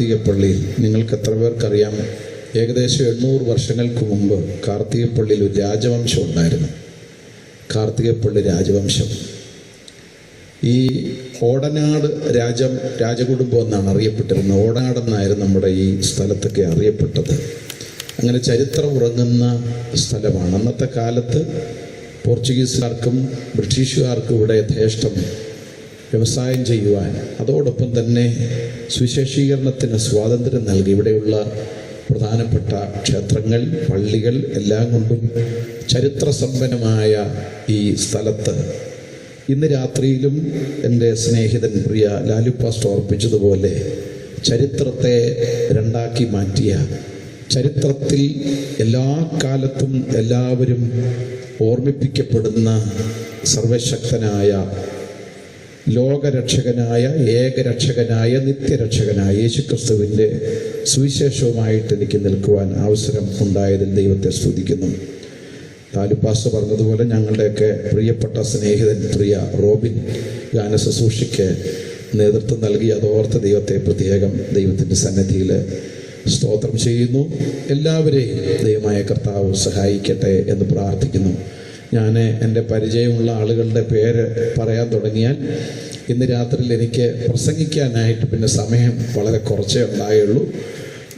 കാർത്തികപ്പള്ളിയിൽ, നിങ്ങൾക്ക് എത്ര പേർക്കറിയാം, ഏകദേശം 800 വർഷങ്ങൾക്ക് മുമ്പ് കാർത്തികപ്പള്ളിയിൽ ഒരു രാജവംശം ഉണ്ടായിരുന്നു. കാർത്തികപ്പള്ളി രാജവംശം. ഈ ഓടനാട് രാജകുടുംബം എന്നാണ് അറിയപ്പെട്ടിരുന്നത്. ഓടനാടെന്നായിരുന്നു നമ്മുടെ ഈ സ്ഥലത്തൊക്കെ അറിയപ്പെട്ടത്. അങ്ങനെ ചരിത്രം ഉറങ്ങുന്ന സ്ഥലമാണ്. അന്നത്തെ കാലത്ത് പോർച്ചുഗീസുകാർക്കും ബ്രിട്ടീഷുകാർക്കും ഇവിടെ യഥേഷ്ടം വ്യവസായം ചെയ്യുവാൻ, അതോടൊപ്പം തന്നെ സുവിശേഷീകരണത്തിന് സ്വാതന്ത്ര്യം നൽകി. ഇവിടെയുള്ള പ്രധാനപ്പെട്ട ക്ഷേത്രങ്ങൾ, പള്ളികൾ എല്ലാം കൊണ്ടും ചരിത്രസമ്പന്നമായ ഈ സ്ഥലത്ത് ഇന്ന് രാത്രിയിലും എൻ്റെ സ്നേഹിതൻ പ്രിയ ലാലു പാസ്റ്റർ ഓർപ്പിച്ചതുപോലെ ചരിത്രത്തെ രണ്ടാക്കി മാറ്റിയ, ചരിത്രത്തിൽ എല്ലാ കാലത്തും എല്ലാവരും ഓർമ്മിപ്പിക്കപ്പെടുന്ന സർവശക്തനായ, ലോകരക്ഷകനായ, ഏകരക്ഷകനായ, നിത്യരക്ഷകനായ യേശുക്രിസ്തുവിൻ്റെ സുവിശേഷവുമായിട്ട് എനിക്ക് നിൽക്കുവാൻ അവസരം ഉണ്ടായതിൽ ദൈവത്തെ സ്തുതിക്കുന്നു. താലുപ്പാസ് പറഞ്ഞതുപോലെ ഞങ്ങളുടെയൊക്കെ പ്രിയപ്പെട്ട സ്നേഹിതൻ പ്രിയ റോബിൻ ഗാന ശുശ്രൂഷയ്ക്ക് നേതൃത്വം നൽകി. അതോർത്ത് ദൈവത്തെ പ്രത്യേകം ദൈവത്തിൻ്റെ സന്നിധിയിൽ സ്തോത്രം ചെയ്യുന്നു. എല്ലാവരെയും ദൈവമായ കർത്താവ് സഹായിക്കട്ടെ എന്ന് പ്രാർത്ഥിക്കുന്നു. ഞാൻ എൻ്റെ പരിചയമുള്ള ആളുകളുടെ പേര് പറയാൻ തുടങ്ങിയാൽ ഇന്ന് രാത്രിയിൽ എനിക്ക് പ്രസംഗിക്കാനായിട്ട് പിന്നെ സമയം വളരെ കുറച്ചേ ഉണ്ടായുള്ളൂ.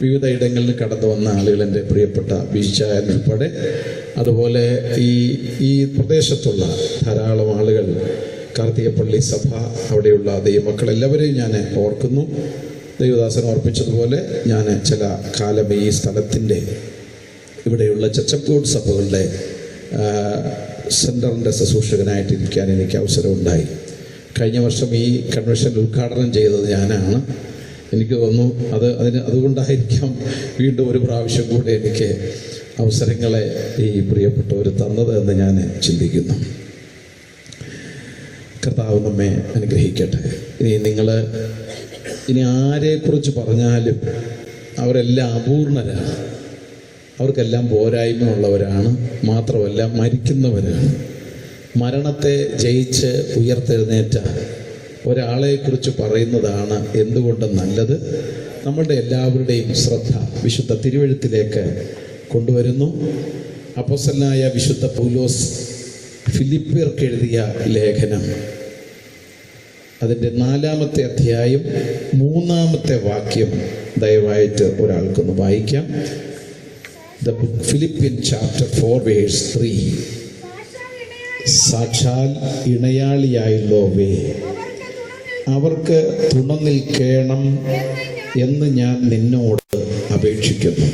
വിവിധ ഇടങ്ങളിൽ കടന്നു വന്ന ആളുകൾ, എൻ്റെ പ്രിയപ്പെട്ട ബീച്ചായൻ ഉൾപ്പെടെ, അതുപോലെ ഈ പ്രദേശത്തുള്ള ധാരാളം ആളുകൾ, കാർത്തികപ്പള്ളി സഭ, അവിടെയുള്ള ദൈവമക്കൾ എല്ലാവരെയും ഞാൻ ഓർക്കുന്നു. ദൈവദാസൻ ഓർപ്പിച്ചതുപോലെ ഞാൻ ചില കാലം ഈ സ്ഥലത്തിൻ്റെ ഇവിടെയുള്ള ചച്ചക്കോട് സഭകളുടെ സെൻറ്ററിൻ്റെ ശുശ്രൂഷകനായിട്ടിരിക്കാൻ എനിക്ക് അവസരമുണ്ടായി. കഴിഞ്ഞ വർഷം ഈ കൺവെൻഷൻ ഉദ്ഘാടനം ചെയ്തത് ഞാനാണ്. എനിക്ക് തോന്നുന്നു അതുകൊണ്ടായിരിക്കാം വീണ്ടും ഒരു പ്രാവശ്യം കൂടെ എനിക്ക് അവസരങ്ങളെ ഈ പ്രിയപ്പെട്ടവർ തന്നത് എന്ന് ഞാൻ ചിന്തിക്കുന്നു. കർത്താവ് നമ്മെ അനുഗ്രഹിക്കട്ടെ. ഇനി ആരെക്കുറിച്ച് പറഞ്ഞാലും അവരെല്ലാം അപൂർണരാണ്, അവർക്കെല്ലാം പോരായ്മ ഉള്ളവരാണ്. മാത്രമല്ല മരിക്കുന്നവരാണ്. മരണത്തെ ജയിച്ച് ഉയർത്തെഴുന്നേറ്റ ഒരാളെക്കുറിച്ച് പറയുന്നതാണ് എന്തുകൊണ്ട് നല്ലത്. നമ്മളുടെ എല്ലാവരുടെയും ശ്രദ്ധ വിശുദ്ധ തിരുവെഴുത്തിലേക്ക് കൊണ്ടുവരുന്നു. അപ്പോസ്തലനായ വിശുദ്ധ പൗലോസ് ഫിലിപ്പിയർക്ക് എഴുതിയ ലേഖനം, അതിൻ്റെ 4-ാമത്തെ അധ്യായം 3-ാമത്തെ വാക്യം ദയവായിട്ട് ഒരാൾക്കൊന്ന് വായിക്കാം. The book Philippians chapter 4 verse 3. സാക്ഷാൽ ഇണയാളിയായുള്ളവേ, അവർക്ക് തുണ നിൽക്കണം എന്ന് ഞാൻ നിന്നോട് അപേക്ഷിക്കുന്നു.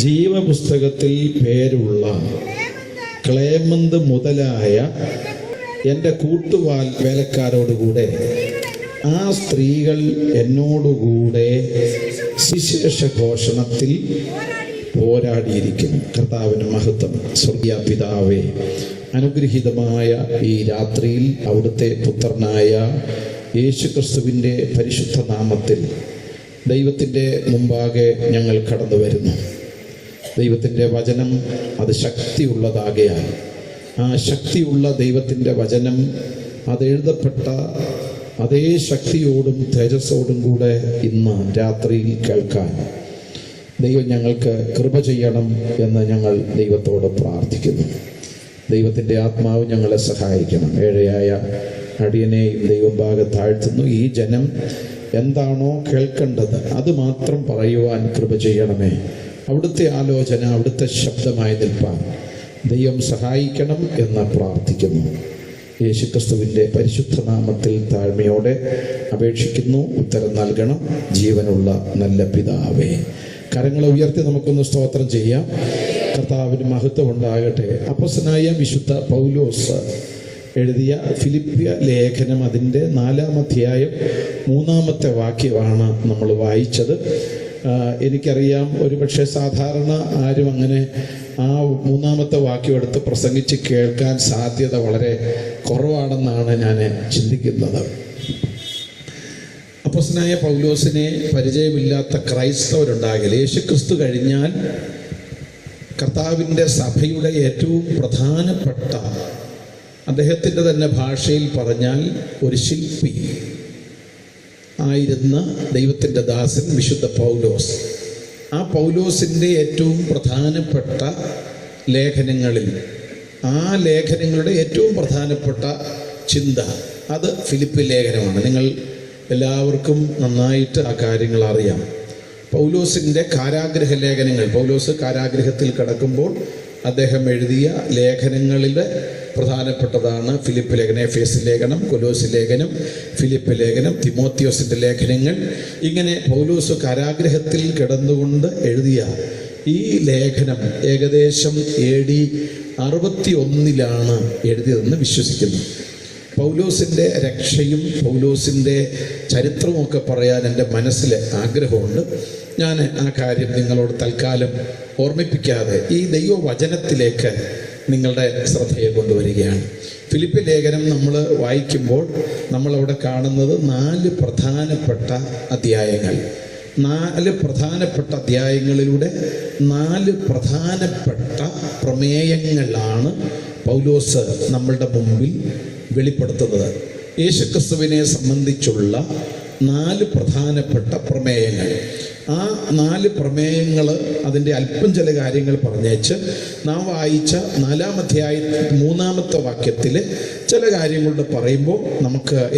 ജീവപുസ്തകത്തിൽ പേരുള്ള ക്ലേമന്ത് മുതലായ എൻ്റെ കൂട്ടുവാൽ വേലക്കാരോടുകൂടെ ആ സ്ത്രീകൾ എന്നോടുകൂടെ സുവിശേഷ ഘോഷണത്തിൽ പോരാടിയിരിക്കുന്നു. കർത്താവിന് മഹത്വം. സ്വർഗീയ പിതാവേ, അനുഗ്രഹീതമായ ഈ രാത്രിയിൽ അവിടുത്തെ പുത്രനായ യേശുക്രിസ്തുവിൻ്റെ പരിശുദ്ധ നാമത്തിൽ ദൈവത്തിൻ്റെ മുമ്പാകെ ഞങ്ങൾ കടന്നു വരുന്നു. ദൈവത്തിൻ്റെ വചനം അത് ശക്തിയുള്ളതാകയാൽ ആ ശക്തിയുള്ള ദൈവത്തിൻ്റെ വചനം അതെഴുതപ്പെട്ട അതേ ശക്തിയോടും തേജസ്സോടും കൂടെ ഇന്ന് രാത്രിയിൽ കേൾക്കാൻ ദൈവം ഞങ്ങൾക്ക് കൃപ ചെയ്യണം എന്ന് ഞങ്ങൾ ദൈവത്തോട് പ്രാർത്ഥിക്കുന്നു. ദൈവത്തിൻ്റെ ആത്മാവ് ഞങ്ങളെ സഹായിക്കണം. ഏഴയായ അടിയനെയും ദൈവം ഭാഗം താഴ്ത്തുന്നു. ഈ ജനം എന്താണോ കേൾക്കേണ്ടത് അത് മാത്രം പറയുവാൻ കൃപ ചെയ്യണമേ. അവിടുത്തെ ആലോചന, അവിടുത്തെ ശബ്ദമായി നിൽപ്പാൻ ദൈവം സഹായിക്കണം എന്ന് പ്രാർത്ഥിക്കുന്നു. യേശുക്രിസ്തുവിൻ്റെ പരിശുദ്ധ നാമത്തിൽ താഴ്മയോടെ അപേക്ഷിക്കുന്നു. ഉത്തരം നൽകണം ജീവനുള്ള നല്ല പിതാവേ. കരങ്ങളെ ഉയർത്തി നമുക്കൊന്ന് സ്തോത്രം ചെയ്യാം. കർത്താവിന് മഹത്വം ഉണ്ടാകട്ടെ. അപ്പോസ്തലനായ വിശുദ്ധ പൗലോസ് എഴുതിയ ഫിലിപ്പിയ ലേഖനം അതിൻ്റെ 4-ാം അധ്യായം 3-ാമത്തെ വാക്യമാണ് നമ്മൾ വായിച്ചത്. എനിക്കറിയാം, ഒരുപക്ഷെ സാധാരണ ആരും അങ്ങനെ ആ 3-ാമത്തെ വാക്യം എടുത്ത് പ്രസംഗിച്ച് കേൾക്കാൻ സാധ്യത വളരെ കുറവാണെന്നാണ് ഞാൻ ചിന്തിക്കുന്നത്. അപ്പോസ്തലനായ പൗലോസിനെ പരിചയമില്ലാത്ത ക്രൈസ്തവരുണ്ടാകില്ല. യേശുക്രിസ്തു കഴിഞ്ഞാൽ കർത്താവിൻ്റെ സഭയുടെ ഏറ്റവും പ്രധാനപ്പെട്ട, അദ്ദേഹത്തിൻ്റെ തന്നെ ഭാഷയിൽ പറഞ്ഞാൽ ഒരു ശില്പി, ആയിരുന്ന ദൈവത്തിൻ്റെ ദാസൻ വിശുദ്ധ പൗലോസ്. ആ പൗലോസിൻ്റെ ഏറ്റവും പ്രധാനപ്പെട്ട ലേഖനങ്ങളിൽ, ആ ലേഖനങ്ങളുടെ ഏറ്റവും പ്രധാനപ്പെട്ട ചിന്ത അത് ഫിലിപ്പി ലേഖനമാണ്. നിങ്ങൾ എല്ലാവർക്കും നന്നായിട്ട് ആ കാര്യങ്ങൾ അറിയാം. പൗലോസിൻ്റെ കാരാഗ്രഹ ലേഖനങ്ങൾ, പൗലോസ് കാരാഗ്രഹത്തിൽ കിടക്കുമ്പോൾ അദ്ദേഹം എഴുതിയ ലേഖനങ്ങളിൽ പ്രധാനപ്പെട്ടതാണ് ഫിലിപ്പ് ലേഖനം, എഫേസ് ലേഖനം, കൊലോസ് ലേഖനം, ഫിലിപ്പ് ലേഖനം, തിമോത്തിയോസിൻ്റെ ലേഖനങ്ങൾ. ഇങ്ങനെ പൗലോസ് കാരാഗ്രഹത്തിൽ കിടന്നുകൊണ്ട് എഴുതിയ ഈ ലേഖനം ഏകദേശം AD 61 എഴുതിയതെന്ന് വിശ്വസിക്കുന്നു. പൗലോസിൻ്റെ രക്ഷയും പൗലോസിൻ്റെ ചരിത്രമൊക്കെ പറയാൻ എൻ്റെ മനസ്സിൽ ആഗ്രഹമുണ്ട്. ഞാൻ ആ കാര്യം നിങ്ങളോട് തൽക്കാലം ഓർമ്മിപ്പിക്കാതെ ഈ ദൈവവചനത്തിലേക്ക് നിങ്ങളുടെ ശ്രദ്ധയെ കൊണ്ടുവരികയാണ്. ഫിലിപ്പി ലേഖനം നമ്മൾ വായിക്കുമ്പോൾ നമ്മളവിടെ കാണുന്നത് 4 പ്രധാനപ്പെട്ട അധ്യായങ്ങൾ. 4 പ്രധാനപ്പെട്ട അധ്യായങ്ങളിലൂടെ 4 പ്രധാനപ്പെട്ട പ്രമേയങ്ങളാണ് പൗലോസ് നമ്മളുടെ മുമ്പിൽ വെളിപ്പെടുത്തുന്നത്. യേശുക്രിസ്തുവിനെ സംബന്ധിച്ചുള്ള 4 പ്രധാനപ്പെട്ട പ്രമേയങ്ങൾ. ആ 4 പ്രമേയങ്ങൾ, അതിൻ്റെ അല്പം ചില കാര്യങ്ങൾ പറഞ്ഞേച്ച് നാം വായിച്ച 4-ാം അധ്യായത്തിൽ 3-ാമത്തെ വാക്യത്തിൽ ചില കാര്യങ്ങളുടെ പറയുമ്പോൾ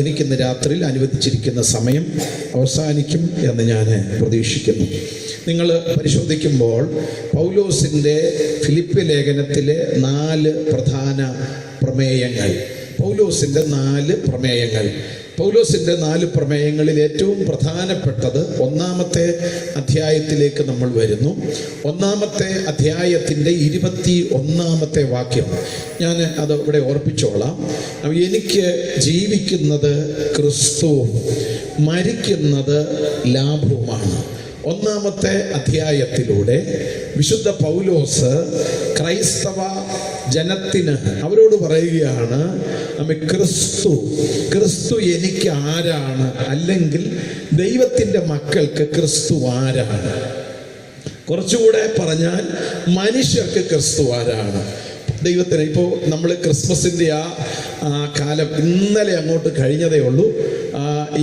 എനിക്കിന്ന് രാത്രിയിൽ അനുവദിച്ചിരിക്കുന്ന സമയം അവസാനിക്കും എന്ന് ഞാൻ പ്രതീക്ഷിക്കുന്നു. നിങ്ങൾ പരിശോധിക്കുമ്പോൾ പൗലോസിൻ്റെ ഫിലിപ്പി ലേഖനത്തിലെ 4 പ്രധാന പ്രമേയങ്ങൾ, പൗലോസിൻ്റെ 4 പ്രമേയങ്ങൾ. പൗലോസിൻ്റെ 4 പ്രമേയങ്ങളിൽ ഏറ്റവും പ്രധാനപ്പെട്ടത് 1-ാമത്തെ അധ്യായത്തിലേക്ക് നമ്മൾ വരുന്നു. 1-ാമത്തെ അധ്യായത്തിൻ്റെ 21-ാമത്തെ വാക്യം ഞാൻ അത് ഇവിടെ ഓർപ്പിച്ചോളാം. എനിക്ക് ജീവിക്കുന്നത് ക്രിസ്തുവും മരിക്കുന്നത് ലാഭവുമാണ്. 1-ാമത്തെ അധ്യായത്തിലൂടെ വിശുദ്ധ പൗലോസ് ക്രൈസ്തവ ജനത്തിന് അവരോട് പറയുകയാണ്, ക്രിസ്തു എനിക്ക് ആരാണ്, അല്ലെങ്കിൽ ദൈവത്തിൻ്റെ മക്കൾക്ക് ക്രിസ്തു ആരാണ്. കുറച്ചുകൂടെ പറഞ്ഞാൽ മനുഷ്യർക്ക് ക്രിസ്തു ആരാണ്. ദൈവത്തിന് ഇപ്പോൾ നമ്മൾ ക്രിസ്മസിൻ്റെ ആ കാലം ഇന്നലെ അങ്ങോട്ട് കഴിഞ്ഞതേ ഉള്ളൂ.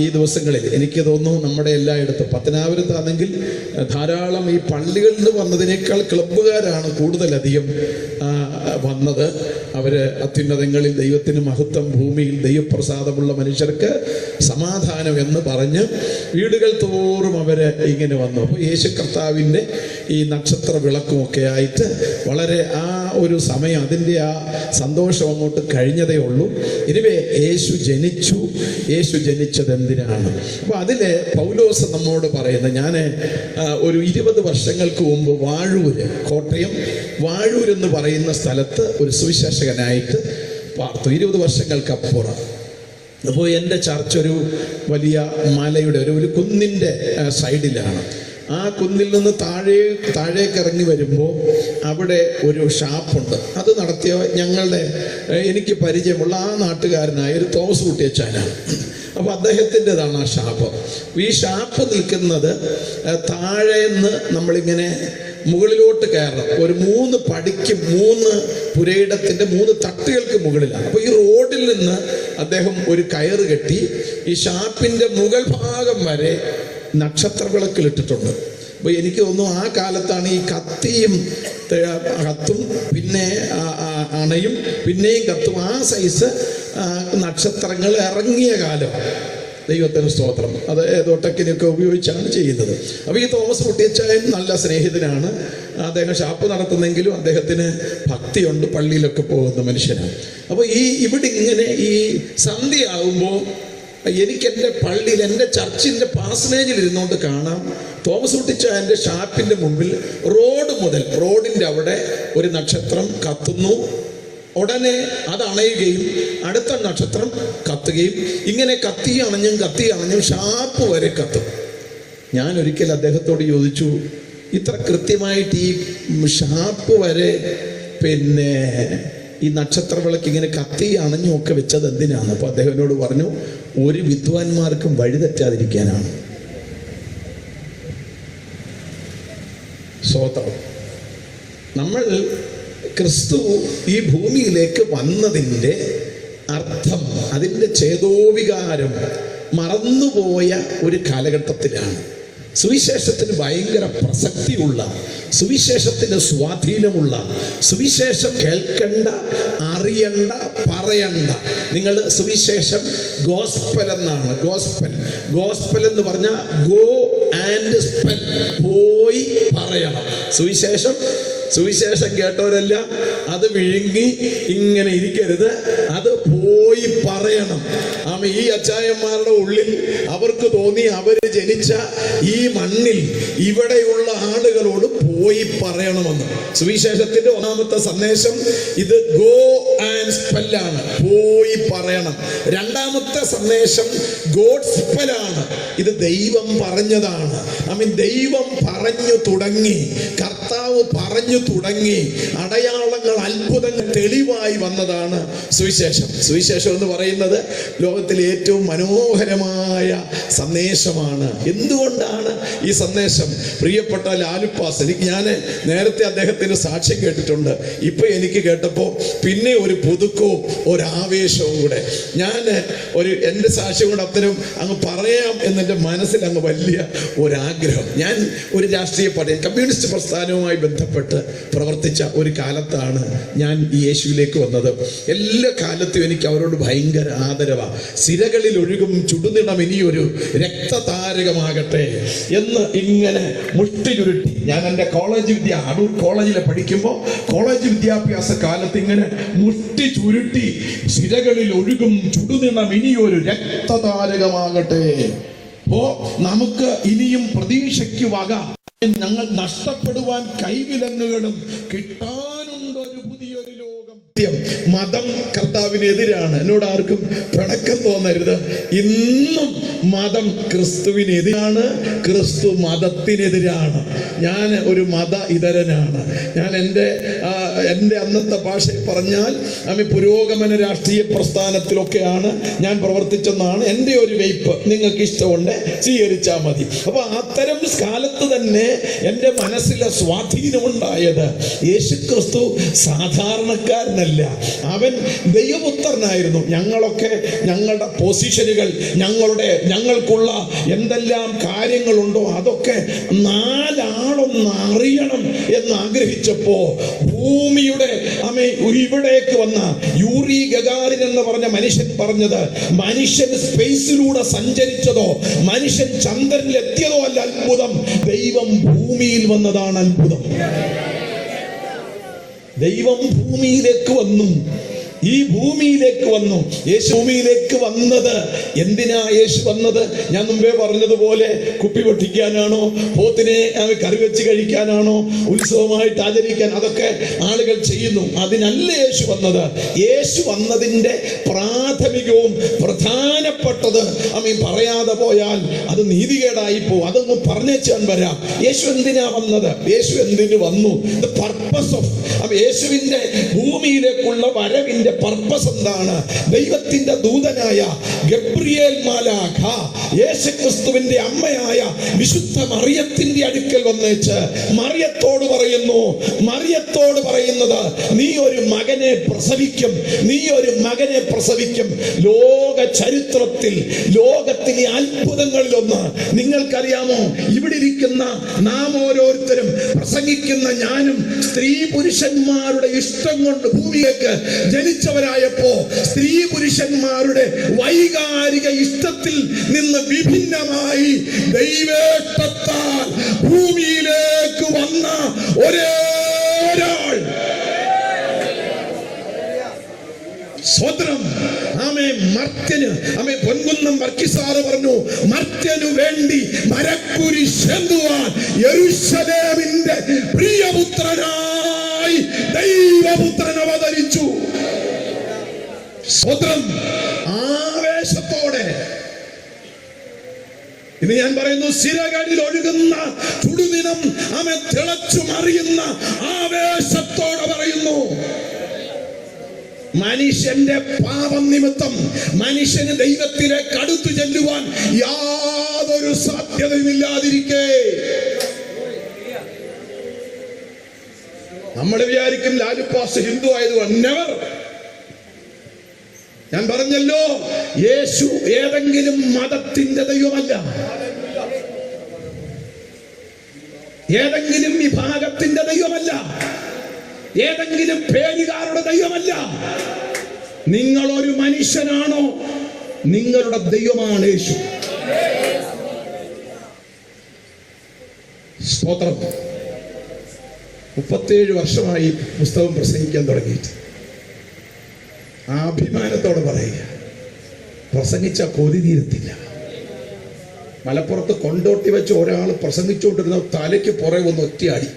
ഈ ദിവസങ്ങളിൽ എനിക്ക് തോന്നുന്നു നമ്മുടെ എല്ലായിടത്തും, പത്തനാപുരത്താണെങ്കിൽ ധാരാളം ഈ പള്ളികളിൽ നിന്ന് വന്നതിനേക്കാൾ ക്ലബ്ബുകാരാണ് കൂടുതലധികം വന്നത്. അവർ അത്യുന്നതങ്ങളിൽ ദൈവത്തിന് മഹത്വം, ഭൂമിയിൽ ദൈവപ്രസാദമുള്ള മനുഷ്യർക്ക് സമാധാനം എന്ന് പറഞ്ഞ് വീടുകൾ തോറും അവർ ഇങ്ങനെ വന്നു. അപ്പോൾ യേശു കർത്താവിൻ്റെ ഈ നക്ഷത്ര വിളക്കുമൊക്കെ ആയിട്ട് വളരെ ആ ഒരു സമയം, അതിൻ്റെ ആ സന്തോഷം അങ്ങോട്ട് കഴിഞ്ഞതേ ഉള്ളൂ. ഇനിവേ യേശു ജനിച്ചു. യേശു ജനിച്ചത് എന്തിനാണ്? അപ്പോൾ അതിൽ പൗലോസ് നമ്മോട് പറയുന്നത്, ഞാൻ ഒരു 20 വർഷങ്ങൾക്ക് മുമ്പ് വാഴൂര്, കോട്ടയം വാഴൂർ എന്ന് പറയുന്ന സ്ഥലത്ത് ഒരു സുവിശേഷകനായിട്ട് പാർത്തു. 20 വർഷങ്ങൾക്കപ്പുറം. അപ്പോൾ എൻ്റെ ചർച്ച് ഒരു വലിയ മലയുടെ ഒരു കുന്നിൻ്റെ സൈഡിലാണ്. ആ കുന്നിൽ നിന്ന് താഴേക്ക് ഇറങ്ങി വരുമ്പോൾ അവിടെ ഒരു ഷാപ്പുണ്ട്. അത് നടത്തിയ എനിക്ക് പരിചയമുള്ള ആ നാട്ടുകാരനായ ഒരു തോമസ് കുട്ടിയച്ചാനാണ്. അപ്പോൾ അദ്ദേഹത്തിൻ്റെതാണ് ആ ഷാപ്പ്. ഈ ഷാപ്പ് നിൽക്കുന്നത് താഴേന്ന് നമ്മളിങ്ങനെ മുകളിലോട്ട് കയറണം. ഒരു 3 പടിക്ക് 3 പുരയിടത്തിൻ്റെ 3 തട്ടുകൾക്ക് മുകളിലാണ്. അപ്പോൾ ഈ റോഡിൽ നിന്ന് അദ്ദേഹം ഒരു കയറ് കെട്ടി ഈ ഷാപ്പിൻ്റെ മുകൾ ഭാഗം വരെ നക്ഷത്ര വിളക്കിലിട്ടിട്ടുണ്ട്. അപ്പോൾ എനിക്ക് തോന്നുന്നു ആ കാലത്താണ് ഈ കത്തും പിന്നെ അണയും പിന്നെയും കത്തും, ആ സൈസ് നക്ഷത്രങ്ങൾ ഇറങ്ങിയ കാലം. ദൈവത്തിന് സ്തോത്രം. അത് ഏതോ ടെക്നിക്കൊക്കെ ഉപയോഗിച്ചാണ് ചെയ്യുന്നത്. അപ്പോൾ ഈ തോമസ് കുട്ടിയച്ചായൻ നല്ല സ്നേഹിതനാണ്. അദ്ദേഹം ഷാപ്പ് നടത്തുന്നെങ്കിലും അദ്ദേഹത്തിന് ഭക്തിയുണ്ട്, പള്ളിയിലൊക്കെ പോകുന്ന മനുഷ്യനാണ്. അപ്പോൾ ഇവിടെ ഇങ്ങനെ ഈ സന്ധ്യയാകുമ്പോൾ എനിക്ക് എൻ്റെ പള്ളിയിൽ, എൻ്റെ ചർച്ചിൻ്റെ പാസനേജിൽ ഇരുന്നുകൊണ്ട് കാണാം, തോമസ് കുട്ടിച്ചായൻ്റെ ഷാപ്പിൻ്റെ മുമ്പിൽ റോഡിൻ്റെ അവിടെ ഒരു നക്ഷത്രം കത്തുന്നു. ഉടനെ അത് അണയുകയും അടുത്ത നക്ഷത്രം കത്തുകയും, ഇങ്ങനെ കത്തി അണഞ്ഞും ഷാപ്പ് വരെ കത്തും. ഞാൻ ഒരിക്കൽ അദ്ദേഹത്തോട് ചോദിച്ചു, ഇത്ര കൃത്യമായിട്ട് ഈ ഷാപ്പ് വരെ പിന്നെ ഈ നക്ഷത്ര വിളക്ക് ഇങ്ങനെ കത്തി അണഞ്ഞും ഒക്കെ വെച്ചത് എന്തിനാണ്? അപ്പോൾ അദ്ദേഹം എന്നോട് പറഞ്ഞു, ഒരു വിദ്വാൻമാർക്കും വഴിതെറ്റാതിരിക്കാനാണ്. സ്വതന്ത്രം. നമ്മൾ ക്രിസ്തു ഈ ഭൂമിയിലേക്ക് വന്നതിൻ്റെ അർത്ഥം, അതിൻ്റെ ചേതോവികാരം മറന്നുപോയ ഒരു കാലഘട്ടത്തിലാണ്. സുവിശേഷത്തിന് ഭയങ്കര പ്രസക്തിയുള്ള, സുവിശേഷത്തിന് സ്വാധീനമുള്ള, സുവിശേഷം കേൾക്കണ്ട, അറിയണ്ട, പറയണ്ട. നിങ്ങൾ സുവിശേഷം ഗോസ്പൽ എന്നാണ്. ഗോസ്പൽ എന്ന് പറഞ്ഞാൽ ഗോ ആൻഡ് സ്പെൽ, പോയി പറയണം. സുവിശേഷം കേട്ടവരെല്ലാം അത് വിഴുങ്ങി ഇങ്ങനെ ഇരിക്കരുത്, അത് പോയി പറയണം. ഈ അച്ചായന്മാരുടെ ഉള്ളിൽ അവർക്ക് തോന്നി അവര് ജനിച്ച ഈ മണ്ണിൽ ഇവിടെയുള്ള ആളുകളോട് പോയി പറയണമെന്ന്. സുവിശേഷത്തിന്റെ ഒന്നാമത്തെ സന്ദേശം ഇത് ഗോ ആൻഡ് സ്പെല്ലാണ്, പോയി പറയണം. രണ്ടാമത്തെ സന്ദേശം ഗോഡ്സ്പെലാണ്, ഇത് ദൈവം പറഞ്ഞതാണ്. ദൈവം പറഞ്ഞു തുടങ്ങി, കർത്താവ് പറഞ്ഞു തുടങ്ങി, അടയാളങ്ങൾ, അത്ഭുതങ്ങൾ തെളിവായി വന്നതാണ് സുവിശേഷം. സുവിശേഷം എന്ന് പറയുന്നത് ലോകത്തിലെ ഏറ്റവും മനോഹരമായ സന്ദേശമാണ്. എന്തുകൊണ്ടാണ് ഈ സന്ദേശം? പ്രിയപ്പെട്ട ലാലുപ്പാസ്, ഞാൻ നേരത്തെ അദ്ദേഹത്തിന് സാക്ഷ്യം കേട്ടിട്ടുണ്ട്. ഇപ്പൊ എനിക്ക് കേട്ടപ്പോൾ പിന്നെ ഒരു പുതുക്കവും ഒരാവേശവും കൂടെ. ഞാൻ എൻ്റെ സാക്ഷ്യം കൂടെ അത്തരം അങ്ങ് പറയാം എന്നെൻ്റെ മനസ്സിൽ അങ്ങ് വലിയ ഒരാഗ്രഹം. ഞാൻ ഒരു രാഷ്ട്രീയ പാർട്ടി, കമ്മ്യൂണിസ്റ്റ് പ്രസ്ഥാനവുമായി ബന്ധപ്പെട്ട് പ്രവർത്തിച്ച ഒരു കാലത്താണ് ഞാൻ ഈ യേശുവിലേക്ക് വന്നത്. എല്ലാ കാലത്തും എനിക്ക് അവരോട് ഭയങ്കര ആദരവാണ്. സിരകളിൽ ഒഴുകും ചുടുനിണം ഇനിയൊരു രക്തതാരകമാകട്ടെ എന്ന് ഇങ്ങനെ മുഷ്ടി ചുരുട്ടി. ഞാൻ എൻ്റെ അടൂർ കോളേജിൽ പഠിക്കുമ്പോൾ കോളേജ് വിദ്യാഭ്യാസ കാലത്ത് ഇങ്ങനെ മുഷ്ടി ചുരുട്ടി, സിരകളിൽ ഒഴുകും ചുടുനിണം ഇനിയൊരു രക്തതാരകമാകട്ടെ. അപ്പോ നമുക്ക് ഇനിയും പ്രതീക്ഷയ്ക്ക് വക. ഞങ്ങൾ നഷ്ടപ്പെടുവാൻ കൈവിലങ്ങുകളും കിട്ടാനുണ്ടൊരു പുതിയൊരു ലോകം. മതം കർത്താവിനെതിരാണ്. എന്നോട് ആർക്കും പിണക്കം തോന്നരുത്. ഇന്നും മതം ക്രിസ്തുവിനെതിരാണ്, ക്രിസ്തു മതത്തിനെതിരാണ്. ഞാൻ ഒരു മത ഇതരനാണ്. ഞാൻ എൻ്റെ അന്നത്തെ ഭാഷയിൽ പറഞ്ഞാൽ പുരോഗമന രാഷ്ട്രീയ പ്രസ്ഥാനത്തിലൊക്കെയാണ് ഞാൻ പ്രവർത്തിച്ചെന്നാണ് എൻ്റെ ഒരു വെയ്പ്പ്. നിങ്ങൾക്ക് ഇഷ്ടമുണ്ട് സ്വീകരിച്ചാൽ മതി. അപ്പൊ അത്തരം കാലത്ത് തന്നെ എൻ്റെ മനസ്സിലെ സ്വാധീനമുണ്ടായത് യേശുക്രിസ്തു സാധാരണക്കാരനല്ല, അവൻ ദൈവപുത്രനായിരുന്നു. ഞങ്ങളൊക്കെ ഞങ്ങളുടെ പൊസിഷനുകൾ, ഞങ്ങൾക്കുള്ള എന്തെല്ലാം കാര്യങ്ങളുണ്ടോ അതൊക്കെ നാലാളൊന്ന് അറിയണം എന്ന് ആഗ്രഹിച്ചപ്പോ ഭൂമിയുടെ ഇവിടേക്ക് വന്ന യൂറി ഗഗാറിൻ എന്ന് പറഞ്ഞ മനുഷ്യൻ പറഞ്ഞത്, മനുഷ്യൻ സ്പേസിലൂടെ സഞ്ചരിച്ചതോ മനുഷ്യൻ ചന്ദ്രനിൽ എത്തിയതോ അല്ല അത്ഭുതം, ദൈവം ഭൂമിയിൽ വന്നതാണ് അത്ഭുതം. ദൈവം ഭൂമിയിലേക്ക് വന്നു. ഈ ഭൂമിയിലേക്ക് വന്നു. യേശു ഭൂമിയിലേക്ക് വന്നത് എന്തിനാ? യേശു വന്നത് ഞാൻ മുമ്പേ പറഞ്ഞതുപോലെ കുപ്പി പൊട്ടിക്കാനാണോ, പോത്തിനെ കറി വെച്ച് കഴിക്കാനാണോ, ഉത്സവമായിട്ട് ആചരിക്കാൻ? അതൊക്കെ ആളുകൾ ചെയ്യുന്നു. അതിനല്ല യേശു വന്നത്. യേശു വന്നതിൻ്റെ പ്രാഥമികവും പ്രധാനപ്പെട്ടത് പറയാതെ പോയാൽ അത് നീതികേടായി പോകും. അതൊന്ന് പറഞ്ഞേച്ചാൻ വരാം. യേശു എന്തിനാ വന്നത്? യേശു എന്തിനു വന്നു? ദ പർപ്പസ് ഓഫ് യേശുവിന്റെ ഭൂമിയിലേക്കുള്ള വരവിന്റെ പർപ്പസ് എന്താണ്? ദൈവത്തിന്റെ ദൂതനായ ഗബ്രിയേൽ മാലാഖ യേശുക്രിസ്തുവിന്റെ അമ്മയായ വിശുദ്ധ മറിയത്തിന്റെ അടുക്കൽ വന്നേച്ച് മറിയത്തോട് പറയുന്നത്, നീ ഒരു മകനെ പ്രസവിക്കും, നീ ഒരു മകനെ പ്രസവിക്കും. ലോക ചരിത്രത്തിൽ ലോകത്തിലെ അത്ഭുതങ്ങളിലൊന്ന് നിങ്ങൾക്കറിയാമോ? ഇവിടെ ഇരിക്കുന്ന നാം ഓരോരുത്തരും, പ്രസംഗിക്കുന്ന ഞാനും, സ്ത്രീ പുരുഷന്മാരുടെ ഇഷ്ടം കൊണ്ട് ഭൂമിയിലേക്ക് ജനിച്ചവരായപ്പോ സ്ത്രീ പുരുഷന്മാരുടെ വൈകാരിക ഇഷ്ടത്തിൽ നിന്ന് വിഭിന്നമായി ദൈവേഷ്ടത്താൽ ഭൂമിയിലേക്ക് വന്ന ഒരേ ഒരാൾ. സ്വതന്ത്രം മർത്യന് പൊൻകുന്നം വർക്കിസാറ് പറഞ്ഞു, മർത്യനു വേണ്ടി മരക്കുരിശേന്തുവാൻ യെരൂശലേമിന്റെ പ്രിയപുത്രനായി ദൈവപുത്രൻ അവതരിച്ചു. സ്വതന്ത്രം ആവേശത്തോടെ ഇന്ന് ഞാൻ പറയുന്നു, സിരകളിൽ ഒഴുകുന്ന ചുടുനിനം തിളച്ചു മറിയുന്ന ആവേശത്തോടെ പറയുന്നു, മനുഷ്യന്റെ പാപം നിമിത്തം മനുഷ്യന് ദൈവത്തിലേക്ക് അടുത്തു ചെല്ലുവാൻ യാതൊരു സാധ്യതയുമില്ലാതിരിക്കെ നമ്മൾ വിചാരിക്കും ലാലുപ്പാസ് ഹിന്ദു ആയതുകൊണ്ട്. നെവർ. ഞാൻ പറഞ്ഞല്ലോ, യേശു ഏതെങ്കിലും മതത്തിന്റെ ദൈവമല്ല, ഏതെങ്കിലും വിഭാഗത്തിന്റെ ദൈവമല്ല, ഏതെങ്കിലും പേരുകാരുടെ ദൈവമല്ല. നിങ്ങൾ ഒരു മനുഷ്യനാണോ? നിങ്ങളുടെ ദൈവമാണ് യേശു. സ്തോത്രം. 37 വർഷമായി പുസ്തകം പ്രസംഗിക്കാൻ തുടങ്ങിയിട്ട് ആ അഭിമാനത്തോടെ പറയുക, പ്രസംഗിച്ച കൊതി തീരത്തില്ല. മലപ്പുറത്ത് കൊണ്ടോട്ടി വെച്ച് ഒരാൾ പ്രസംഗിച്ചുകൊണ്ടിരുന്ന തലയ്ക്ക് പുറകെ ഒന്ന് ഒറ്റയടി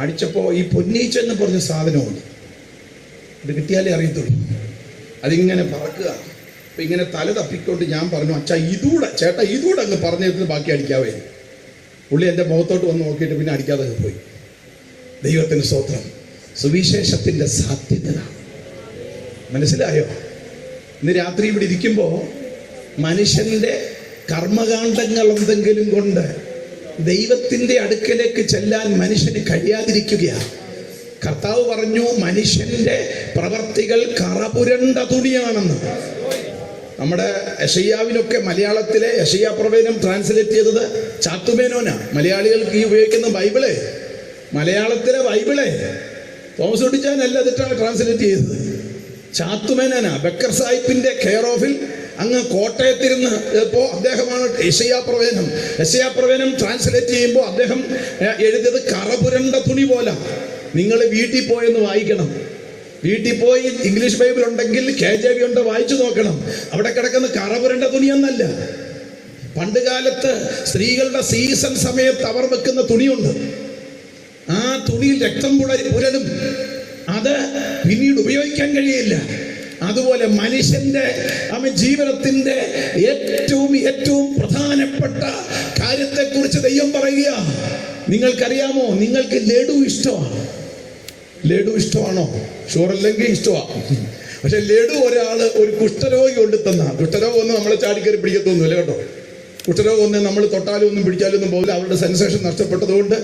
അടിച്ചപ്പോൾ ഈ പൊന്നീച്ച എന്ന് പറഞ്ഞ സാധനമുണ്ട്, ഇത് കിട്ടിയാലേ അറിയത്തുള്ളൂ, അതിങ്ങനെ പറക്കുക. അപ്പം ഇങ്ങനെ തല തപ്പിക്കൊണ്ട് ഞാൻ പറഞ്ഞു, അച്ഛാ ഇതൂടെ ചേട്ടാ ഇതൂടെ അങ്ങ് പറഞ്ഞിരുന്ന് ബാക്കി അടിക്കാവേ. പുള്ളി എൻ്റെ മുഖത്തോട്ട് വന്ന് നോക്കിയിട്ട് പിന്നെ അടിക്കാതെ പോയി. ദൈവത്തിന് സ്തോത്രം. സുവിശേഷത്തിൻ്റെ സാധ്യത മനസ്സിലായോ? ഇന്ന് രാത്രി ഇവിടെ ഇരിക്കുമ്പോൾ മനുഷ്യൻ്റെ കർമ്മകാണ്ഡങ്ങൾ എന്തെങ്കിലും കൊണ്ട് ദൈവത്തിൻ്റെ അടുക്കലേക്ക് ചെല്ലാൻ മനുഷ്യന് കഴിയാതിരിക്കുകയാണ്. കർത്താവ് പറഞ്ഞു, മനുഷ്യന്റെ പ്രവർത്തികൾ കറപുരണ്ട തുണിയാണെന്ന്. നമ്മുടെ യെശയ്യാവിനൊക്കെ മലയാളത്തിലെ യെശയ്യാ പ്രവചനം ട്രാൻസ്ലേറ്റ് ചെയ്തത് ചാത്തുമേനോനാ. മലയാളികൾക്ക് ഈ ഉപയോഗിക്കുന്ന ബൈബിള്, മലയാളത്തിലെ ബൈബിള് തോമസ് കുട്ടിച്ചാനല്ല അതിട്ടാണ് ട്രാൻസ്ലേറ്റ് ചെയ്തത്, ചാത്തുമേനോനാ. ബക്കർ സാഹിബിന്റെ കെയർ ഓഫിൽ അങ്ങ് കോട്ടയത്തിരുന്ന് ഇപ്പോൾ അദ്ദേഹമാണ് യെശയ്യാ പ്രവചനം ട്രാൻസ്ലേറ്റ് ചെയ്യുമ്പോൾ അദ്ദേഹം എഴുതിയത് കറപുരണ്ട തുണി പോലെ. നിങ്ങൾ വീട്ടിൽ പോയെന്ന് വായിക്കണം. വീട്ടിൽ പോയി ഇംഗ്ലീഷ് ബൈബിൾ ഉണ്ടെങ്കിൽ KJV ഉണ്ട്, വായിച്ചു നോക്കണം. അവിടെ കിടക്കുന്ന കറപുരണ്ട തുണിയൊന്നല്ല. പണ്ട് കാലത്ത് സ്ത്രീകളുടെ സീസൺ സമയത്ത് അവർ വെക്കുന്ന തുണിയുണ്ട്. ആ തുണിയിൽ രക്തം പുരടും, അത് പിന്നീട് ഉപയോഗിക്കാൻ കഴിയില്ല. അതുപോലെ മനുഷ്യന്റെ ജീവനത്തിന്റെ ഏറ്റവും പ്രധാനപ്പെട്ട കാര്യത്തെക്കുറിച്ച് ദൈവം പറയുക. നിങ്ങൾക്കറിയാമോ, നിങ്ങൾക്ക് ലഡു ഇഷ്ടമാണ്. ലഡു ഇഷ്ടമാണോ? ഷുവറല്ലെങ്കിൽ ഇഷ്ടമാണ്. പക്ഷെ ലഡു ഒരാള് ഒരു കുഷ്ഠരോഗി കൊണ്ട് തന്ന, കുഷ്ഠരോഗം ഒന്നും നമ്മളെ ചാടിക്കറി പിടിക്കത്തൊന്നുമില്ല കേട്ടോ. കുഷ്ഠരോഗം ഒന്നും നമ്മൾ തൊട്ടാലും ഒന്നും പിടിച്ചാലും ഒന്നും പോകില്ല. അവരുടെ സെൻസേഷൻ നഷ്ടപ്പെട്ടതുകൊണ്ട്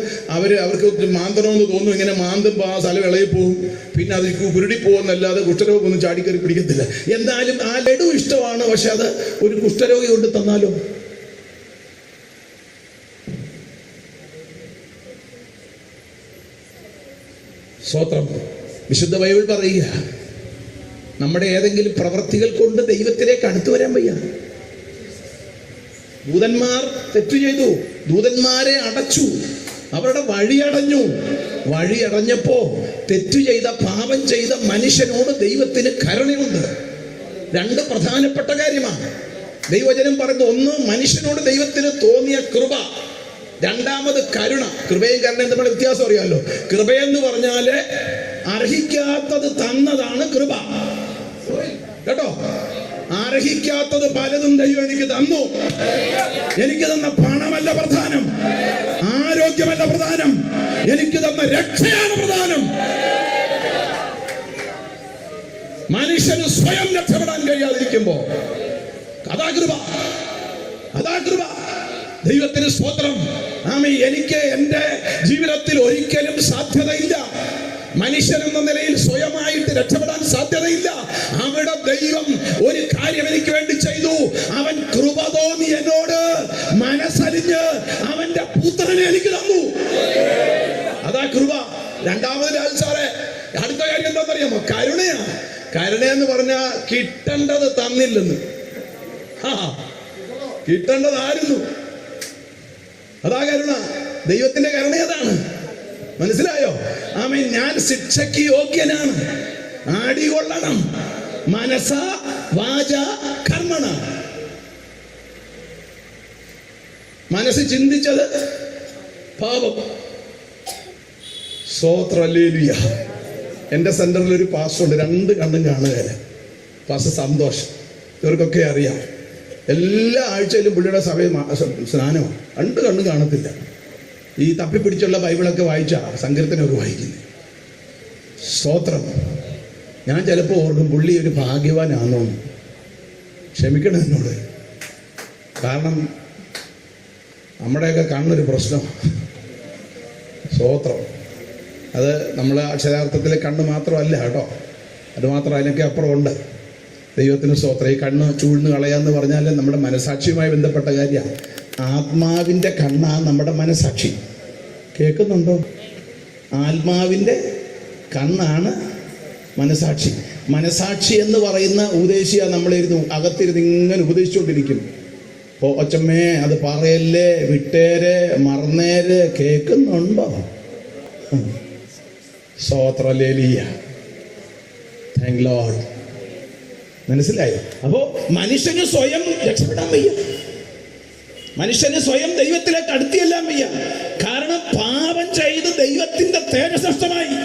അവർക്ക് മാന്തണമെന്ന് തോന്നും. ഇങ്ങനെ മാന്തുമ്പോൾ ആ സ്ഥലം ഇളകി പോകും, പിന്നെ അത് കുരുടി പോകുന്നല്ലാതെ കുഷ്ഠരോഗം ഒന്നും ചാടിക്കറി പിടിക്കത്തില്ല. എന്നാലും ആ ലഡു ഇഷ്ടമാണ്. പക്ഷെ അത് ഒരു കുഷ്ഠരോഗി കൊണ്ട് തന്നാലോ? സ്തോത്രം. വിശുദ്ധ ബൈബിൾ പറയുക, നമ്മുടെ ഏതെങ്കിലും പ്രവർത്തികൾ കൊണ്ട് ദൈവത്തിലേക്ക് അടുത്തു വരാൻ വയ്യ. ദൂതന്മാർ തെറ്റു ചെയ്തു, ദൂതന്മാരെ അടച്ചു, അവരുടെ വഴി അടഞ്ഞപ്പോ തെറ്റു ചെയ്ത, പാപം ചെയ്ത മനുഷ്യനോട് ദൈവത്തിന് കരുണയുണ്ട്. രണ്ട് പ്രധാനപ്പെട്ട കാര്യമാണ് ദൈവവചനം പറയുന്നത്. ഒന്ന്, മനുഷ്യനോട് ദൈവത്തിന് തോന്നിയ കൃപ. രണ്ടാമത് കരുണ. കൃപയും കരുണയും തമ്മിൽ വ്യത്യാസം അറിയാമല്ലോ. കൃപയെന്ന് പറഞ്ഞാല് അർഹിക്കാത്തത് തന്നതാണ് കൃപ കേട്ടോ. അർഹിക്കാത്തത് പലതും ദൈവം എനിക്ക് തന്നു. എനിക്ക് തന്ന പണമല്ല പ്രധാനം, ആരോഗ്യമല്ല പ്രധാനം, എനിക്ക് തന്ന രക്ഷയാണ് പ്രധാനം. മനുഷ്യന് സ്വയം രക്ഷപ്പെടാൻ കഴിയാതിരിക്കുമ്പോ അതാ കൃപ. ദൈവത്തിന് സ്തോത്രം. ആമേൻ. എനിക്ക് എൻ്റെ ജീവിതത്തിൽ ഒരിക്കലും സാധ്യതയില്ല, മനുഷ്യനെന്ന നിലയിൽ സ്വയമായിട്ട് രക്ഷപ്പെടാൻ സാധ്യതയില്ല. അവിടെ ദൈവം ഒരു കാര്യം എനിക്ക് വേണ്ടി ചെയ്തു. അവൻ കൃപ തോന്നി എന്നോട് മനസ്സലിഞ്ഞ് അവന്റെ പുത്രനെ എനിക്ക് തന്നു. അതാ കൃപ. രണ്ടാമത് ലാൽ സാറേ, അടുത്ത കാര്യം എന്താണെന്നറിയാമോ? കരുണയെന്ന് പറഞ്ഞാൽ കിട്ടേണ്ടത് തന്നില്ലെന്ന്. കിട്ടേണ്ടതായിരുന്നു. അതാ കരുണ. ദൈവത്തിന്റെ കരുണ അതാണ്. മനസ്സിലായോ? ആമേൻ. ഞാൻ ശിക്ഷയ്ക്ക് യോഗ്യനാണ്, ആടികൊള്ളണം, മനസ്സ വാച കർമ്മണ. മനസ്സ് ചിന്തിച്ചത് പാപം. സ്തോത്രം. ഹല്ലേലൂയ. എൻ്റെ സെന്ററിൽ ഒരു പാസ്റ്റർ ഉണ്ട്, 2 കണ്ണും കാണുകയില്ല. പാസ്റ്റർ സന്തോഷം. ഇവർക്കൊക്കെ അറിയാം. എല്ലാ ആഴ്ചയിലും പുള്ളിയുടെ സഭയിൽ സ്നാനമാണ്. 2 കണ്ണും കാണത്തില്ല. ഈ തപ്പിപ്പിടിച്ചുള്ള ബൈബിളൊക്കെ വായിച്ച സങ്കീർത്തനമൊക്കെ വായിക്കുന്നത്. സ്തോത്രം. ഞാൻ ചിലപ്പോൾ ഓർക്കും, പുള്ളി ഒരു ഭാഗ്യവാനാണോ. ക്ഷമിക്കണം എന്നോട്. കാരണം നമ്മുടെയൊക്കെ കണ്ണൊരു പ്രശ്നമാണ്. സ്തോത്രം. അത് നമ്മൾ അക്ഷരാർത്ഥത്തിലെ കണ്ണ് മാത്രമല്ല കേട്ടോ, അത് മാത്രം അതിനൊക്കെ അപ്പുറമുണ്ട്. ദൈവത്തിന് സ്തോത്രം. ഈ കണ്ണ് ചൂഴ്ന്ന് കളയാന്ന് പറഞ്ഞാൽ നമ്മുടെ മനസാക്ഷിയുമായി ബന്ധപ്പെട്ട കാര്യമാണ്. ആത്മാവിൻ്റെ കണ്ണാണ് നമ്മുടെ മനസാക്ഷി. കേൾക്കുന്നുണ്ടോ? ആത്മാവിൻ്റെ കണ്ണാണ് മനസാക്ഷി. മനസാക്ഷി എന്ന് പറയുന്ന ഉപദേശിയാ നമ്മളിരുന്നു അകത്തിരുന്ന് ഇങ്ങനെ ഉപദേശിച്ചുകൊണ്ടിരിക്കും. ഒച്ചമ്മേ അത് പറയല്ലേ, വിട്ടേര്, മറന്നേര്. കേൾക്കുന്നുണ്ടോ? സ്തോത്രലേലിയ, താങ്ക് ലോർഡ്. മനസ്സിലായോ? അപ്പോ മനുഷ്യന് സ്വയം രക്ഷപ്പെടാൻ വയ്യ, മനുഷ്യന് സ്വയം ദൈവത്തിലേക്ക് അടുത്തിയെല്ലാം വയ്യ. കാരണം പാപം ചെയ്ത് ദൈവത്തിന്റെ തേജസ്സ് നഷ്ടമായി,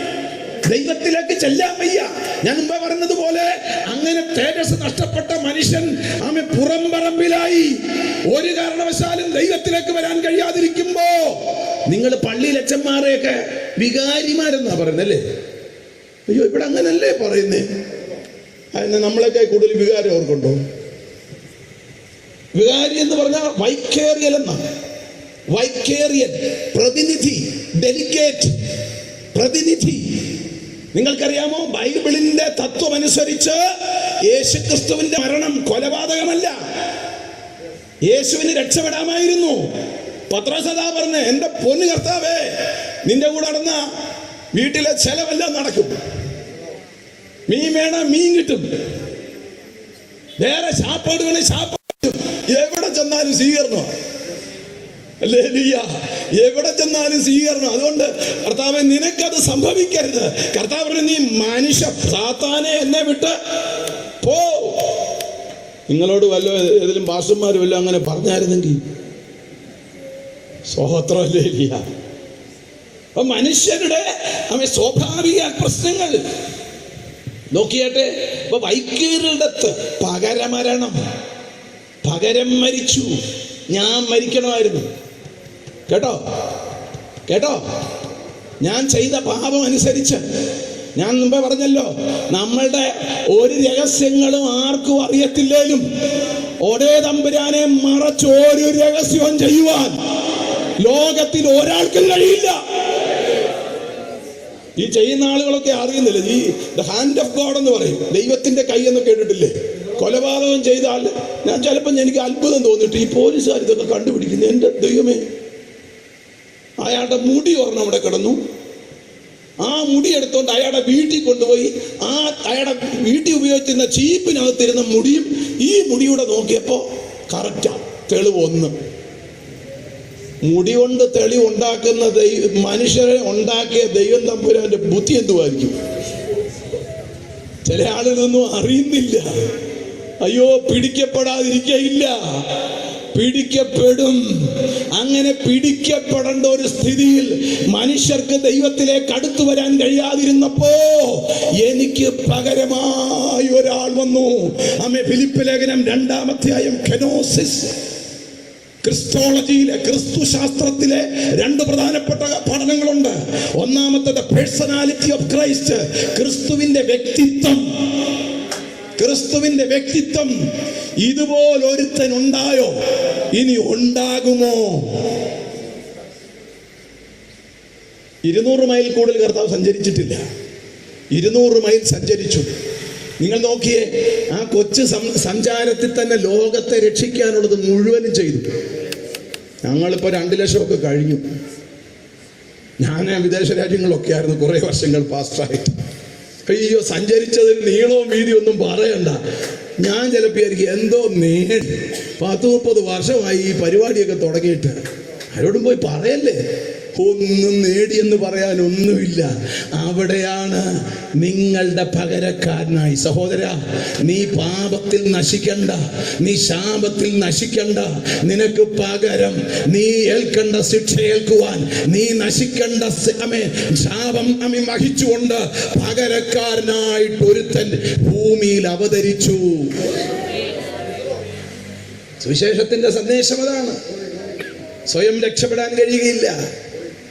ദൈവത്തിലേക്ക് ചെല്ലാൻ വയ്യ. ഞാൻ മുമ്പ് പറഞ്ഞതുപോലെ അങ്ങനെ തേജസ്സ് നഷ്ടപ്പെട്ട മനുഷ്യൻ ആമേ പുറംപറമ്പിലായി. ഒരു കാരണവശാലും ദൈവത്തിലേക്ക് വരാൻ കഴിയാതിരിക്കുമ്പോ നിങ്ങൾ പള്ളിയിൽ അച്ഛന്മാരെയൊക്കെ വികാരിമാരെന്നാ പറയുന്നല്ലേ? അയ്യോ, ഇവിടെ അങ്ങനല്ലേ പറയുന്നേ? അതിന് നമ്മളൊക്കെ കൂടുതൽ വികാരം ഓർക്കുണ്ടോ? വികാരി എന്ന് പറഞ്ഞാൽ വൈക്കേറിയൽ എന്നാണ്. വൈക്കേറിയൻ, പ്രതിനിധി, ഡെലിഗേറ്റ്, പ്രതിനിധി. നിങ്ങൾക്കറിയാമോ, ബൈബിളിന്റെ തത്വം അനുസരിച്ച് യേശുക്രിസ്തുവിന്റെ മരണം കൊലപാതകമല്ല. യേശുവിന് രക്ഷപ്പെടാമായിരുന്നു. പത്രോസ് അതാ പറഞ്ഞേ, എന്റെ പൊന്നു കർത്താവേ, നിന്റെ കൂടെ നടന്ന വീട്ടിലെ ചെലവെല്ലാം നടക്കും. മീൻ വേണം, മീൻ കിട്ടും. വേറെ ശാപ്പാട് വേണേ ശാപ്പാട് കിട്ടും. എവിടെ ചെന്നാലും സ്വീകരണം. ഹല്ലേലൂയ. എവിടെ ചെന്നാലും സ്വീകരണം. അതുകൊണ്ട് കർത്താവേ, നിനക്കത് സംഭവിക്കരുത്. കർത്താവ്, നീ മനുഷ്യ സാത്താനെ എന്നെ വിട്ട് പോ. നിങ്ങളോട് വല്ല ഏതെങ്കിലും പാസ്റ്റർമാർ വല്ലതും അങ്ങനെ പറഞ്ഞായിരുന്നെങ്കിൽ സ്തോത്രം. ഹല്ലേലൂയ. അപ്പൊ മനുഷ്യരുടെ സ്വാഭാവിക പ്രശ്നങ്ങൾ നോക്കിയാട്ടെ. അപ്പൊ വൈക്കേറിടത്ത് പകരമരണം, പകരം മരിച്ചു. ഞാൻ മരിക്കണമായിരുന്നു. കേട്ടോ, കേട്ടോ, ഞാൻ ചെയ്ത പാപം അനുസരിച്ച്. ഞാൻ മുമ്പേ പറഞ്ഞല്ലോ, നമ്മളുടെ ഒരു രഹസ്യങ്ങളും ആർക്കും അറിയത്തില്ലേലും ഒരേ തമ്പുരാനെ മറച്ച് ഒരു രഹസ്യവും ചെയ്യുവാൻ ലോകത്തിൽ ഒരാൾക്കും കഴിയില്ല. ഈ ചെയ്യുന്ന ആളുകളൊക്കെ അറിയുന്നില്ല. ഈ ദ ഹാൻഡ് ഓഫ് ഗോഡ് എന്ന് പറയും, ദൈവത്തിന്റെ കൈ എന്ന് കേട്ടിട്ടില്ലേ? കൊലപാതകം ചെയ്താൽ ഞാൻ ചിലപ്പോൾ എനിക്ക് അത്ഭുതം തോന്നിയിട്ട് ഈ പോലീസുകാർ ഇതൊക്കെ കണ്ടുപിടിക്കുന്നു. എൻ്റെ ദൈവമേ, അയാളുടെ മുടി ഒരെണ്ണം അവിടെ കിടന്നു. ആ മുടി എടുത്തോണ്ട് അയാളുടെ വീട്ടിൽ കൊണ്ടുപോയി അയാളുടെ വീട്ടിൽ ഉപയോഗിച്ചിരുന്ന ചീപ്പിനകത്തിരുന്ന മുടിയും ഈ മുടിയൂടെ നോക്കിയപ്പോൾ കറക്റ്റാ, തെളിവ് ഒന്ന്. മുടി കൊണ്ട് തെളിവുണ്ടാക്കുന്ന മനുഷ്യരെ ഉണ്ടാക്കിയ ദൈവം തമ്പുരാന്റെ ബുദ്ധി എന്തുവായിരിക്കും? ചില ആളുകളൊന്നും അറിയുന്നില്ല. അയ്യോ, പിടിക്കപ്പെടാതിരിക്കയില്ല, പിടിക്കപ്പെടും. അങ്ങനെ പിടിക്കപ്പെടേണ്ട ഒരു സ്ഥിതിയിൽ മനുഷ്യർക്ക് ദൈവത്തിലേക്ക് അടുത്തു വരാൻ കഴിയാതിരുന്നപ്പോ എനിക്ക് പകരമായി ഒരാൾ വന്നു. ആമേ. ഫിലിപ്പ് ലേഖനം 2-ാം അധ്യായം, കെനോസിസ്. ക്രിസ്തോളജിയിലെ, ക്രിസ്തുശാസ്ത്രത്തിലെ 2 പ്രധാനപ്പെട്ട പഠനങ്ങളുണ്ട്. ഒന്നാമത്തേത് പേഴ്സണാലിറ്റി ഓഫ് ക്രൈസ്റ്റ്, ക്രിസ്തുവിന്റെ വ്യക്തിത്വം. ക്രിസ്തുവിന്റെ വ്യക്തിത്വം. ഇതുപോലൊരുത്തൻ ഉണ്ടായോ? ഇനി ഉണ്ടാകുമോ? 200 മൈൽ കൂടുതൽ കർത്താവ് സഞ്ചരിച്ചിട്ടില്ല. 200 മൈൽ സഞ്ചരിച്ചു. നിങ്ങൾ നോക്കിയേ, ആ കൊച്ചു സഞ്ചാരത്തിൽ തന്നെ ലോകത്തെ രക്ഷിക്കാനുള്ളത് മുഴുവനും ചെയ്തു. ഞങ്ങളിപ്പോൾ 2 ലക്ഷമൊക്കെ കഴിഞ്ഞു. ഞാൻ വിദേശ രാജ്യങ്ങളിലൊക്കെ ആയിരുന്നു കുറേ വർഷങ്ങൾ പാസ്റ്ററായിട്ട്. അയ്യോ, സഞ്ചരിച്ചതിൽ നീളവും വീതിയും ഒന്നും പറയണ്ട. ഞാൻ ചിലപ്പോൾ ആയിരിക്കും എന്തോ നേടി. 10-30 വർഷമായി ഈ പരിപാടിയൊക്കെ തുടങ്ങിയിട്ട്. ആരോടും പോയി പറയല്ലേ, ഒന്നും നേടിയെന്ന് പറയാനൊന്നുമില്ല. അവിടെയാണ് നിങ്ങളുടെ പകരക്കാരനായി. സഹോദര, നീ പാപത്തിൽ നശിക്കണ്ട, നീ ശാപത്തിൽ നശിക്കണ്ട. നിനക്ക് പകരം നീ ഏൽക്കേണ്ട ശിക്ഷ ഏൽക്കുവാൻ, നീ നശിക്കേണ്ട ശാപം വഹിച്ചുകൊണ്ട് പകരക്കാരനായിട്ട് ഒരുത്തൻ ഭൂമിയിൽ അവതരിച്ചു. സുവിശേഷത്തിന്റെ സന്ദേശം അതാണ്. സ്വയം രക്ഷപ്പെടാൻ കഴിയുകയില്ല,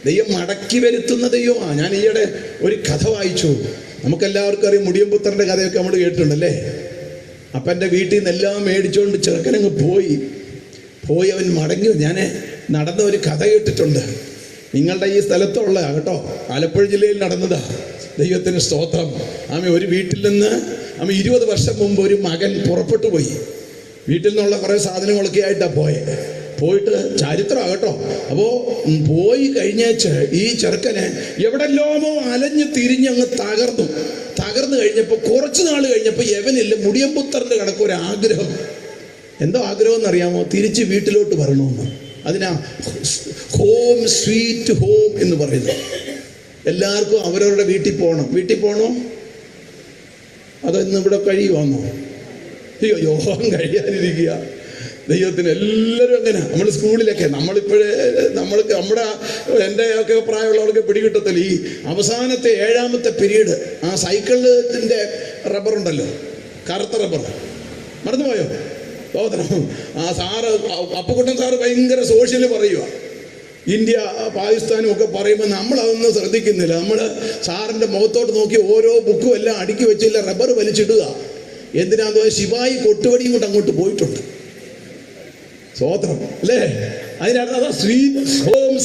ദൈവം മടക്കി വരുത്തുന്ന ദൈവമാണ്. ഞാൻ ഈയിടെ ഒരു കഥ വായിച്ചു. നമുക്കെല്ലാവർക്കും അറിയാം, മുടിയൻപുത്രൻ്റെ കഥയൊക്കെ നമ്മൾ കേട്ടിട്ടുണ്ടല്ലേ? അപ്പൻ്റെ വീട്ടിൽ നിന്ന് എല്ലാം മേടിച്ചുകൊണ്ട് ചെറുക്കനങ്ങ് പോയി അവൻ മടങ്ങി. ഞാൻ നടന്ന ഒരു കഥ കേട്ടിട്ടുണ്ട്. നിങ്ങളുടെ ഈ സ്ഥലത്തുള്ള കേട്ടോ, ആലപ്പുഴ ജില്ലയിൽ നടന്നതാ. ദൈവത്തിന് സ്തോത്രം. ആമേ. ഒരു വീട്ടിൽ നിന്ന് 20 വർഷം മുമ്പ് ഒരു മകൻ പുറപ്പെട്ടു പോയി. വീട്ടിൽ നിന്നുള്ള കുറേ സാധനങ്ങളൊക്കെ ആയിട്ടാണ് പോയിട്ട് ചരിത്രമാണ് കേട്ടോ. അപ്പോൾ പോയി കഴിഞ്ഞേച്ച് ഈ ചെറുക്കനെ എവിടെല്ലോമോ അലഞ്ഞ് തിരിഞ്ഞങ്ങ് തകർന്നു കഴിഞ്ഞപ്പോൾ കുറച്ച് നാൾ കഴിഞ്ഞപ്പോൾ യവനില്ല മുടിയമ്പുത്തറിൻ്റെ കണക്കൊരാഗ്രഹം. എന്തോ ആഗ്രഹം എന്നറിയാമോ? തിരിച്ച് വീട്ടിലോട്ട് വരണമെന്ന്. അതിനാ ഹോം സ്വീറ്റ് ഹോം എന്ന് പറയുന്നത്. എല്ലാവർക്കും അവരവരുടെ വീട്ടിൽ പോകണോ? അതോ ഇന്ന് ഇവിടെ കഴിയുവാന്നോ? അയ്യോ, യോഗം കഴിയാതിരിക്കുക. ദൈവത്തിന് എല്ലാവരും അങ്ങനെ. നമ്മൾ സ്കൂളിലൊക്കെ നമ്മുടെ എൻ്റെ ഒക്കെ പ്രായമുള്ളവർക്ക് പിടികിട്ടത്തില്ല. ഈ അവസാനത്തെ 7ാമത്തെ പീരീഡ് ആ സൈക്കിളിൻ്റെ റബ്ബറുണ്ടല്ലോ, കറുത്ത റബ്ബർ, മറന്നുപോയോ? ആ സാറ് അപ്പുക്കുട്ടൻ സാറ് ഭയങ്കര സോഷ്യല് പറയുക. ഇന്ത്യ പാകിസ്ഥാനും ഒക്കെ പറയുമ്പോൾ നമ്മളതൊന്നും ശ്രദ്ധിക്കുന്നില്ല. നമ്മൾ സാറിൻ്റെ മുഖത്തോട്ട് നോക്കി ഓരോ ബുക്കും എല്ലാം അടുക്കി വെച്ചില്ല, റബ്ബർ വലിച്ചിടുക. എന്തിനാന്ന് പറഞ്ഞാൽ ശിവായി കൊട്ടുവടിയും കൊണ്ട് അങ്ങോട്ട് പോയിട്ടുണ്ട്. സ്വോത്രം അല്ലേ? അതിനർത്ഥം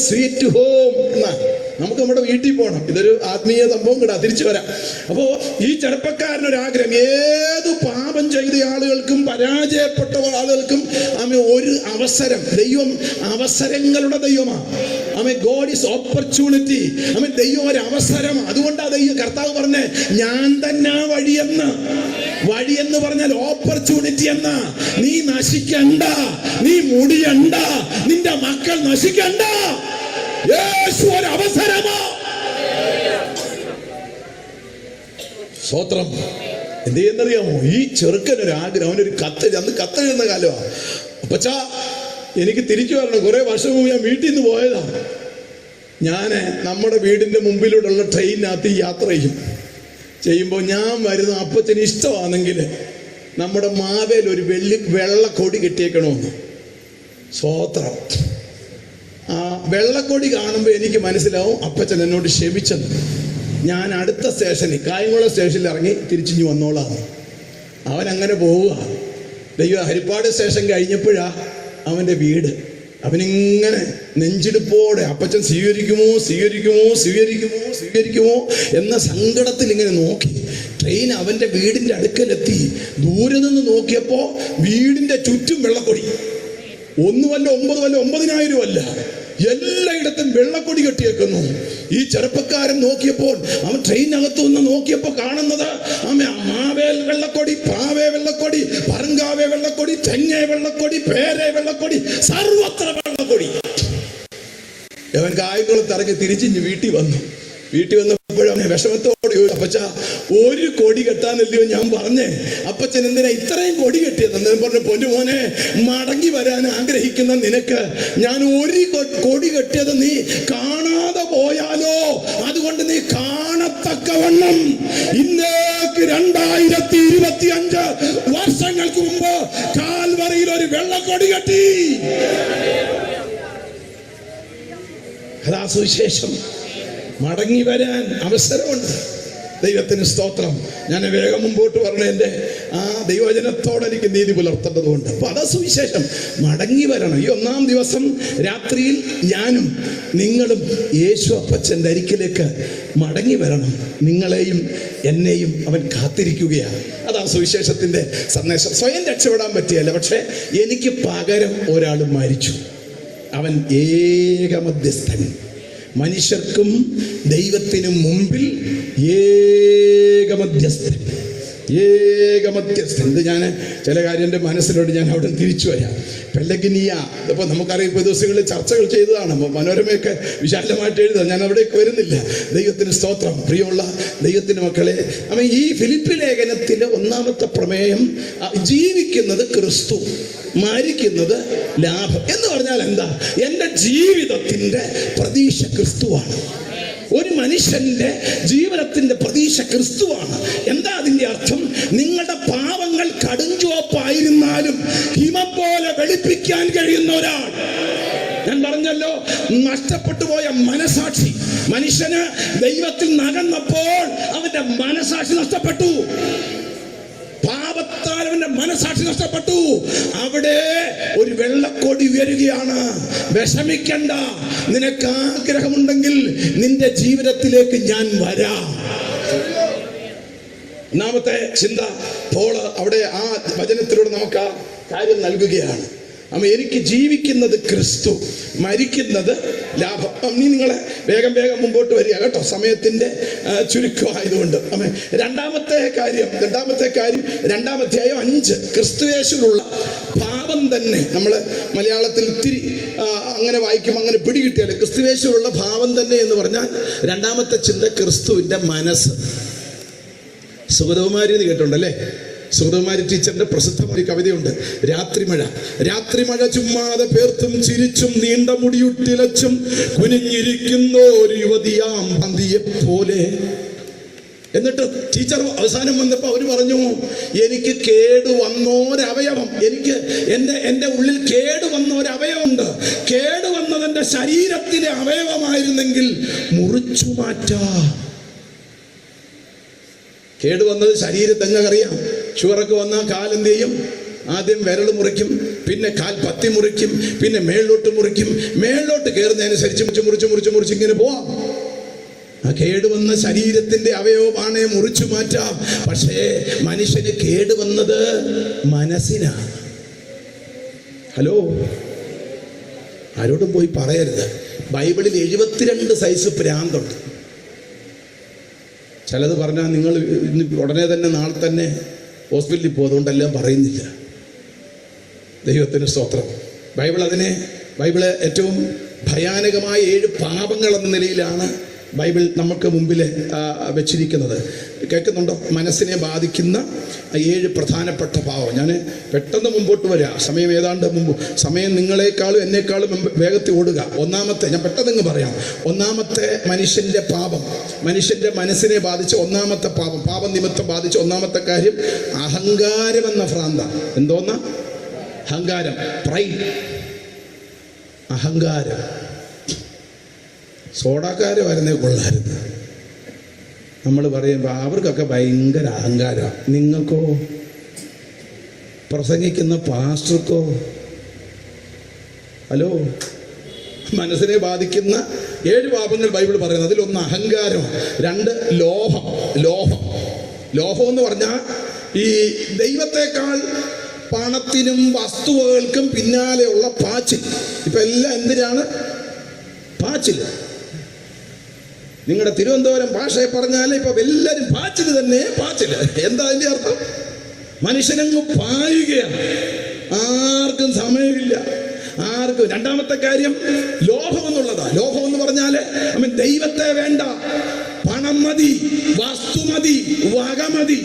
സ്വീറ്റ് ഹോം എന്നാ. നമുക്ക് നമ്മുടെ വീട്ടിൽ പോകണം. ഇതൊരു ആത്മീയ സംഭവം കൂടെ, തിരിച്ചു വരാം. അപ്പോൾ ഈ ചെറുപ്പക്കാരനൊരാഗ്രഹം, ഏത് പാപം ചെയ്ത ആളുകൾക്കും പരാജയപ്പെട്ട ആളുകൾക്കും ഒരു അവസരം. ദൈവം അവസരങ്ങളുടെ ദൈവമാണ്. God is opportunity. ദൈവം ഒരു അവസരമാണ്. അതുകൊണ്ടാണ് ദൈവം കർത്താവ് പറഞ്ഞേ, ഞാൻ തന്നെ വഴിയെന്ന് പറഞ്ഞാൽ ഓപ്പർച്യൂണിറ്റി എന്നാ. നീ നശിക്കണ്ട, നീ മുടിയണ്ട, നിന്റെ മക്കൾ നശിക്കണ്ട. യേശു ഒരു അവസരമാ. സ്തോത്രം. എന്ത് ചെയ്യുന്നറിയാമോ? ഈ ചെറുക്കനൊരു ആഗ്രഹം, അവനൊരു അന്ന് കത്തെഴുതുന്ന കാലമാണ്. അപ്പച്ചാ എനിക്ക് തിരിച്ചു വരണം. കുറെ വർഷം മുമ്പ് ഞാൻ വീട്ടിൽ നിന്ന് പോയതാ. ഞാൻ നമ്മുടെ വീടിന്റെ മുമ്പിലൂടെയുള്ള ട്രെയിനിനകത്ത് യാത്ര ചെയ്യുമ്പോൾ ഞാൻ വരുന്ന അപ്പച്ചന് ഇഷ്ടമാണെങ്കിൽ നമ്മുടെ മാവേൽ ഒരു വെള്ളക്കൊടി കെട്ടിയേക്കണമെന്ന്. സ്തോത്രം. ആ വെള്ളക്കൊടി കാണുമ്പോൾ എനിക്ക് മനസ്സിലാവും അപ്പച്ചൻ എന്നോട് ക്ഷമിച്ചെന്ന്. ഞാൻ അടുത്ത സ്റ്റേഷനിൽ, കായംകുളം സ്റ്റേഷനിൽ ഇറങ്ങി തിരിച്ചിഞ്ഞ് വന്നോളാം. അവൻ അങ്ങനെ പോവുക. ദൈവം ഹരിപ്പാട് സ്റ്റേഷൻ കഴിഞ്ഞപ്പോഴാ അവൻ്റെ വീട്. അവനിങ്ങനെ നെഞ്ചിടിപ്പോടെ അപ്പച്ചൻ സ്വീകരിക്കുമോ എന്ന സങ്കടത്തിൽ ഇങ്ങനെ നോക്കി. ട്രെയിൻ അവൻ്റെ വീടിൻ്റെ അടുക്കലെത്തി. ദൂരെ നിന്ന് നോക്കിയപ്പോൾ വീടിൻ്റെ ചുറ്റും വെള്ളക്കൊടി. 1 വല്ല 9 വല്ല 9,000 അല്ല, എല്ലായിടത്തും വെള്ളക്കൊടി കെട്ടിയേക്കുന്നു. ഈ ചെറുപ്പക്കാരൻ നോക്കിയപ്പോൾ, അവൻ ട്രെയിനകത്തു നിന്ന് നോക്കിയപ്പോൾ കാണുന്നത് മാവേൽ വെള്ളക്കൊടി, പ്രാവേ വെള്ളക്കൊടി, പറങ്കാവേ വെള്ളക്കൊടി, തെങ്ങേ വെള്ളക്കൊടി, പേരെ വെള്ളക്കൊടി, സർവത്ര വെള്ളക്കൊടി. അവൻ കായംകുളത്ത് ഇറങ്ങി തിരിച്ചിഞ്ഞ് വീട്ടിൽ വന്നപ്പോഴവനെ വിഷമത്തോടെ ചോദിച്ചു, അപ്പച്ചാ ഒരു കൊടി കെട്ടാനല്ലയോ ഞാൻ പറഞ്ഞേ? അപ്പച്ചൻ എന്തിനാ ഇത്രയും കൊടി കെട്ടിയതെന്ന് പറഞ്ഞു. പൊന്നുമോനെ, മടങ്ങി വരാൻ ആഗ്രഹിക്കുന്ന നിനക്ക് ഞാൻ ഒരു കൊടി കെട്ടിയത് നീ കാണാതെ പോയാലോ? അതുകൊണ്ട് നീ കാണത്തക്കവണ്ണം ഇന്നേക്ക് 2025 വർഷങ്ങൾക്ക് മുമ്പ് കാൽവറിയിൽ ഒരു വെള്ളക്കൊടി കെട്ടി. അതാ സുവിശേഷം. മടങ്ങി വരാൻ അവസരമുണ്ട്. ദൈവത്തിന് സ്തോത്രം. ഞാൻ വേഗം മുമ്പോട്ട് പറഞ്ഞതിൻ്റെ ആ ദൈവവചനത്തോടെ എനിക്ക് നീതി പുലർത്തേണ്ടതുകൊണ്ട്. അപ്പോൾ അതാ സുവിശേഷം. മടങ്ങി വരണം. ഈ 1-ാം ദിവസം രാത്രിയിൽ ഞാനും നിങ്ങളും യേശു അപ്പച്ചൻ്റെ അരികിലേക്ക് മടങ്ങി വരണം. നിങ്ങളെയും എന്നെയും അവൻ കാത്തിരിക്കുകയാണ്. അതാ സുവിശേഷത്തിൻ്റെ സന്ദേശം. സ്വയം രക്ഷപ്പെടാൻ പറ്റിയല്ല, പക്ഷേ എനിക്ക് പകരം ഒരാൾ മരിച്ചു. അവൻ ഏകമധ്യസ്ഥൻ. മനുഷ്യർക്കും ദൈവത്തിനും മുമ്പിൽ ഏകമധ്യസ്ഥൻ. ഇത് ഞാൻ ചില കാര്യം എൻ്റെ മനസ്സിലോട്ട് ഞാൻ അവിടെ തിരിച്ചു വരാം. പെല്ലഗിനിയ, അപ്പോൾ നമുക്കറിയാം, ഇപ്പോൾ ദിവസങ്ങളിൽ ചർച്ചകൾ ചെയ്തതാണ്. മനോരമയൊക്കെ വിശാലമായിട്ട് എഴുതുക. ഞാൻ അവിടേക്ക് വരുന്നില്ല. ദൈവത്തിന് സ്തോത്രം. പ്രിയമുള്ള ദൈവത്തിൻ്റെ മക്കളെ, ഈ ഫിലിപ്പി ലേഖനത്തിലെ 1-ാമത്തെ പ്രമേയം, ജീവിക്കുന്നത് ക്രിസ്തു, മരിക്കുന്നത് ലാഭം എന്ന് പറഞ്ഞാൽ എന്താ? എൻ്റെ ജീവിതത്തിൻ്റെ പ്രതീക്ഷ ക്രിസ്തുവാണ്. ഒരു മനുഷ്യന്റെ ജീവിതത്തിന്റെ പ്രതീക്ഷ ക്രിസ്തുവാണ്. എന്താ അതിന്റെ അർത്ഥം? നിങ്ങളുടെ പാവങ്ങൾ കടുംചുവപ്പായിരുന്നാലും ഹിമം പോലെ വെളുപ്പിക്കാൻ കഴിയുന്ന ഒരാൾ. ഞാൻ പറഞ്ഞല്ലോ, നഷ്ടപ്പെട്ടു പോയ മനസാക്ഷി. മനുഷ്യന് ദൈവത്തിൽ നകന്നപ്പോൾ അവന്റെ മനസാക്ഷി നഷ്ടപ്പെട്ടു. പാപത്താൽ അവന്റെ മനസാക്ഷി നഷ്ടപ്പെട്ടു. അവിടെ ഒരു വെള്ളക്കൊടി ഉയരുകയാണ്. വിഷമിക്കണ്ട. നിനക്ക് ആഗ്രഹമുണ്ടെങ്കിൽ നിന്റെ ജീവിതത്തിലേക്ക് ഞാൻ വരാം. ഒന്നാമത്തെ ചിന്ത പോള് അവിടെ ആ വചനത്തിലൂടെ നമുക്ക് ആ കാര്യം നൽകുകയാണ്. അമ്മ എനിക്ക് ജീവിക്കുന്നത് ക്രിസ്തു, മരിക്കുന്നത് ലാഭം. നീ നിങ്ങളെ വേഗം മുമ്പോട്ട് വരിക കേട്ടോ, സമയത്തിന്റെ ചുരുക്കമായതുകൊണ്ട്. അമ്മ രണ്ടാമത്തെ കാര്യം 2-5 ക്രിസ്തുയേശുവിലുള്ള ഭാവം തന്നെ. നമ്മൾ മലയാളത്തിൽ ഒത്തിരി അങ്ങനെ വായിക്കുമ്പോൾ അങ്ങനെ പിടികിട്ടിയാൽ ക്രിസ്തുയേശുവിലുള്ള ഭാവം തന്നെ എന്ന് പറഞ്ഞാൽ രണ്ടാമത്തെ ചിന്ത ക്രിസ്തുവിന്റെ മനസ്സ്. സുഗതകുമാരി എന്ന് കേട്ടുണ്ടല്ലേ? സുഗതകുമാരി ടീച്ചറിന്റെ പ്രസിദ്ധമായ കവിതയുണ്ട്, രാത്രിമഴ ചുമ്മാതെ പേർത്തും ചിരിച്ചും നീണ്ട മുടിയുട്ടിലച്ചും കുനിഞ്ഞിരിക്കുന്ന ഒരു യുവതിയാം പന്തിയെ പോലെ. എന്നിട്ട് ടീച്ചർ അവസാനം വന്നപ്പോൾ അവർ പറഞ്ഞു, എനിക്ക് കേടുവന്നോരവയവം, എനിക്ക് എൻ്റെ ഉള്ളിൽ കേടുവന്നോരവയവമുണ്ട്. കേടുവന്നതെൻ്റെ ശരീരത്തിലെ അവയവമായിരുന്നെങ്കിൽ മുറിച്ചു മാറ്റാം. കേടുവന്നത് ശരീരത്തെ നിങ്ങൾക്കറിയാം. ഷുഗറൊക്കെ വന്നാൽ കാലെന്ത് ചെയ്യും? ആദ്യം വിരൽ മുറിക്കും, പിന്നെ കാൽ പത്തി മുറിക്കും, പിന്നെ മേളിലോട്ട് മുറിക്കും. മേളിലോട്ട് കയറുന്നതനുസരിച്ച് മുറിച്ച് ഇങ്ങനെ പോവാം. ആ കേടുവന്ന ശരീരത്തിന്റെ അവയവമാണേ മുറിച്ചു മാറ്റാം. പക്ഷേ മനുഷ്യന് കേടുവന്നത് മനസ്സിനാണ്. ഹലോ, ആരോടും പോയി പറയരുത്. ബൈബിളിൽ 72 സൈസ് ഭ്രാന്തുണ്ട്. ചിലത് പറഞ്ഞാൽ നിങ്ങൾ ഉടനെ തന്നെ നാളെ തന്നെ ഹോസ്പിറ്റലിൽ പോകും. അതുകൊണ്ടെല്ലാം പറയുന്നില്ല. ദൈവത്തിന് സ്തോത്രം. ബൈബിള് ഏറ്റവും ഭയാനകമായ 7 പാപങ്ങൾ എന്ന നിലയിലാണ് ബൈബിൾ നമുക്ക് മുമ്പിൽ വെച്ചിരിക്കുന്നത്. കേൾക്കുന്നുണ്ടോ? മനസ്സിനെ ബാധിക്കുന്ന 7 പ്രധാനപ്പെട്ട പാപം. ഞാൻ പെട്ടെന്ന് മുമ്പോട്ട് വരാം, സമയം ഏതാണ്ട് സമയം നിങ്ങളെക്കാളും എന്നെക്കാളും വേഗത്തിൽ ഓടുക. ഞാൻ പെട്ടെന്ന് പറയാം. ഒന്നാമത്തെ മനുഷ്യൻ്റെ പാപം, മനുഷ്യൻ്റെ മനസ്സിനെ ബാധിച്ച ഒന്നാമത്തെ പാപം നിമിത്തം ബാധിച്ച ഒന്നാമത്തെ കാര്യം അഹങ്കാരം എന്ന ഭ്രാന്ത. എന്തോന്ന? അഹങ്കാരം, പ്രൈഡ്, അഹങ്കാരം. സോഡാക്കാര് വരുന്നേ കൊള്ളായിരുന്നു. നമ്മൾ പറയുമ്പോൾ അവർക്കൊക്കെ ഭയങ്കര അഹങ്കാരമാണ്. നിങ്ങൾക്കോ? പ്രസംഗിക്കുന്ന പാസ്റ്റർക്കോ? ഹലോ, മനസ്സിനെ ബാധിക്കുന്ന 7 പാപങ്ങൾ ബൈബിൾ പറയുന്നത്. അതിലൊന്ന് അഹങ്കാരമാണ്. 2 ലോഭം എന്ന് പറഞ്ഞാൽ ഈ ദൈവത്തെക്കാൾ പണത്തിനും വസ്തുവകൾക്കും പിന്നാലെയുള്ള പാച്ചിൽ. ഇപ്പം എല്ലാം എന്തിനാണ്? പാച്ചിൽ. നിങ്ങളുടെ തിരുവനന്തപുരം ഭാഷയെ പറഞ്ഞാൽ ഇപ്പൊ എല്ലാവരും പാച്ചില് തന്നെ, പാച്ചില്. എന്താ അതിന്റെ അർത്ഥം? മനുഷ്യനങ്ങ് പായുകയാണ്, ആർക്കും സമയമില്ല, ആർക്കും. രണ്ടാമത്തെ കാര്യം ലോഭം എന്നുള്ളതാ. ലോഭം എന്ന് പറഞ്ഞാല് ദൈവത്തെ വേണ്ട, പണം മതി, വസ്തു മതി, വക മതി.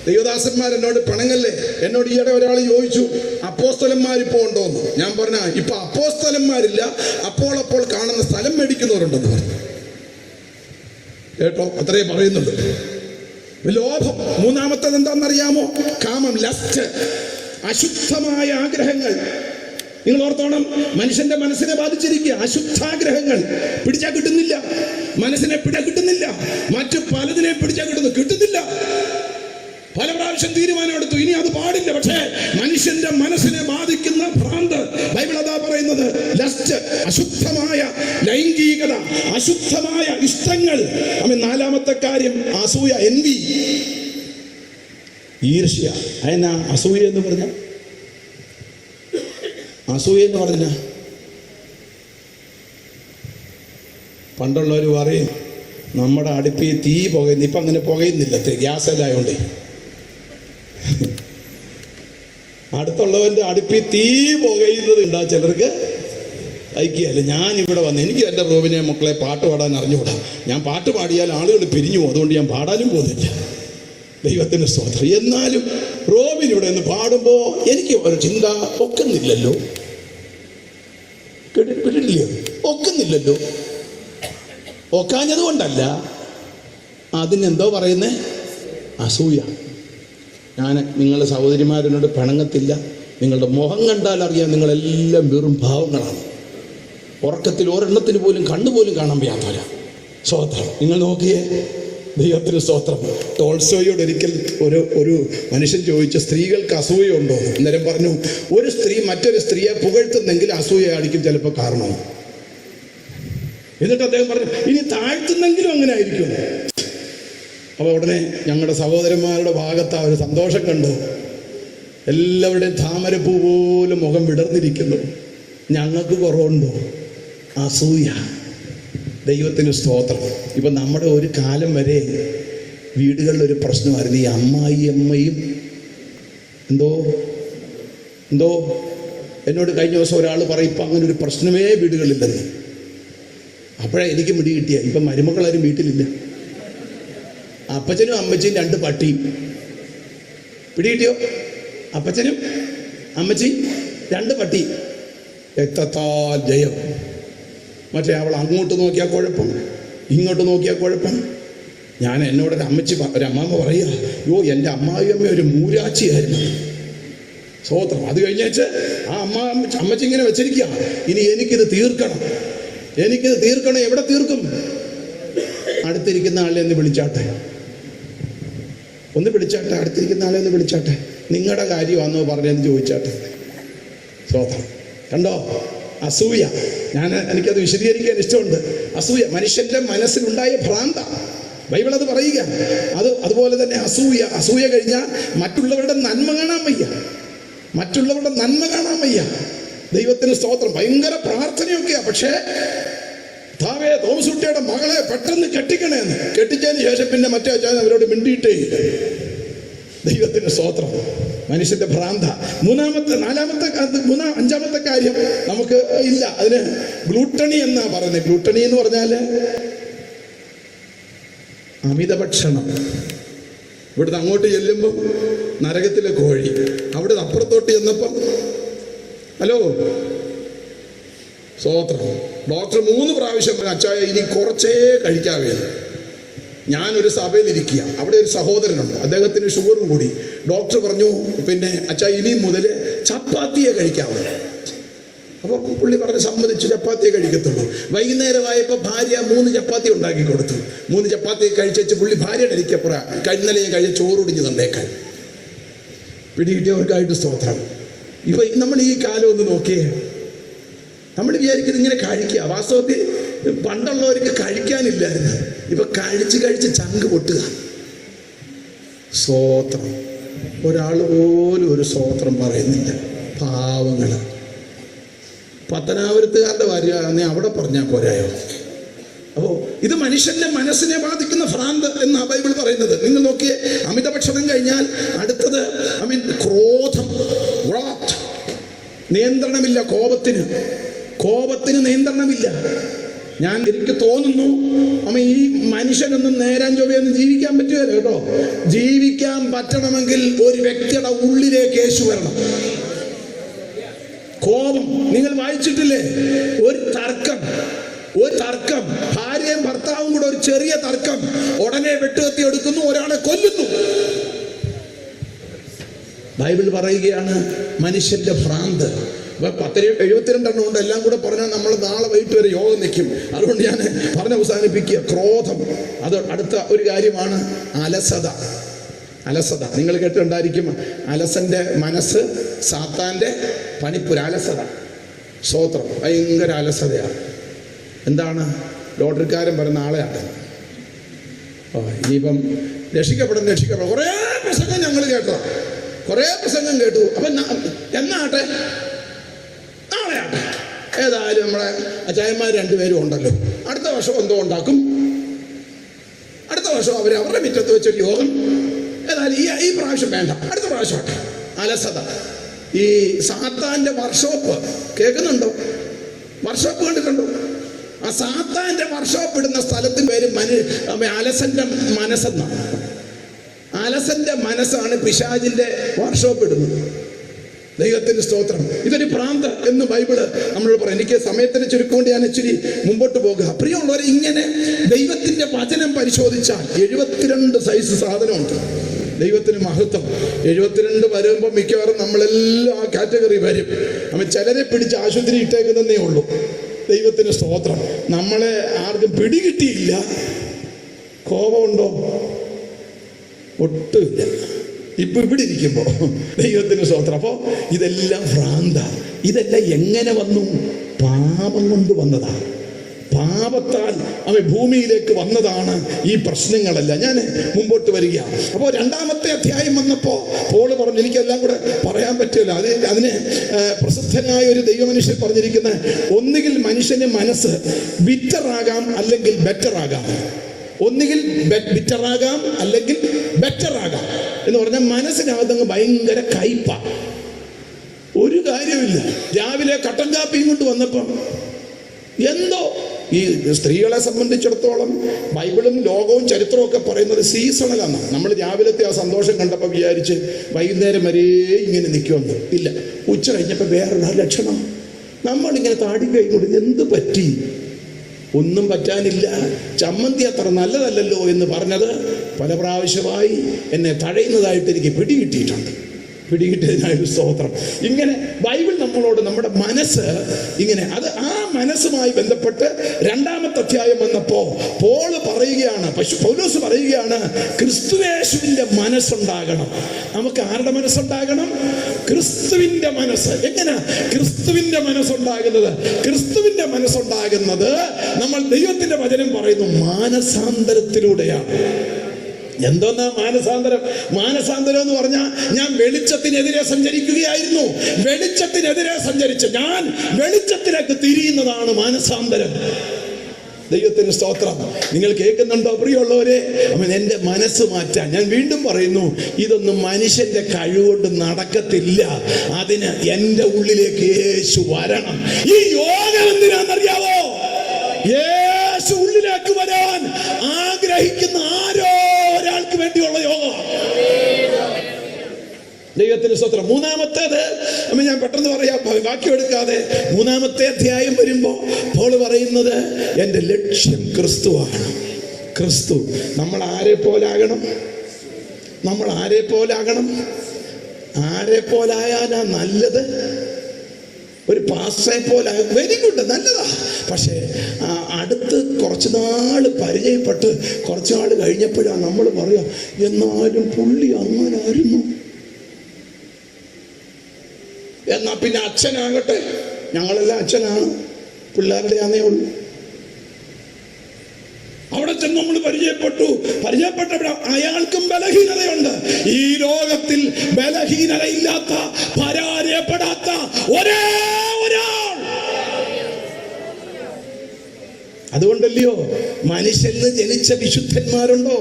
ദൈവദാസന്മാർ എന്നോട് പണങ്ങല്ലേ. എന്നോട് ഈയിടെ ഒരാൾ ചോദിച്ചു, അപ്പോസ്തലന്മാരിപ്പോ ഉണ്ടോന്ന്. ഞാൻ പറഞ്ഞ ഇപ്പൊ അപ്പോസ്തലന്മാരില്ല, അപ്പോൾ കാണുന്ന സ്ഥലം മേടിക്കുന്നവരുണ്ടെന്ന് പറഞ്ഞു. കേട്ടോ, അത്രേ പറയുന്നുള്ളൂ. ലോഭം. മൂന്നാമത്തത് എന്താണെന്നറിയാമോ? കാമം, ലസ്റ്റ്, അശുദ്ധമായ ആഗ്രഹങ്ങൾ. നിങ്ങൾ ഓർത്തോണം, മനുഷ്യന്റെ മനസ്സിനെ ബാധിച്ചിരിക്കുക അശുദ്ധാഗ്രഹങ്ങൾ. പിടിച്ചാൽ കിട്ടുന്നില്ല, മനസ്സിനെ കിട്ടുന്നില്ല. മറ്റു പലതിനെ പിടിച്ചാൽ കിട്ടുന്നില്ല. പല പ്രാവശ്യം തീരുമാനം എടുത്തു, ഇനി അത് പാടില്ല. പക്ഷേ മനുഷ്യന്റെ മനസ്സിനെ ബാധിക്കുന്ന ഭ്രാന്ത്, ബൈബിൾ അതാ പറയുന്നത്. ലസ്റ്റ്, അശുദ്ധമായ ലൈംഗികത, അശുദ്ധമായ ഇഷ്ടങ്ങൾ. നാലാമത്തെ കാര്യം അസൂയ, എൻവി, ഈർഷ്യ. അതിനാ അസൂയ എന്ന് പറഞ്ഞ? അസൂയ എന്ന് പറഞ്ഞ പണ്ടുള്ളവർ പറയും, നമ്മുടെ അടുപ്പിൽ തീ പുകയുന്നു. ഇപ്പം അങ്ങനെ പുകയുന്നില്ല, ഗ്യാസ് എല്ലാം ആയതുകൊണ്ട്. അടുത്തുള്ളവന്റെ അടുപ്പിൽ തീ പുകയുന്നത് ഉണ്ടാ ചിലർക്ക് ഐക്യല്ല. ഞാനിവിടെ വന്ന് എനിക്ക് എൻ്റെ റൂമിനെ മക്കളെ പാട്ട് പാടാൻ അറിഞ്ഞുകൂടാ. ഞാൻ പാട്ട് പാടിയാൽ ആളുകൾ പിരിഞ്ഞു പോകും, അതുകൊണ്ട് ഞാൻ പാടാനും പോകുന്നില്ല. ദൈവത്തിന് സ്തോത്രം. എന്നാലും റോബിൻ ഇവിടെ നിന്ന് പാടുമ്പോൾ എനിക്ക് ഒരു ചിന്ത, ഒക്കുന്നില്ലല്ലോ, കേട്ടിട്ടില്ലയോ? ഒക്കുന്നില്ലല്ലോ. ഒക്കാഞ്ഞത് കൊണ്ടല്ല, അതിനെന്തോ പറയുന്നേ? അസൂയ. ഞാൻ നിങ്ങളുടെ സഹോദരിമാരോട് പിണങ്ങത്തില്ല. നിങ്ങളുടെ മുഖം കണ്ടാൽ അറിയാം നിങ്ങളെല്ലാം വെറും ഭാവങ്ങളാണ്. ഉറക്കത്തിൽ ഒരെണ്ണത്തിന് പോലും കണ്ണുപോലും കാണാൻ വയ്യാത്തവരാ. സ്തോത്രം. നിങ്ങൾ നോക്കിയേ, ദൈവത്തിന് സ്തോത്രം. ടോൾസ്റ്റോയോട് ഒരിക്കൽ ഒരു മനുഷ്യൻ ചോദിച്ചു, സ്ത്രീകൾക്ക് അസൂയ ഉണ്ടോ? അന്നേരം പറഞ്ഞു, ഒരു സ്ത്രീ മറ്റൊരു സ്ത്രീയെ പുകഴ്ത്തുന്നെങ്കിൽ അസൂയ ആയിരിക്കും ചിലപ്പോൾ കാരണം. എന്നിട്ട് അദ്ദേഹം പറഞ്ഞു, ഇനി താഴ്ത്തുന്നെങ്കിലും അങ്ങനെ ആയിരിക്കും. അപ്പോൾ ഉടനെ ഞങ്ങളുടെ സഹോദരന്മാരുടെ ഭാഗത്ത് ആ ഒരു സന്തോഷം കണ്ടു. എല്ലാവരുടെയും താമരപ്പൂ പോലും മുഖം വിടർന്നിരിക്കുന്നു. ഞങ്ങൾക്ക് കുറവുണ്ടോ? അസൂയ. ദൈവത്തിന് സ്തോത്രം. ഇപ്പം നമ്മുടെ ഒരു കാലം വരെ വീടുകളിലൊരു പ്രശ്നമായിരുന്നു, ഈ അമ്മായിയമ്മയും എന്തോ എന്നോട് കഴിഞ്ഞ ദിവസം ഒരാൾ പറയും ഇപ്പം അങ്ങനെ ഒരു പ്രശ്നമേ വീടുകളില്ലെന്ന്. അപ്പോഴേ എനിക്ക് മിടി കിട്ടിയ ഇപ്പം മരുമക്കളാരും വീട്ടിലില്ല. അപ്പച്ചനും അമ്മച്ചിയും 2 പട്ടിയും. പിടികിട്ടിയോ? അപ്പച്ചനും അമ്മച്ചിയും 2 പട്ടി. രക്തത്താൽ ജയം. മറ്റേ അവൾ അങ്ങോട്ട് നോക്കിയാൽ കുഴപ്പം, ഇങ്ങോട്ട് നോക്കിയാൽ കുഴപ്പം. എന്നോടൊരു ഒരമ്മാമ്മ പറയുക, യോ എൻ്റെ അമ്മായിയമ്മ ഒരു മൂരാച്ചിയായിരുന്നു. സ്തോത്രം. അത് കഴിഞ്ഞേച്ച് ആ അമ്മച്ചി ഇങ്ങനെ വെച്ചിരിക്കുക, ഇനി എനിക്കിത് തീർക്കണം. എവിടെ തീർക്കും? അടുത്തിരിക്കുന്ന ആളെ ഒന്ന് വിളിച്ചാട്ടെ, അടുത്തിരിക്കുന്ന ആളെ ഒന്ന് വിളിച്ചാട്ടെ, നിങ്ങളുടെ കാര്യമാണെന്നോ പറഞ്ഞെന്ന് ചോദിച്ചാട്ടെ. സ്തോത്രം. കണ്ടോ? അസൂയ. എനിക്കത് വിശദീകരിക്കാൻ ഇഷ്ടമുണ്ട്. അസൂയ മനുഷ്യന്റെ മനസ്സിലുണ്ടായ ഭ്രാന്ത. ബൈബിൾ അത് പറയുക. അതുപോലെ തന്നെ അസൂയ കഴിഞ്ഞാൽ മറ്റുള്ളവരുടെ നന്മ കാണാൻ വയ്യ. ദൈവത്തിന് സ്തോത്രം. ഭയങ്കര പ്രാർത്ഥനയൊക്കെയാ. പക്ഷേ തോമസുട്ടിയുടെ മകളെ പെട്ടെന്ന് കെട്ടിക്കണേന്ന്. കെട്ടിച്ചതിന് ശേഷം പിന്നെ മറ്റേ അച്ഛൻ അവരോട് മിണ്ടിയിട്ടേ ഇല്ല. ദൈവത്തിന് സ്തോത്രം. മനുഷ്യന്റെ ഭ്രാന്ത. അഞ്ചാമത്തെ കാര്യം നമുക്ക് ഇല്ല. അതിന് ഗ്ലൂട്ടണി എന്നാ പറയുന്നത്. ഗ്ലൂട്ടണി എന്ന് പറഞ്ഞാൽ അമിത ഭക്ഷണം. ഇവിടുന്ന് അങ്ങോട്ട് ചെല്ലുമ്പം നരകത്തിലെ കോഴി, അവിടെ അപ്പുറത്തോട്ട് ചെന്നപ്പം ഹലോ സ്തോത്രം. ഡോക്ടർ 3 പ്രാവശ്യം അച്ചായ ഇനി കുറച്ചേ കഴിക്കാവേ. ഞാനൊരു സഭയിലിരിക്കുക, അവിടെ ഒരു സഹോദരനുണ്ട്, അദ്ദേഹത്തിന് ഷുഗറും കൂടി. ഡോക്ടർ പറഞ്ഞു പിന്നെ അച്ചായ ഇനി മുതൽ ചപ്പാത്തിയെ കഴിക്കാവൂ. അപ്പോൾ പുള്ളി പറഞ്ഞ് സമ്മതിച്ചു, ചപ്പാത്തിയെ കഴിക്കത്തുള്ളൂ. വൈകുന്നേരമായപ്പോൾ ഭാര്യ 3 ചപ്പാത്തി ഉണ്ടാക്കി കൊടുത്തു. 3 ചപ്പാത്തി കഴിച്ചു പുള്ളി ഭാര്യയുടെ ഇരിക്കപ്പുറ ഇന്നലെ ഞാൻ കഴിച്ച ചോറൊടിഞ്ഞ് തന്നേക്കാൻ. പിടികിട്ടിയവർക്കായിട്ട് സ്തോത്രം. ഇപ്പൊ നമ്മൾ ഈ കാലം ഒന്ന് നോക്കിയേ. നമ്മൾ വിചാരിക്കുന്നത് ഇങ്ങനെ കഴിക്കുക. വാസ്തവത്തിൽ പണ്ടുള്ളവർക്ക് കഴിക്കാനില്ലായിരുന്നു. ഇപ്പൊ കഴിച്ച് ചങ്ക് പൊട്ടുക. സ്തോത്രം. ഒരാൾ പോലും ഒരു സ്തോത്രം പറയുന്നില്ല. പാവങ്ങള്. പത്തനാപുരത്തുകാരുടെ ഭാര്യ നീ അവിടെ പറഞ്ഞാൽ പോരായോ? അപ്പോൾ ഇത് മനുഷ്യന്റെ മനസ്സിനെ ബാധിക്കുന്ന ഭ്രാന്ത് എന്നാ ബൈബിൾ പറയുന്നത്. നിങ്ങൾ നോക്കിയേ, അമിതഭക്ഷണം കഴിഞ്ഞാൽ അടുത്തത് ക്രോധം. നിയന്ത്രണമില്ല. കോപത്തിന് നിയന്ത്രണമില്ല. എനിക്ക് തോന്നുന്നു ഈ മനുഷ്യനൊന്നും നേരാൻ ചൊവ്വയൊന്നും ജീവിക്കാൻ പറ്റുകയില്ല കേട്ടോ. ജീവിക്കാൻ പറ്റണമെങ്കിൽ ഒരു വ്യക്തിയുടെ ഉള്ളിലേക്ക് യേശു വരണം. കോപം. നിങ്ങൾ വായിച്ചിട്ടില്ലേ? ഒരു തർക്കം, ഭാര്യയും ഭർത്താവും കൂടെ ഒരു ചെറിയ തർക്കം, ഉടനെ വെട്ടുകത്തി എടുക്കുന്നു, ഒരാളെ കൊല്ലുന്നു. ബൈബിൾ പറയുകയാണ് മനുഷ്യന്റെ ഭ്രാന്ത്. 72 ഉണ്ട്. എല്ലാം കൂടെ പറഞ്ഞാൽ നമ്മൾ നാളെ വൈകിട്ട് വരെ യോഗം നിൽക്കും. അതുകൊണ്ട് ഞാൻ അവസാനിപ്പിക്കുക. ക്രോധം. അത് അടുത്ത ഒരു കാര്യമാണ്. അലസത. നിങ്ങൾ കേട്ടിട്ടുണ്ടായിരിക്കും. അലസന്റെ മനസ്സ് സാത്താന്റെ പണിപ്പുര. അലസത. സ്തോത്രം. ഭയങ്കര അലസതയാണ്. എന്താണ്? ലോട്ടറിക്കാരൻ പറയുന്ന ആളെയാണ്. ഇനിയിപ്പം രക്ഷിക്കപ്പെടും. കുറേ പ്രസംഗം ഞങ്ങൾ കേട്ടോ, കേട്ടു. അപ്പം എന്നാട്ടെ, നാളെയാട്ടെ. ഏതായാലും നമ്മുടെ അച്ചായന്മാർ 2 പേരും ഉണ്ടല്ലോ. അടുത്ത വർഷം എന്തോ ഉണ്ടാക്കും. അടുത്ത വർഷം അവരുടെ മുറ്റത്ത് വെച്ചൊരു യോഗം. ഏതായാലും ഈ പ്രാവശ്യം വേണ്ട, അടുത്ത പ്രാവശ്യം. അലസത. ഈ സാത്താന്റെ വർക്ക്ഷോപ്പ് കേൾക്കുന്നുണ്ടോ? വർക്ക്ഷോപ്പ് കണ്ടിട്ടുണ്ടോ? ആ സാത്താന്റെ വർക്ക്ഷോപ്പ് ഇടുന്ന സ്ഥലത്തിന് പേര് അലസന്റെ മനസ്സെന്നാണ്. അലസന്റെ മനസ്സാണ് പിശാചിന്റെ വർക്ക്ഷോപ്പ് ഇടുന്നത്. ദൈവത്തിന്റെ സ്തോത്രം. ഇതൊരു ഭ്രാന്ത് എന്ന് ബൈബിള് നമ്മളോട് പറയും. എനിക്ക് സമയത്തിന് ചുരുക്കൊണ്ട് ഞാൻ ഇച്ചിരി മുമ്പോട്ട് പോകുക. പ്രിയമുള്ളവരെ, ഇങ്ങനെ ദൈവത്തിന്റെ വചനം പരിശോധിച്ചാൽ 72 സൈസ് സാധനമുണ്ട്. ദൈവത്തിന് മഹത്വം. 72 വരുമ്പോൾ മിക്കവാറും നമ്മളെല്ലാം ആ കാറ്റഗറി വരും. ചിലരെ പിടിച്ച് ആശുപത്രി ഇട്ടേക്കുന്നതേ ഉള്ളൂ. ദൈവത്തിന് സ്തോത്രം. നമ്മളെ ആർക്കും പിടികിട്ടിയില്ല. കോപമുണ്ടോ? ഒട്ടുമില്ല. ഇപ്പൊ ഇവിടെ ഇരിക്കുമ്പോ ദൈവത്തിന് സ്തോത്രം. അപ്പോ ഇതെല്ലാം ഭ്രാന്ത. ഇതെല്ലാം എങ്ങനെ വന്നു? പാപം കൊണ്ട് വന്നതാ. പാപത്താൽ അവൻ ഭൂമിയിലേക്ക് വന്നതാണ് ഈ പ്രശ്നങ്ങളല്ല. ഞാൻ മുമ്പോട്ട് വരികയാണ്. അപ്പോൾ 2-ാമത്തെ അധ്യായം വന്നപ്പോൾ പോൾ പറഞ്ഞു, എനിക്കെല്ലാം കൂടെ പറയാൻ പറ്റില്ല, അതിന് പ്രസിദ്ധനായ ഒരു ദൈവമനുഷ്യൻ പറഞ്ഞിരിക്കുന്ന, ഒന്നുകിൽ മനുഷ്യന്റെ മനസ്സ് ബിറ്ററാകാം അല്ലെങ്കിൽ ബെറ്റർ ആകാം. ഒന്നുകിൽ ബിറ്ററാകാം അല്ലെങ്കിൽ ബെറ്റർ ആകാം എന്ന് പറഞ്ഞാൽ മനസ്സിനകത്തങ്ങ് ഭയങ്കര കയ്പ, ഒരു കാര്യമില്ല. രാവിലെ കട്ടൻ കാപ്പിയും കൊണ്ട് വന്നപ്പം എന്തോ ഈ സ്ത്രീകളെ സംബന്ധിച്ചിടത്തോളം ബൈബിളും ലോകവും ചരിത്രവും ഒക്കെ പറയുന്നത് സീസണലാണ്. നമ്മൾ രാവിലത്തെ ആ സന്തോഷം കണ്ടപ്പോൾ വിചാരിച്ച് വൈകുന്നേരം വരെ ഇങ്ങനെ നിൽക്കുമെന്ന്. ഇല്ല, ഉച്ച കഴിഞ്ഞപ്പോൾ വേറൊരു ലക്ഷണം. നമ്മളിങ്ങനെ താടിക്കൈ കൊടുത്ത് എന്ത് പറ്റി? ഒന്നും പറ്റാനില്ല, ചമ്മന്തി അത്ര നല്ലതല്ലല്ലോ എന്ന് പറഞ്ഞത് പല പ്രാവശ്യമായി എന്നെ തഴയുന്നതായിട്ട് എനിക്ക് പിടികിട്ടിയിട്ടുണ്ട്. പിടികിട്ടിയതിനായൊരു സ്തോത്രം. ഇങ്ങനെ ബൈബിൾ നമ്മളോട് നമ്മുടെ മനസ്സ് ഇങ്ങനെ, അത് ആ മനസ്സുമായി ബന്ധപ്പെട്ട് 2-ാമത്തെ അധ്യായം വന്നപ്പോൾ പോൾ പറയുകയാണ്, പൗലോസ് പറയുകയാണ്, ക്രിസ്തുയേശുവിന്റെ മനസ്സുണ്ടാകണം. നമുക്ക് ആരുടെ മനസ്സുണ്ടാകണം? ക്രിസ്തുവിന്റെ മനസ്സ്. എങ്ങനെ ക്രിസ്തുവിന്റെ മനസ്സുണ്ടാകുന്നത്? ക്രിസ്തുവിന്റെ മനസ്സുണ്ടാകുന്നത് നമ്മൾ ദൈവത്തിന്റെ വചനം പറയുന്നു മാനസാന്തരത്തിലൂടെയാണ്. എന്തോന്നാ മാനസാന്തരം? മാനസാന്തരം എന്ന് പറഞ്ഞാൽ ഞാൻ വെളിച്ചത്തിനെതിരെ സഞ്ചരിക്കുകയായിരുന്നു, വെളിച്ചത്തിനെതിരെ സഞ്ചരിച്ച് ഞാൻ വെളിച്ചത്തിലേക്ക് തിരിയുന്നതാണ് മാനസാന്തരം. ദൈവത്തിന് സ്തോത്രം. നിങ്ങൾ കേൾക്കുന്നുണ്ടോ പ്രിയമുള്ളവരെ? അവൻ എൻ്റെ മനസ്സ് മാറ്റാൻ, ഞാൻ വീണ്ടും പറയുന്നു, ഇതൊന്നും മനുഷ്യന്റെ കഴിവുകൊണ്ട് നടക്കത്തില്ല. അതിന് എൻ്റെ ഉള്ളിലേക്ക് യേശു വരണം. ഈ യോഗം എന്തിനാണെന്നറിയാവോ? യേശു ഉള്ളിലേക്ക് വരാൻ ആഗ്രഹിക്കുന്ന ആരോ ഒരാൾക്ക് വേണ്ടിയുള്ള യോഗം. ദൈവത്തിന് സ്തോത്രം. 3-ാമത്തേത് ഞാൻ പെട്ടെന്ന് പറയാം, വാക്യം എടുക്കാതെ. 3-ാമത്തെ അധ്യായം വരുമ്പോൾ പോൾ പറയുന്നത്, എൻ്റെ ലക്ഷ്യം ക്രിസ്തുവാണ്. ക്രിസ്തു. നമ്മൾ ആരെ പോലാകണം? നമ്മൾ ആരെ പോലാകണം? ആരെ പോലായാലാ നല്ലത്? ഒരു പാസ്റ്ററെ പോലെ വെരി ഗുഡ്, നല്ലതാ. പക്ഷേ അടുത്ത് കുറച്ച് നാൾ പരിചയപ്പെട്ട് കുറച്ച് നാൾ കഴിഞ്ഞപ്പോഴാണ് നമ്മൾ പറയാം, എന്നാലും പുള്ളി അങ്ങനായിരുന്നു. എന്നാ പിന്നെ അച്ഛനാകട്ടെ, ഞങ്ങളെല്ലാം അച്ഛനാണ്, പിള്ളേരുടെ ആന്നേ ഉള്ളൂ. അവിടെ ചെന്ന് നമ്മൾ പരിചയപ്പെട്ടപ്പോൾ അയാൾക്കും ബലഹീനതയുണ്ട്. ഈ ലോകത്തിൽ ബലഹീനതയില്ലാത്ത, പരാജയപ്പെടാത്ത ഒരേ ഒരാൾ. അതുകൊണ്ടല്ലയോ മനുഷ്യന് ജനിച്ച വിശുദ്ധന്മാരുണ്ടോ,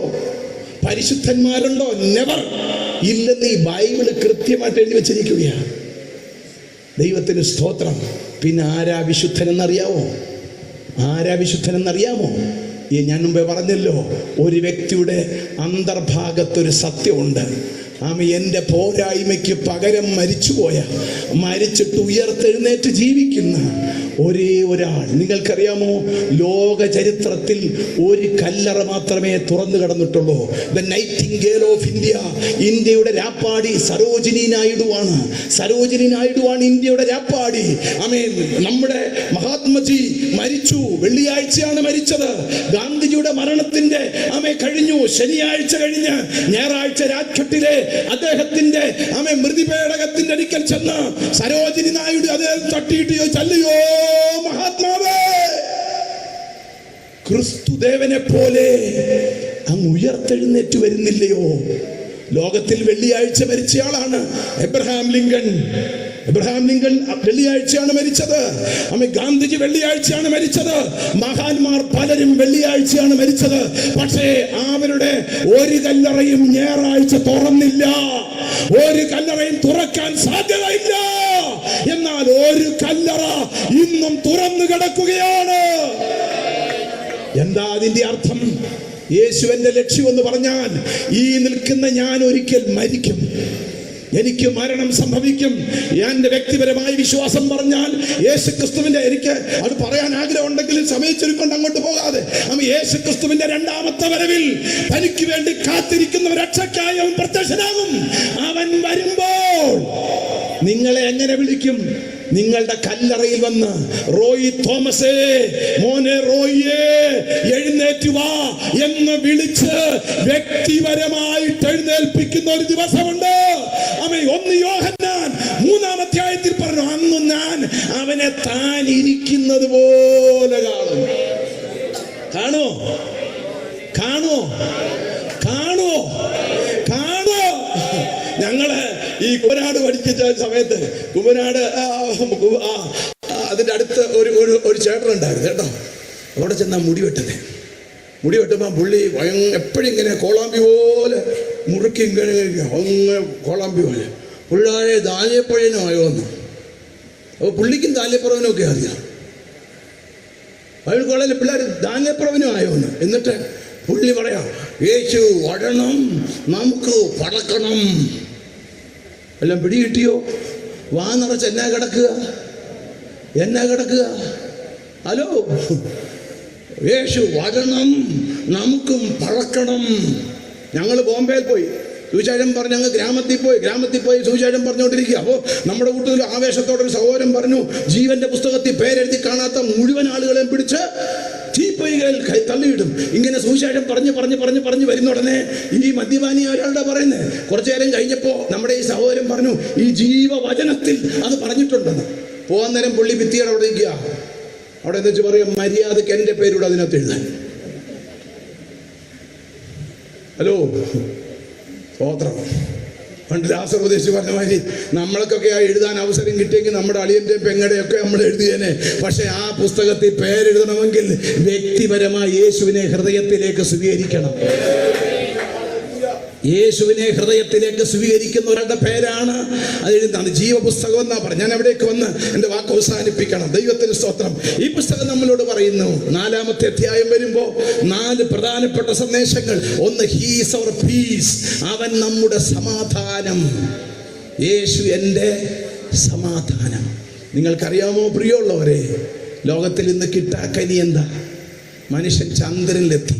പരിശുദ്ധന്മാരുണ്ടോ? നെവർ. ഇല്ലെന്ന് ഈ ബൈബിള് കൃത്യമായിട്ട് എഴുതി വെച്ചിരിക്കുകയാണ്. ദൈവത്തിന് സ്തോത്രം. പിന്നെ ആരാ വിശുദ്ധനെന്നറിയാമോ? ആരാ വിശുദ്ധനെന്നറിയാമോ? ഞാൻ മുമ്പേ പറഞ്ഞല്ലോ, ഒരു വ്യക്തിയുടെ അന്തർഭാഗത്തൊരു സത്യമുണ്ട്. എൻ്റെ പോരായ്മയ്ക്ക് പകരം മരിച്ചുപോയ, മരിച്ചിട്ട് ഉയർത്തെഴുന്നേറ്റ് ജീവിക്കുന്ന ഒരേ ഒരാൾ. നിങ്ങൾക്കറിയാമോ, ലോക ചരിത്രത്തിൽ ഒരു കല്ലറ മാത്രമേ തുറന്നു കിടന്നിട്ടുള്ളൂ. The nightingale of India. ഇന്ത്യയുടെ രാപ്പാടി സരോജിനി നായിഡുവാണ്. സരോജിനി നായിഡുവാണ് ഇന്ത്യയുടെ രാപ്പാടി. നമ്മുടെ മഹാത്മജി മരിച്ചു, വെള്ളിയാഴ്ചയാണ് മരിച്ചത്. ഗാന്ധിജിയുടെ മരണത്തിന്റെ കഴിഞ്ഞു, ശനിയാഴ്ച കഴിഞ്ഞ് ഞായറാഴ്ച രാജ്ഘട്ടിലെ അദ്ദേഹത്തിന്റെ മൃതിപേടകത്തിന്റെ അടുക്കൽ ചെന്ന് സരോജിനി നായിഡു അദ്ദേഹം തട്ടിയിട്ട് ചോദിച്ചല്ലയോ മഹാത്മാവേ, ക്രിസ്തുദേവനെ പോലെ അങ്ങ് ഉയർത്തെഴുന്നേറ്റ് വരുന്നില്ലയോ? ലോകത്തിൽ വെള്ളിയാഴ്ച മരിച്ചയാളാണ് എബ്രഹാം ലിങ്കൺ. വെള്ളിയാഴ്ചയാണ് മരിച്ചത്. ഗാന്ധിജി വെള്ളിയാഴ്ചയാണ് മരിച്ചത്. മഹാന്മാർ പലരും വെള്ളിയാഴ്ചയാണ് മരിച്ചത്. പക്ഷേ അവരുടെ ഒരു കല്ലറയും ഞായറാഴ്ച തുറന്നില്ല. ഒരു കല്ലറയും തുറക്കാൻ സാധ്യതയില്ല. എന്നാൽ ഒരു കല്ലറ ഇന്നും തുറന്നു കിടക്കുകയാണ്. എന്താ അതിന്റെ അർത്ഥം? യേശുവിന്റെ ലക്ഷ്യം എന്ന് പറഞ്ഞാൽ, ഈ നിൽക്കുന്ന ഞാൻ ഒരിക്കൽ മരിക്കും, എനിക്ക് മരണം സംഭവിക്കും. എന്റെ വ്യക്തിപരമായ വിശ്വാസം പറഞ്ഞാൽ യേശു ക്രിസ്തുവിന്റെ, എനിക്ക് അത് പറയാൻ ആഗ്രഹമുണ്ടെങ്കിലും സമയച്ചൊരുക്കൊണ്ട് അങ്ങോട്ട് പോകാതെ, യേശു ക്രിസ്തുവിന്റെ 2-ാമത്തെ വരവിൽ തനിക്ക് വേണ്ടി കാത്തിരിക്കുന്ന രക്ഷയ്ക്കായി അവൻ പ്രത്യക്ഷനാകും. അവൻ വരുമ്പോൾ നിങ്ങളെ എങ്ങനെ വിളിക്കും? നിങ്ങളുടെ കല്ലറയിൽ വന്ന് റോയി തോമസേ, മോനെ റോയിയെ, എഴുന്നേറ്റ് വാ എന്ന് വിളിച്ച് വ്യക്തിപരമായിട്ട് എഴുന്നേൽപ്പിക്കുന്ന ഒരു ദിവസമുണ്ട്. 1 യോഹന്നാൻ 3-ാം അധ്യായത്തിൽ പറഞ്ഞു, അന്ന് ഞാൻ അവനെ താൻ ഇരിക്കുന്നത് പോലെ കാണും. കാണുമോ? കാണുമോ? കാണുമോ? കാണുമോ? ഞങ്ങള് ഈ കുമ്പനാട് പഠിച്ച സമയത്ത് കുമ്പനാട് അതിൻ്റെ അടുത്ത് ഒരു ചേട്ടനുണ്ടായിരുന്നു കേട്ടോ. അവിടെ ചെന്നാൽ മുടി വെട്ടുമ്പോൾ പുള്ളി എപ്പോഴും ഇങ്ങനെ കോളാമ്പി പോലെ മുറുക്കി ഇങ്ങനെ അങ്ങനെ കോളാമ്പി പോലെ പുള്ളാരെ ദാല്യപ്പഴനുമായോ വന്നു. അപ്പോൾ പുള്ളിക്കും ദാല്യപ്പറവനും ഒക്കെ അറിയാം. ബൈബിൾ കോളേജിലെ പിള്ളേർ ദാല്യപ്പറവനും ആയോ വന്നു. എന്നിട്ട് പുള്ളി പറയാം, യേശു വരണം, നമുക്ക് പറക്കണം. എല്ലാം പിടി കിട്ടിയോ? വാ നിറച്ച് എന്നാ കിടക്കുക? ഹലോ, യേശു വരണം, നമുക്കും പറക്കണം. ഞങ്ങൾ ബോംബെയിൽ പോയി സുവിശേഷം പറഞ്ഞ് അങ്ങ് ഗ്രാമത്തിൽ പോയി സുവിശേഷം പറഞ്ഞുകൊണ്ടിരിക്കുക. അപ്പോൾ നമ്മുടെ കൂട്ടത്തിൽ ആവേശത്തോടൊരു സഹോദരൻ പറഞ്ഞു, ജീവന്റെ പുസ്തകത്തിൽ പേരെഴുതി കാണാത്ത മുഴുവൻ ആളുകളെയും പിടിച്ച് തീപ്പൊയ്കയിൽ തള്ളിയിടും. ഇങ്ങനെ സുവിശേഷം പറഞ്ഞ് വരുന്ന ഉടനെ ഈ മദ്യപാനി ഒരാളുടെ പറയുന്നത്. കുറച്ചു നേരം കഴിഞ്ഞപ്പോൾ നമ്മുടെ ഈ സഹോദരൻ പറഞ്ഞു, ഈ ജീവവചനത്തിൽ അത് പറഞ്ഞിട്ടുണ്ടെന്ന്. പോകാൻ നേരം പുള്ളി ഭിത്തിയുടെ അവിടെ ഇരിക്കുക. അവിടെ എന്ന് വെച്ച് പറയും, മര്യാദക്ക് എൻ്റെ പേരൂടെ അതിനകത്ത് എഴുതാൻ. ഹലോ, സ്തോത്രം. പണ്ട് ലാസർ ഉപദേശിച്ച് പറഞ്ഞ മാതിരി നമ്മൾക്കൊക്കെ ആ എഴുതാൻ അവസരം കിട്ടിയെങ്കിൽ നമ്മുടെ അളിയൻ്റെയും പെങ്ങളുടെയൊക്കെ നമ്മൾ എഴുതിയേനെ. പക്ഷെ ആ പുസ്തകത്തിൽ പേരെഴുതണമെങ്കിൽ വ്യക്തിപരമായി യേശുവിനെ ഹൃദയത്തിലേക്ക് സ്വീകരിക്കണം. യേശുവിനെ ഹൃദയത്തിലേക്ക് സ്വീകരിക്കുന്ന ഒരാളുടെ പേരാണ് അത് എഴുതുന്നത്. ജീവപുസ്തകം എന്നാ പറഞ്ഞു. ഞാൻ അവിടേക്ക് വന്ന് എൻ്റെ വാക്ക് അവസാനിപ്പിക്കണം. ദൈവത്തിന് സ്തോത്രം. ഈ പുസ്തകം നമ്മളോട് പറയുന്നു, 4-ാമത്തെ അധ്യായം വരുമ്പോൾ 4 പ്രധാനപ്പെട്ട സന്ദേശങ്ങൾ. ഒന്ന്, ഹീസ് അവർ പീസ്, അവൻ നമ്മുടെ സമാധാനം. യേശു എൻ്റെ സമാധാനം. നിങ്ങൾക്കറിയാമോ പ്രിയമുള്ളവരെ, ലോകത്തിൽ ഇന്ന് കിട്ടാക്കനി എന്താ? മനുഷ്യൻ ചന്ദ്രനിലെത്തി.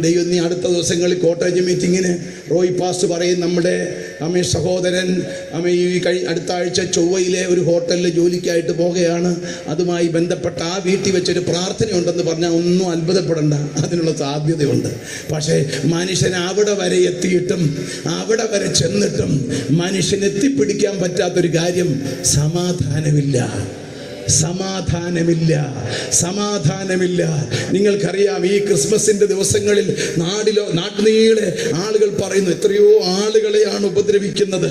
ദൈവം നീ അടുത്ത ദിവസങ്ങളിൽ കോട്ടേജ് മീറ്റിങ്ങിന് റോയ് പാസ് പറയും, നമ്മുടെ സഹോദരൻ ഈ അടുത്ത ആഴ്ച ചൊവ്വയിലെ ഒരു ഹോട്ടലിൽ ജോലിക്കായിട്ട് പോകുകയാണ്. അതുമായി ബന്ധപ്പെട്ട ആ വീട്ടിൽ വെച്ചൊരു പ്രാർത്ഥനയുണ്ടെന്ന് പറഞ്ഞാൽ ഒന്നും അത്ഭുതപ്പെടണ്ട, അതിനുള്ള സാധ്യതയുണ്ട്. പക്ഷേ മനുഷ്യൻ അവിടെ വരെ എത്തിയിട്ടും അവിടെ വരെ ചെന്നിട്ടും മനുഷ്യൻ എത്തിപ്പിടിക്കാൻ പറ്റാത്തൊരു കാര്യം, സമാധാനമില്ല. നിങ്ങൾക്കറിയാം, ഈ ക്രിസ്മസിന്റെ ദിവസങ്ങളിൽ നാട്ടിനീളെ ആളുകൾ പറയുന്നു, എത്രയോ ആളുകളെയാണ് ഉപദ്രവിക്കുന്നത്,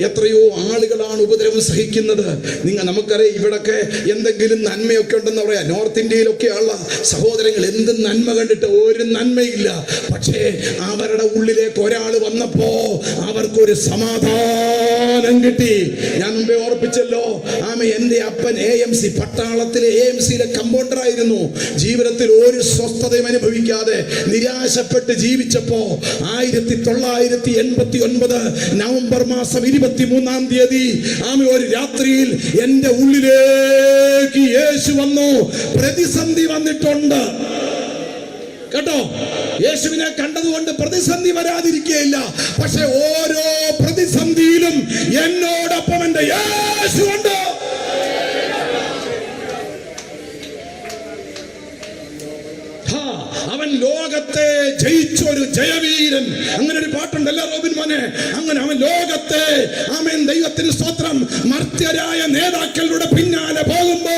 എത്രയോ ആളുകളാണ് ഉപദ്രവം സഹിക്കുന്നത്. നമുക്കറിയാം, ഇവിടൊക്കെ എന്തെങ്കിലും നന്മയൊക്കെ ഉണ്ടെന്ന് പറയാം. നോർത്ത് ഇന്ത്യയിലൊക്കെയുള്ള സഹോദരങ്ങൾ എന്ത് നന്മ കണ്ടിട്ട് ഒരു നന്മയില്ല. പക്ഷേ അവരുടെ ഉള്ളിലേക്ക് ഒരാൾ വന്നപ്പോ അവർക്കൊരു സമാധാനം കിട്ടി. ഞാൻ മുമ്പേ ഓർപ്പിച്ചല്ലോ, എൻ്റെ അപ്പൻ AMC പട്ടാളത്തിലെ AMCയിലെ കമ്പൗണ്ടറായിരുന്നു. ജീവിതത്തിൽ ഒരു സ്വസ്ഥതയും അനുഭവിക്കാതെ നിരാശപ്പെട്ട് ജീവിച്ചപ്പോ 1989 നവംബർ മാസം 23-ാം തീയതി ഒരു രാത്രിയിൽ എൻ്റെ ഉള്ളിലേക്ക് യേശു വന്നു. പ്രതിസന്ധി വന്നിട്ടുണ്ട് കേട്ടോ. യേശുവിനെ കണ്ടതുകൊണ്ട് പ്രതിസന്ധി വരാതിരിക്കുകയില്ല. പക്ഷെ ഓരോ പ്രതിസന്ധിയിലും എന്നോടൊപ്പം എൻ്റെ യേശുവുണ്ട്. അവൻ ലോകത്തെ ജയിച്ചൊരു ജയവീരൻ. അങ്ങനെ ഒരു പാട്ടുണ്ടല്ലോ റോബിൻ മോനെ. അങ്ങനെ അവൻ ലോകത്തെ, ആമേൻ, ദൈവത്തിന് സ്തോത്രം, മർത്യരായ നേതാക്കളുടെ പിന്നാലെ പോകുമ്പോ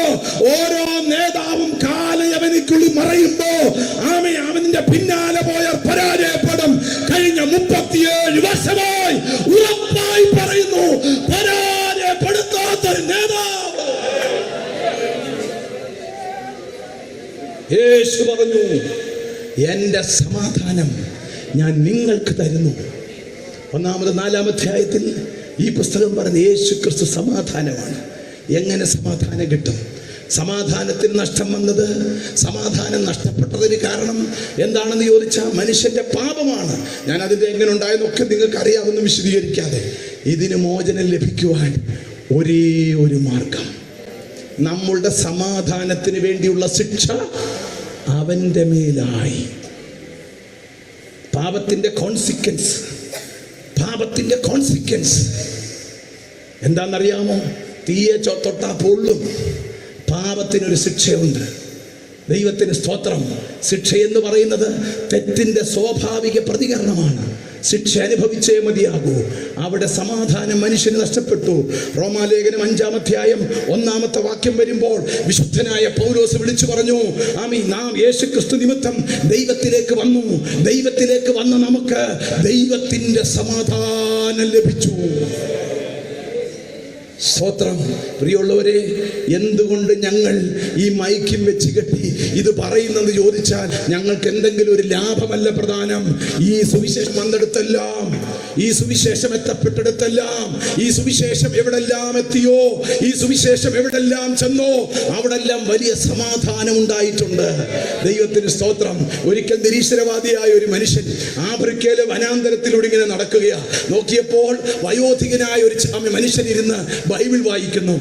ഓരോ നേതാവും കാലയവനിക്കുള്ളിൽ മറയുമ്പോ അവന്റെ പിന്നാലെ പോയാൽ പരാജയപ്പെടും. കഴിഞ്ഞ 37 വർഷമായി ഉറപ്പായി പറയുന്നു, പരാജയപ്പെടുത്താത്തൊരു നേതാവ്. യേശു പറഞ്ഞു, എൻ്റെ സമാധാനം ഞാൻ നിങ്ങൾക്ക് തരുന്നു. 4-ാം അധ്യായത്തിൽ ഈ പുസ്തകം പറഞ്ഞ യേശു ക്രിസ്തു സമാധാനമാണ്. എങ്ങനെ സമാധാനം കിട്ടും? സമാധാനത്തിന് നഷ്ടം വന്നത്, സമാധാനം നഷ്ടപ്പെട്ടതിന് കാരണം എന്താണെന്ന് ചോദിച്ചാൽ മനുഷ്യന്റെ പാപമാണ്. ഞാൻ അതിൻ്റെ എങ്ങനെ ഉണ്ടായെന്നൊക്കെ നിങ്ങൾക്ക് അറിയാമെന്ന് വിശദീകരിക്കാതെ, ഇതിന് മോചനം ലഭിക്കുവാൻ ഒരേ ഒരു മാർഗം, നമ്മളുടെ സമാധാനത്തിന് വേണ്ടിയുള്ള ശിക്ഷ അവന്റെ മേലായി. പാപത്തിന്റെ കോൺസിക്വൻസ് എന്താണെന്നറിയാമോ? തീയെ തൊട്ടാ പൊള്ളും. പാപത്തിനൊരു ശിക്ഷയുണ്ട്. ദൈവത്തിന് സ്തോത്രം. ശിക്ഷ എന്ന് പറയുന്നത് തെറ്റിന്റെ സ്വാഭാവിക പ്രതികരണമാണ്. ശിക്ഷ അനുഭവിച്ചേ മതിയാകൂ. അവിടെ സമാധാനം മനുഷ്യന് നഷ്ടപ്പെട്ടു. റോമാലേഖനം 5-ാം അധ്യായം 1-ാമത്തെ വാക്യം വരുമ്പോൾ വിശുദ്ധനായ പൗലോസ് വിളിച്ചു പറഞ്ഞു, നാം യേശുക്രിസ്തു നിമിത്തം ദൈവത്തിലേക്ക് വന്നു. ദൈവത്തിലേക്ക് വന്ന നമുക്ക് ദൈവത്തിന്റെ സമാധാനം ലഭിച്ചു. സ്തോത്രം. പ്രിയമുള്ളവരെ, എന്തുകൊണ്ട് ഞങ്ങൾ ഈ മൈക്കും വെച്ച് കെട്ടി ഇത് പറയുന്നെന്ന് ചോദിച്ചാൽ ഞങ്ങൾക്ക് എന്തെങ്കിലും ഒരു ലാഭമല്ല പ്രധാനം. ഈ സുവിശേഷം വന്നെടുത്തെല്ലാം, ഈ സുവിശേഷം എത്തപ്പെട്ടെടുത്തെല്ലാം, ഈ സുവിശേഷം എവിടെല്ലാം എത്തിയോ, ഈ സുവിശേഷം എവിടെല്ലാം ചെന്നോ അവിടെല്ലാം വലിയ സമാധാനം ഉണ്ടായിട്ടുണ്ട്. ദൈവത്തിന് സ്തോത്രം. ഒരിക്കൽ നിരീശ്വരവാദിയായ ഒരു മനുഷ്യൻ ആഫ്രിക്കയിലെ വനാന്തരത്തിലൂടെ ഇങ്ങനെ നടക്കുകയാണ്. നോക്കിയപ്പോൾ വയോധികനായ ഒരു മനുഷ്യൻ ഇരുന്ന് ബൈബിൾ വായിക്കുന്നു.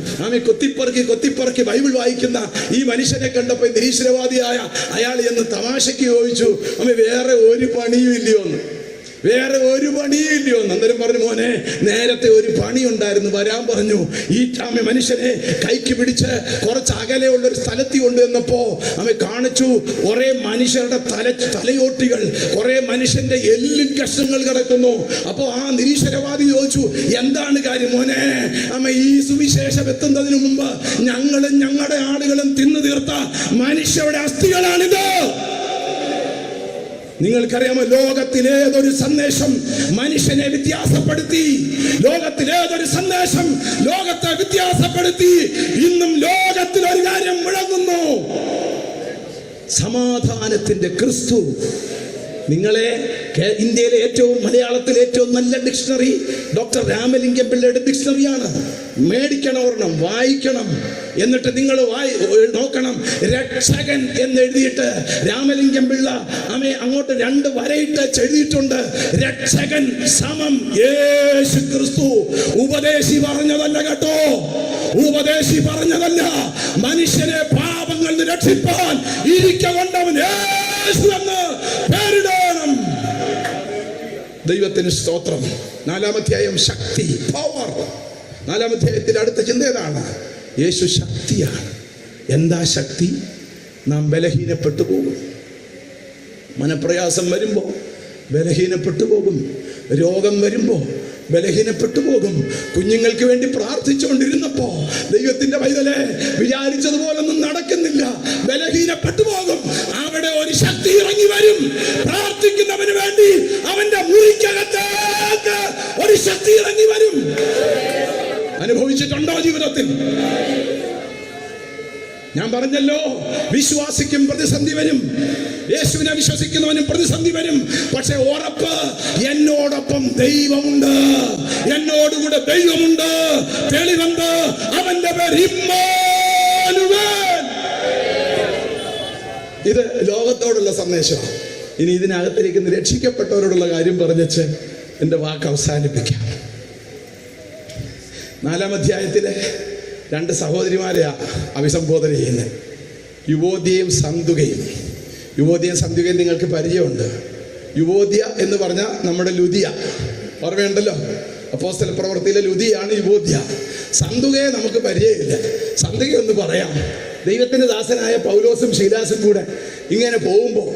കൊത്തിപ്പറക്കി ബൈബിൾ വായിക്കുന്ന ഈ മനുഷ്യനെ കണ്ടപ്പോൾ നിരീശ്വരവാദിയായ അയാൾ എന്ന് തമാശയ്ക്ക് ചോദിച്ചു, വേറെ ഒരു പണിയും ഇല്ലയോ എന്ന്. അന്നേരം പറഞ്ഞു, മോനെ, നേരത്തെ ഒരു പണി ഉണ്ടായിരുന്നു, വരാൻ പറഞ്ഞു. ഈ മനുഷ്യനെ കൈക്ക് പിടിച്ച് കുറച്ച് അകലെയുള്ള ഒരു സ്ഥലത്ത് കൊണ്ടുവന്നപ്പോ കാണിച്ചു കുറെ മനുഷ്യരുടെ തലയോട്ടികൾ, കുറെ മനുഷ്യന്റെ എല്ലിൻ കഷ്ണങ്ങൾ കിടക്കുന്നു. അപ്പോ ആ നിരീശ്വരവാദി ചോദിച്ചു, എന്താണ് കാര്യം? മോനെ, ഈ സുവിശേഷം എത്തുന്നതിന് മുമ്പ് ഞങ്ങളും ഞങ്ങളുടെ ആളുകളും തിന്നു തീർത്ത മനുഷ്യരുടെ അസ്ഥികളാണിത്. നിങ്ങൾക്കറിയാമോ, ലോകത്തിലേതൊരു സന്ദേശം മനുഷ്യനെ വ്യത്യാസപ്പെടുത്തി, ലോകത്തിലേതൊരു സന്ദേശം ലോകത്തെ വ്യത്യാസപ്പെടുത്തി. ഇന്നും ലോകത്തിൽ ഒരു കാര്യം മുഴങ്ങുന്നു, സമാധാനത്തിന്റെ ക്രിസ്തു. നിങ്ങളെ ഇന്ത്യയിലെ മലയാളത്തിലെ ഏറ്റവും നല്ല ഡിക്ഷണറി ഡോക്ടർ രാമലിംഗം പിള്ളയുടെ ഡിക്ഷണറിയാണ്. മേടിക്കണം, ഒരെണ്ണം വായിക്കണം. എന്നിട്ട് നിങ്ങൾ നോക്കണം, രക്ഷകൻ എന്ന് എഴുതിയിട്ട് രാമലിംഗം പിള്ള അങ്ങോട്ട് 2 വരയിട്ട് എഴുതിയിട്ടുണ്ട്. രക്ഷകൻ സമം യേശു ക്രിസ്തു. ഉപദേശി പറഞ്ഞതല്ല കേട്ടോ, ഉപദേശി പറഞ്ഞതല്ല. മനുഷ്യനെ പാപങ്ങളിൽ നിന്ന് രക്ഷിപ്പാൻ ഇരിക്കൊണ്ടവൻ യേശു എന്ന് പേരിടണം. ദൈവത്തിന് സ്തോത്രം. 4-ാം അധ്യായം ശക്തി, പവർ. 4-ാം അധ്യായത്തിൽ അടുത്ത ചിന്ത ഏതാണ്? യേശു ശക്തിയാണ്. എന്താ ശക്തി? നാം ബലഹീനപ്പെട്ടു പോകും. മനപ്രയാസം വരുമ്പോൾ ബലഹീനപ്പെട്ടു പോകും. രോഗം വരുമ്പോൾ ബലഹീനപ്പെട്ടു പോകും. കുഞ്ഞുങ്ങൾക്ക് വേണ്ടി പ്രാർത്ഥിച്ചുകൊണ്ടിരുന്നപ്പോ ദൈവത്തിന്റെ പൈതലെ വിചാരിച്ചതുപോലൊന്നും നടക്കുന്നില്ല, ബലഹീനപ്പെട്ടു പോകും. അവിടെ ഒരു ശക്തി ഇറങ്ങി വരും. പ്രാർത്ഥിക്കുന്നവന് വേണ്ടി അവന്റെ മുറിക്കകത്തേക്ക് ഒരു ശക്തി ഇറങ്ങി വരും. അനുഭവിച്ചിട്ടുണ്ടോ ജീവിതത്തിൽ? ഞാൻ പറഞ്ഞല്ലോ, വിശ്വാസിക്കും പ്രതിസന്ധി വരും, യേശുവിനെ വിശ്വസിക്കുന്നവനും പ്രതിസന്ധി വരും. പക്ഷെ ഉറപ്പ്, എന്നോടൊപ്പം ദൈവമുണ്ട്, എന്നോടുകൂടെ ദൈവമുണ്ട്. തെളിവുണ്ട്, അവന്റെ പേര് ഇമ്മാനുവേൽ. ഇത് ലോകത്തോടുള്ള സന്ദേശമാണ്. ഇനി ഇതിനകത്തിരിക്കുന്ന രക്ഷിക്കപ്പെട്ടവരോടുള്ള കാര്യം പറഞ്ഞ് എൻ്റെ വാക്ക് അവസാനിപ്പിക്കാം. 4-ാം അധ്യായത്തിലെ 2 സഹോദരിമാരെയാ അഭിസംബോധന ചെയ്യുന്നത്, യുവോദ്യയും സന്തുകയും. യുവോദ്യയും സന്തുകയും നിങ്ങൾക്ക് പരിചയമുണ്ട്. യുവോദ്യ എന്ന് പറഞ്ഞാൽ നമ്മുടെ ലുദിയ, ഓർമ്മയുണ്ടല്ലോ. അപ്പോസ്തല പ്രവൃത്തിയിലെ ലുദിയാണ് യുവോദ്യ. സന്തുകയെ നമുക്ക് പരിചയമില്ല. സന്തുക എന്ന് പറയാം. ദൈവത്തിന്റെ ദാസനായ പൗലോസും ശീലാസും കൂടെ ഇങ്ങനെ പോകുമ്പോൾ,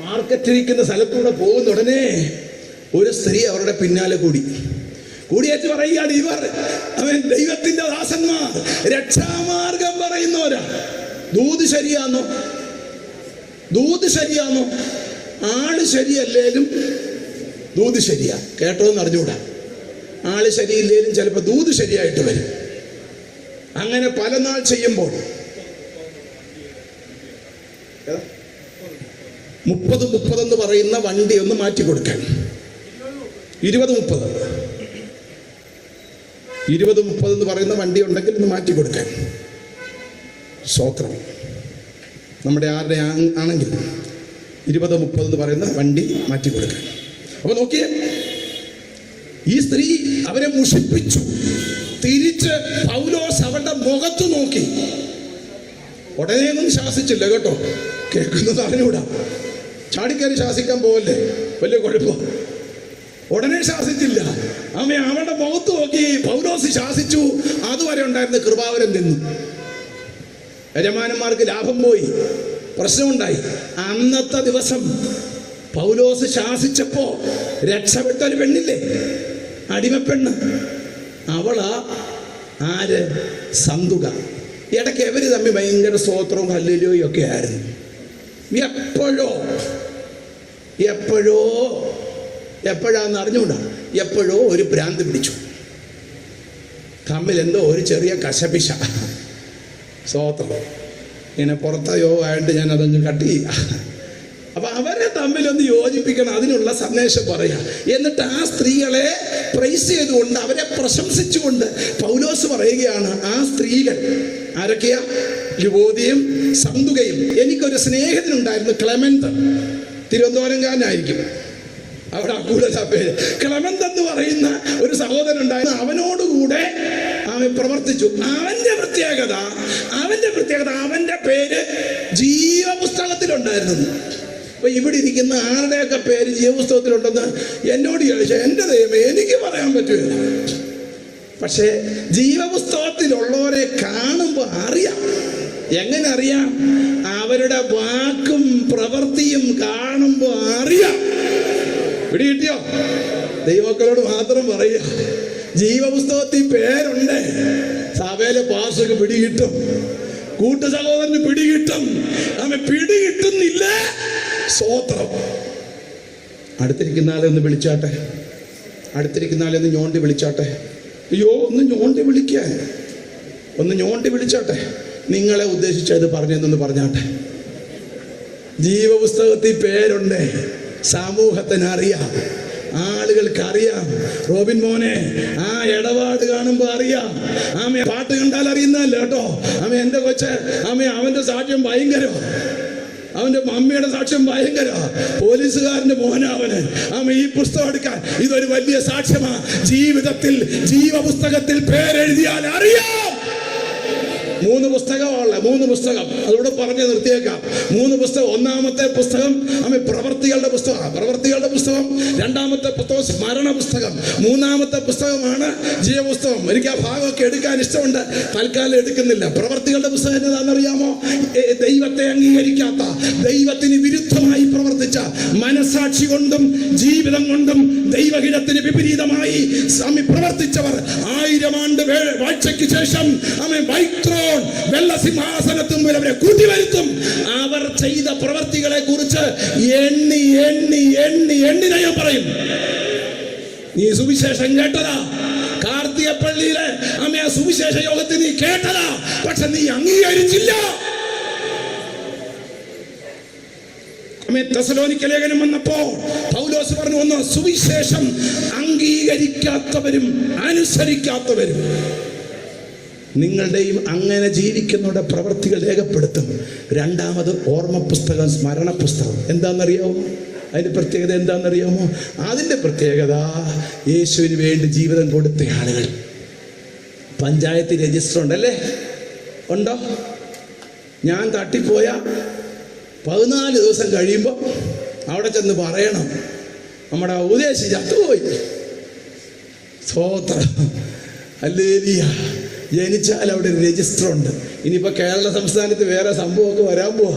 മാർക്കറ്റിരിക്കുന്ന സ്ഥലത്തൂടെ പോകുന്ന ഉടനെ ഒരു സ്ത്രീ അവരുടെ പിന്നാലെ കൂടിയേറ്റ് പറയുകയാണ്, അവൻ ദൈവത്തിന്റെ ദാസന്മാർ, രക്ഷാമാർഗം പറയുന്നവരാ. ദൂത് ശരിയാന്നോ? ആള് ശരിയല്ലേലും ദൂത് ശരിയാ. കേട്ടോന്ന് അറിഞ്ഞൂടാ. ആള് ശരിയില്ലേലും ചിലപ്പോൾ ദൂത് ശരിയായിട്ട് വരും. അങ്ങനെ പല നാൾ ചെയ്യുമ്പോൾ 30 എന്ന് പറയുന്ന വണ്ടി ഒന്ന് മാറ്റി കൊടുക്കാൻ, 20-30 എന്ന് പറയുന്ന വണ്ടി ഉണ്ടെങ്കിൽ ഒന്ന് മാറ്റി കൊടുക്കാൻ. സ്വോത്രം. നമ്മുടെ ആരുടെ ആണെങ്കിൽ 20-30 എന്ന് പറയുന്ന വണ്ടി മാറ്റി കൊടുക്കാൻ. അപ്പൊ നോക്കിയേ, ഈ സ്ത്രീ അവരെ മുഷിപ്പിച്ചു. തിരിച്ച് പൗലോസ് അവരുടെ മുഖത്ത് നോക്കി. ഉടനെ ഒന്നും ശാസിച്ചില്ല കേട്ടോ, കേൾക്കുന്നത് അറിഞ്ഞൂടാ. ചാടിക്കയറി ശാസിക്കാൻ പോവല്ലേ, വലിയ കുഴപ്പം. ഉടനെ ശാസിച്ചില്ല. അവരുടെ മുഖത്ത് നോക്കി പൗലോസ് ശാസിച്ചു. അതുവരെ ഉണ്ടായിരുന്ന കൃപാവരം നിന്നു. യജമാനന്മാർക്ക് ലാഭം പോയി, പ്രശ്നമുണ്ടായി. അന്നത്തെ ദിവസം പൗലോസ് ശാസിച്ചപ്പോ രക്ഷപ്പെട്ട ഒരു പെണ്ണില്ലേ, അടിമപ്പെണ്ണ്, അവളാ ആര്? സന്തുക. ഇടയ്ക്ക് ഇവര് തമ്മിൽ ഭയങ്കര സ്തോത്രവും ഹല്ലേലൂയയും ഒക്കെ ആയിരുന്നു. എപ്പോഴാന്ന് അറിഞ്ഞുകൂടാ, എപ്പോഴോ ഒരു ഭ്രാന്ത് പിടിച്ചു, തമ്മിൽ എന്തോ ഒരു ചെറിയ കശപിശ. സ്തോത്രം. ഇങ്ങനെ പുറത്തെ യോഗമായിട്ട് ഞാൻ അതങ്ങ് കട്ട് ചെയ്യുക. അപ്പൊ അവരെ തമ്മിലൊന്ന് യോജിപ്പിക്കണം, അതിനുള്ള സന്ദേശം പറയാ. എന്നിട്ട് ആ സ്ത്രീകളെ പ്രൈസ് ചെയ്തുകൊണ്ട്, അവരെ പ്രശംസിച്ചുകൊണ്ട് പൗലോസ് പറയുകയാണ്, ആ സ്ത്രീകൾ ആരൊക്കെയാ? ലുവോദിയും സന്തുകയും. എനിക്കൊരു സ്നേഹിതനുണ്ടായിരുന്നു, ക്ലെമന്ത്, തിരുവനന്തപുരംകാരനായിരിക്കും, അവിടെ കൂടുതൽ പേര്. ക്ലെമന്ത് എന്ന് പറയുന്ന ഒരു സഹോദരൻ ഉണ്ടായിരുന്നു, അവനോടുകൂടെ അവൻ പ്രവർത്തിച്ചു. അവന്റെ പ്രത്യേകത അവന്റെ പേര് ജീവപുസ്തകത്തിലുണ്ടായിരുന്നു. അപ്പൊ ഇവിടെ ഇരിക്കുന്ന ആരുടെയൊക്കെ പേര് ജീവപുസ്തകത്തിലുണ്ടെന്ന് എന്നോട് ചോദിച്ചാൽ എൻ്റെ ദൈവമേ എനിക്ക് പറയാൻ പറ്റുമല്ലോ. പക്ഷേ ജീവപുസ്തകത്തിലുള്ളവരെ കാണുമ്പോൾ അറിയാം. എങ്ങനെ അറിയാം? അവരുടെ വാക്കും പ്രവൃത്തിയും കാണുമ്പോൾ അറിയാം. പിടികിട്ടിയോ? ദൈവമക്കളോട് മാത്രം പറയുക, ജീവപുസ്തകത്തിൽ പേരുണ്ട്. സഭയിലെ പാസ്റ്റർക്ക് പിടികിട്ടും, കൂട്ടു സഹോദരന് പിടികിട്ടും. അവൻ പിടികിട്ടുന്നില്ല. സ്തോത്രം. അടുത്തിരിക്കുന്ന ആളെ ഒന്ന് വിളിച്ചാട്ടെ, അടുത്തിരിക്കുന്ന ആളെ ഒന്ന് ഞോണ്ടി വിളിച്ചാട്ടെ. അയ്യോ, ഒന്ന് ഞോണ്ടി വിളിക്കാൻ, ഒന്ന് ഞോണ്ടി വിളിച്ചാട്ടെ. നിങ്ങളെ ഉദ്ദേശിച്ചത് പറഞ്ഞെന്നൊന്ന് പറഞ്ഞാട്ടെ. ജീവപുസ്തകത്തിൽ പേരുണ്ട്, സമൂഹത്തിന് അറിയാം, ആളുകൾക്ക് അറിയാം. റോബിൻ മോനെ ആ ഇടപാട് കാണുമ്പോൾ അറിയാം. ആമേ പാട്ട് കണ്ടാൽ അറിയുന്നതല്ല കേട്ടോ. ആമേ എൻ്റെ കൊച്ച്, ആമേ അവൻ്റെ സാക്ഷ്യം ഭയങ്കരം, അവന്റെ മമ്മിയുടെ സാക്ഷ്യം ഭയങ്കര. പോലീസുകാരന്റെ മോനവന്. ആമേ ഈ പുസ്തകം എടുക്കാൻ ഇതൊരു വലിയ സാക്ഷ്യമാ. ജീവിതത്തിൽ ജീവപുസ്തകത്തിൽ പേരെഴുതിയാൽ അറിയാം. 3 പുസ്തകമുള്ള 3 പുസ്തകം അതോടെ പറഞ്ഞ് നിർത്തിയേക്കാം. 3 പുസ്തകം. ഒന്നാമത്തെ പുസ്തകം പ്രവർത്തികളുടെ പുസ്തകം. രണ്ടാമത്തെ പുസ്തകം സ്മരണ പുസ്തകം. മൂന്നാമത്തെ പുസ്തകമാണ് ജീവപുസ്തകം. എനിക്ക് ആ ഭാഗമൊക്കെ എടുക്കാൻ ഇഷ്ടമുണ്ട്, തൽക്കാലം എടുക്കുന്നില്ല. പ്രവർത്തികളുടെ പുസ്തകം എന്നതാണെന്നറിയാമോ? ദൈവത്തെ അംഗീകരിക്കാത്ത, ദൈവത്തിന് വിരുദ്ധമായി പ്രവർത്തിച്ച, മനസാക്ഷി കൊണ്ടും ജീവിതം കൊണ്ടും ദൈവഹിതത്തിന് വിപരീതമായി പ്രവർത്തിച്ചവർ 1000 ആണ്ട് വാഴ്ചയ്ക്ക് ശേഷം വെള്ളസിംഹാസനത്തും അവരെ കൂട്ടിവരുത്തും. അവർ ചെയ്ത പ്രവർത്തികളെ കുറിച്ച് എണ്ണി ഞാൻ പറയും. നീ സുവിശേഷം കേട്ടതാ, കാർത്തികപ്പള്ളിയിലെ ആ സുവിശേഷ യോഗത്തിൽ നീ കേട്ടതാ, പക്ഷെ നീ അംഗീകരിച്ചില്ല. തെസലോനിക്ക ലേഖനം വന്നപ്പോൾ പൗലോസ് പറഞ്ഞു, ഒന്ന് സുവിശേഷം അംഗീകരിക്കാത്തവരും അനുസരിക്കാത്തവരും. നിങ്ങളുടെയും അങ്ങനെ ജീവിക്കുന്നവരുടെ പ്രവൃത്തികൾ രേഖപ്പെടുത്തും. രണ്ടാമത് ഓർമ്മ പുസ്തകം, സ്മരണ പുസ്തകം. എന്താണെന്നറിയാമോ അതിൻ്റെ പ്രത്യേകത? എന്താണെന്നറിയാമോ? അതിൻ്റെ പ്രത്യേകത യേശുവിന് വേണ്ടി ജീവിതം കൊടുത്ത ആളുകൾ. പഞ്ചായത്ത് രജിസ്റ്റർ ഉണ്ടല്ലേ? ഉണ്ടോ? ഞാൻ തട്ടിപ്പോയ 14 ദിവസം കഴിയുമ്പോൾ അവിടെ ചെന്ന് പറയണം, നമ്മുടെ ഉദ്ദേശി ചത്തുപോയി. സ്തോത്രം. ഹല്ലേലൂയ. ജനിച്ചാൽ അവിടെ ഒരു രജിസ്റ്റർ ഉണ്ട്. ഇനിയിപ്പോൾ കേരള സംസ്ഥാനത്ത് വേറെ സംഭവമൊക്കെ വരാൻ പോവാ.